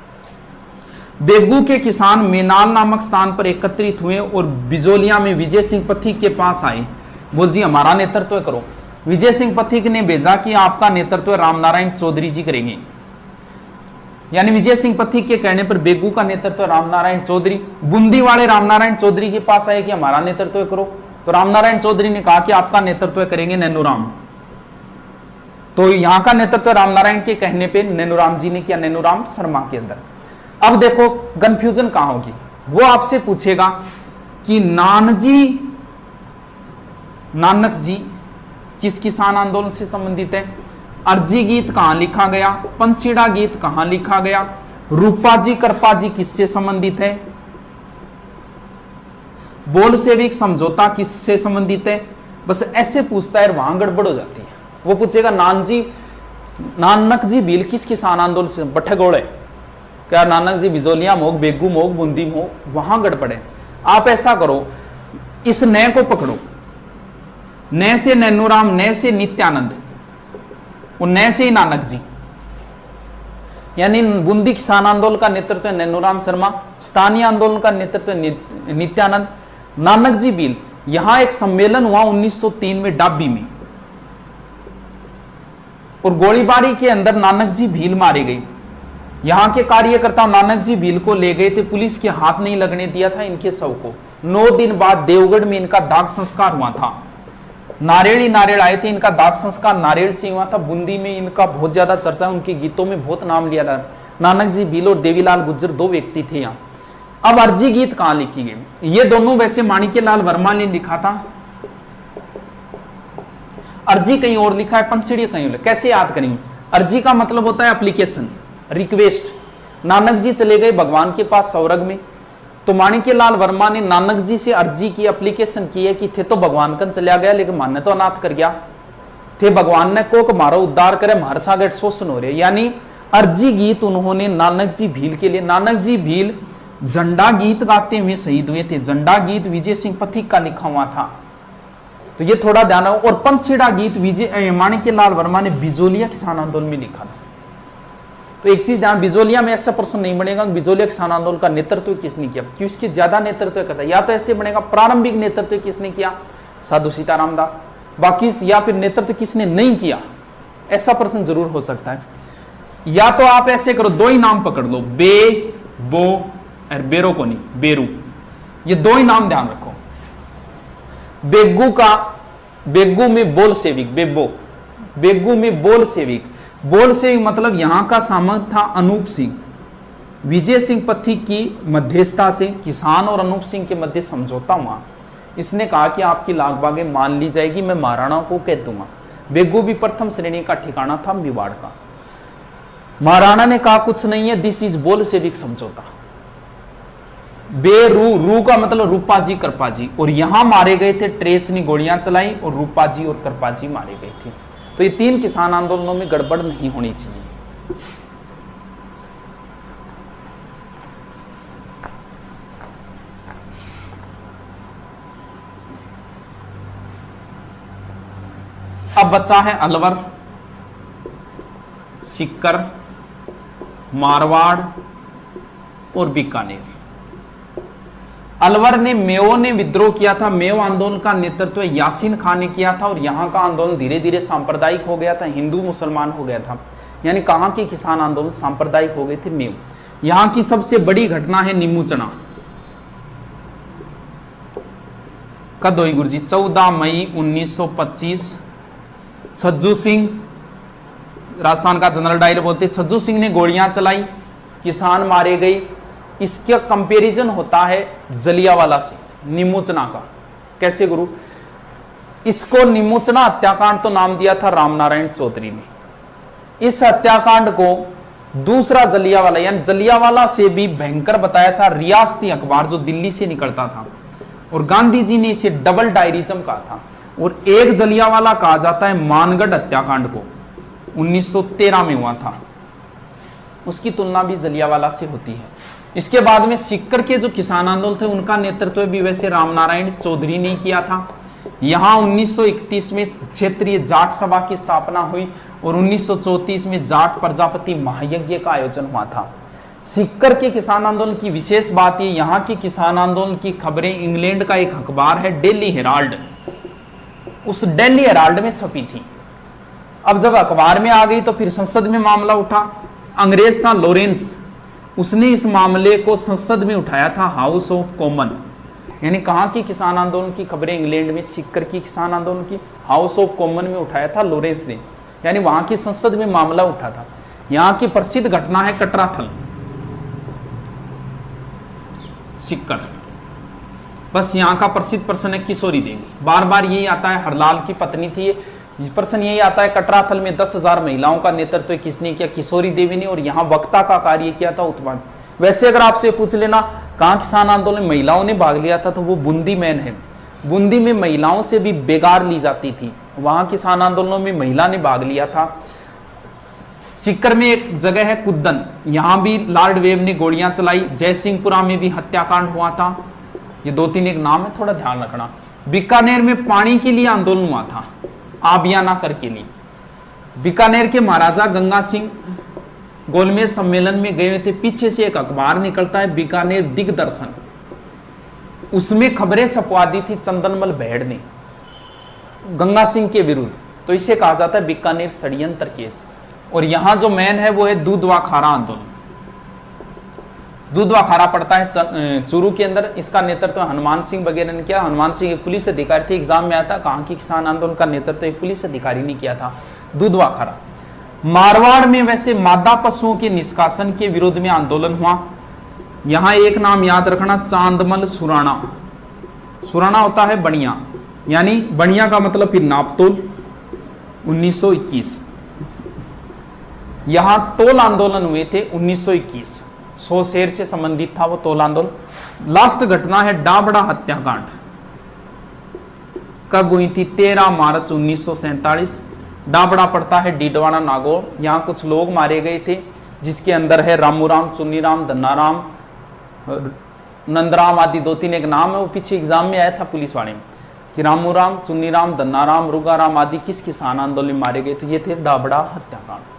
बेगू के किसान मेनाल नामक स्थान पर एकत्रित हुए और बिजोलिया में विजय सिंह पथिक के पास आए। बोल जी हमारा नेतृत्व करो। विजय सिंह पथिक ने भेजा कि आपका नेतृत्व रामनारायण चौधरी जी करेंगे। यानी विजय सिंह पथिक के कहने पर बेगू का नेतृत्व रामनारायण चौधरी, बूंदी वाले रामनारायण चौधरी के पास आए कि हमारा नेतृत्व करो। तो रामनारायण चौधरी ने कहा कि आपका नेतृत्व करेंगे नैनूराम। तो यहां का नेतृत्व रामनारायण के कहने पे नैनूराम जी ने किया, नैनूराम शर्मा के अंदर। अब देखो कंफ्यूजन कहां होगी, वो आपसे पूछेगा कि नानक जी किस किसान आंदोलन से संबंधित है, अर्जी गीत कहां लिखा गया, पंचीड़ा गीत कहां लिखा गया, रूपा जी कृपा जी किससे संबंधित है, बोल सेविक समझौता किससे संबंधित है। बस ऐसे पूछता है, वहां गड़बड़ हो जाती है। वो पूछेगा नानक जी भील किस किसान आंदोलन से, बठगोड़ है क्या, नानक जी बिजोलिया मोग, बेगू मोग, बूंदी मोग, वहां गड़बड़ है। आप ऐसा करो, इस नए को पकड़ो, नए से नैनूराम, नए से नित्यानंद और नए से ही नानक जी। यानी बूंदी किसान आंदोलन का नेतृत्व नैनूराम शर्मा, स्थानीय आंदोलन का नेतृत्व नित्यानंद, नानक जी भील। यहां एक सम्मेलन हुआ 1903 में डाबी में, और गोलीबारी के अंदर नानक जी भील मारे गए। यहां के कार्यकर्ता नानक जी भील को ले गए थे, पुलिस के हाथ नहीं लगने दिया था इनके शव को। 9 दिन बाद देवगढ़ में इनका दाग संस्कार हुआ था। नारेड़ आए थे, इनका दाग संस्कार नारेड़ से हुआ था। बूंदी में इनका बहुत ज्यादा चर्चा, उनके गीतों में बहुत नाम लिया था। नानक जी भील और देवीलाल गुज्जर 2 व्यक्ति थे यहाँ। अब अर्जी गीत कहां लिखी गई, ये दोनों वैसे माणिक्यलाल वर्मा ने लिखा था, अर्जी कहीं और लिखा है, पंचड़ी कहीं और। कैसे याद करेंगे, अर्जी का मतलब होता है एप्लीकेशन, रिक्वेस्ट। नानक जी चले गए भगवान के पास स्वर्ग में, तो माणिक्यलाल वर्मा ने नानक जी से अर्जी की, एप्लीकेशन की है कि थे तो भगवान कन चला गया, लेकिन माने तो अनाथ कर गया थे, भगवान ने को मारो उद्धार करे, मार सागट शोषण हो रहे। यानी अर्जी गीत उन्होंने नानक जी भील के लिए, नानक जी भील झंडा गीत गाते हुए शहीद हुए थे। झंडा गीत विजय सिंह पथिक का लिखा हुआ था, तो ये थोड़ा ध्यान रखो। और पंचछेड़ा गीत विजय माणिक्यलाल वर्मा ने बिजोलिया किसान आंदोलन में लिखा था। तो एक चीज ध्यान, बिजोलिया में ऐसा प्रश्न नहीं बनेगा बिजोलिया किसान आंदोलन का नेतृत्व किसने किया, क्यों इसके ज्यादा नेतृत्व करता है। या तो ऐसे बनेगा प्रारंभिक नेतृत्व किसने किया, साधु सीताराम दास, बाकी या फिर नेतृत्व किसने नहीं किया, ऐसा प्रश्न जरूर हो सकता है। या तो आप ऐसे करो, 2 ही नाम पकड़ लो, बे बो और बेरो को नहीं, बेरू, ये 2 ही नाम ध्यान रखो। बेगू में बोल सेविक, बेगू में बोल सेविक, बोल सेविक मतलब यहां का सामंत था अनूप सिंह। विजय सिंह पथिक की मध्यस्थता से किसान और अनूप सिंह के मध्य समझौता हुआ। इसने कहा कि आपकी लागबागे मान ली जाएगी, मैं महाराणा को कह दूंगा। बेगू भी प्रथम श्रेणी का ठिकाना था मेवाड़ का। महाराणा ने कहा कुछ नहीं है, दिस इज बोल सेविक समझौता। रू का मतलब रूपा जी कृपा जी, और यहां मारे गए थे, ट्रेच ने गोलियां चलाई और रूपा जी और कृपा जी मारे गए थे। तो ये 3 किसान आंदोलनों में गड़बड़ नहीं होनी चाहिए। अब बचा है अलवर, सीकर, मारवाड़ और बीकानेर। अलवर ने मेओ ने विद्रोह किया था, मेओ आंदोलन का नेतृत्व यासीन खान ने किया था, और यहां का आंदोलन धीरे धीरे सांप्रदायिक हो गया था, हिंदू मुसलमान हो गया था। यानी कहां के किसान आंदोलन सांप्रदायिक हो गए थे, मेओ। यहां की सबसे बड़ी घटना है नीमूचना। कद हुई गुरुजी, 14 मई 1925। छज्जू सिंह, राजस्थान का जनरल डायर बोलते, छज्जू सिंह ने गोलियां चलाई, किसान मारे गए। इसका कंपैरिजन होता है जलियावाला से, नीमूचना का। कैसे गुरु, इसको नीमूचना हत्याकांड तो नाम दिया था रामनारायण चौधरी ने। इस हत्याकांड को दूसरा जलियावाला, यानी जलियावाला से भी भयंकर बताया था रियासती अखबार जो दिल्ली से निकलता था। और गांधी जी ने इसे डबल डायरिज्म कहा था। और एक जलियांवाला कहा जाता है मानगढ़ हत्याकांड को, 1913 में हुआ था, उसकी तुलना भी जलियांवाला से होती है। इसके बाद में सीकर के जो किसान आंदोलन थे उनका नेतृत्व भी वैसे रामनारायण चौधरी ने किया था। यहां 1931 में क्षेत्रीय जाट सभा की स्थापना हुई और 1934 में जाट प्रजापति महायज्ञ का आयोजन हुआ था। सीकर के किसान आंदोलन की विशेष बात ये, यहाँ की किसान आंदोलन की खबरें इंग्लैंड का एक अखबार है डेली हेराल्ड, उस डेली हेराल्ड में छपी थी। अब जब अखबार में आ गई तो फिर संसद में मामला उठा। अंग्रेज था लॉरेंस, उसने इस मामले को संसद में उठाया था, हाउस ऑफ कॉमन। यानी कहां की किसान आंदोलन की खबरें, इंग्लैंड में सीकर की किसान आंदोलन की हाउस ऑफ कॉमन में उठाया था लॉरेंस ने, यानी वहां की संसद में मामला उठा था। यहां की प्रसिद्ध घटना है कटराथल, सीकर। बस यहाँ का प्रसिद्ध प्रश्न है किशोरी देवी, बार बार यही आता है, हरलाल की पत्नी थी। प्रश्न यही आता है कटराथल में 10,000 महिलाओं का नेतृत्व किसने किया, किशोरी देवी ने, और यहाँ वक्ता का कार्य किया था उत्तम। वैसे अगर आपसे पूछ लेना कहाँ किसान आंदोलन में महिलाओं ने भाग लिया था, तो वो बूंदी में है। बूंदी में महिलाओं से भी बेगार ली जाती थी, वहां किसान आंदोलनों में महिला ने भाग लिया था। सीकर में एक जगह है कुद्दन, यहां भी लॉर्ड वेव ने गोलियां चलाई। जयसिंहपुरा में भी हत्याकांड हुआ था। ये 2-3 एक नाम है, थोड़ा ध्यान रखना। बीकानेर में पानी के लिए आंदोलन हुआ था, आबियाना कर के लिए। बीकानेर के महाराजा गंगा सिंह गोलमेज सम्मेलन में गए थे। पीछे से एक अखबार निकलता है बीकानेर दिग्दर्शन, उसमें खबरें छपवा दी थी चंदनमल भेड़ ने गंगा सिंह के विरुद्ध, तो इसे कहा जाता है बीकानेर षड्यंत्र केस। और यहां जो मैन है वो है दूधवा खारा आंदोलन। दूधवा खारा पड़ता है चूरू के अंदर, इसका नेतृत्व हनुमान सिंह वगैरह ने किया। हनुमान सिंह एक पुलिस अधिकारी थे, एग्जाम में आया था, कहां की किसान आंदोलन का नेतृत्व एक पुलिस अधिकारी ने किया था, दूधवा खारा। मारवाड़ में वैसे मादा पशुओं के निष्कासन के विरोध में आंदोलन हुआ। यहां एक नाम याद रखना, चांदमल सुराणा। सुराणा होता है बनिया, यानी बनिया का मतलब फिर नापतोल, 1921। यहां तोल आंदोलन हुए थे 1921, 100 शेर से संबंधित था वो तोल आंदोलन। लास्ट घटना है डाबड़ा हत्याकांड, कब हुई थी, 13 मार्च 1947। डाबड़ा पड़ता है डीडवाना नागौर। यहां कुछ लोग मारे गए थे, जिसके अंदर है रामूराम, चुन्नीराम, धन्नाराम, नंदराम आदि 2-3 एक नाम है, वो पीछे एग्जाम में आया था पुलिस वाले में कि रामूराम, चुन्नीराम, धन्नाराम, रुगाराम आदि किस किसान आंदोलन में मारे गए, तो ये थे डाबड़ा हत्याकांड।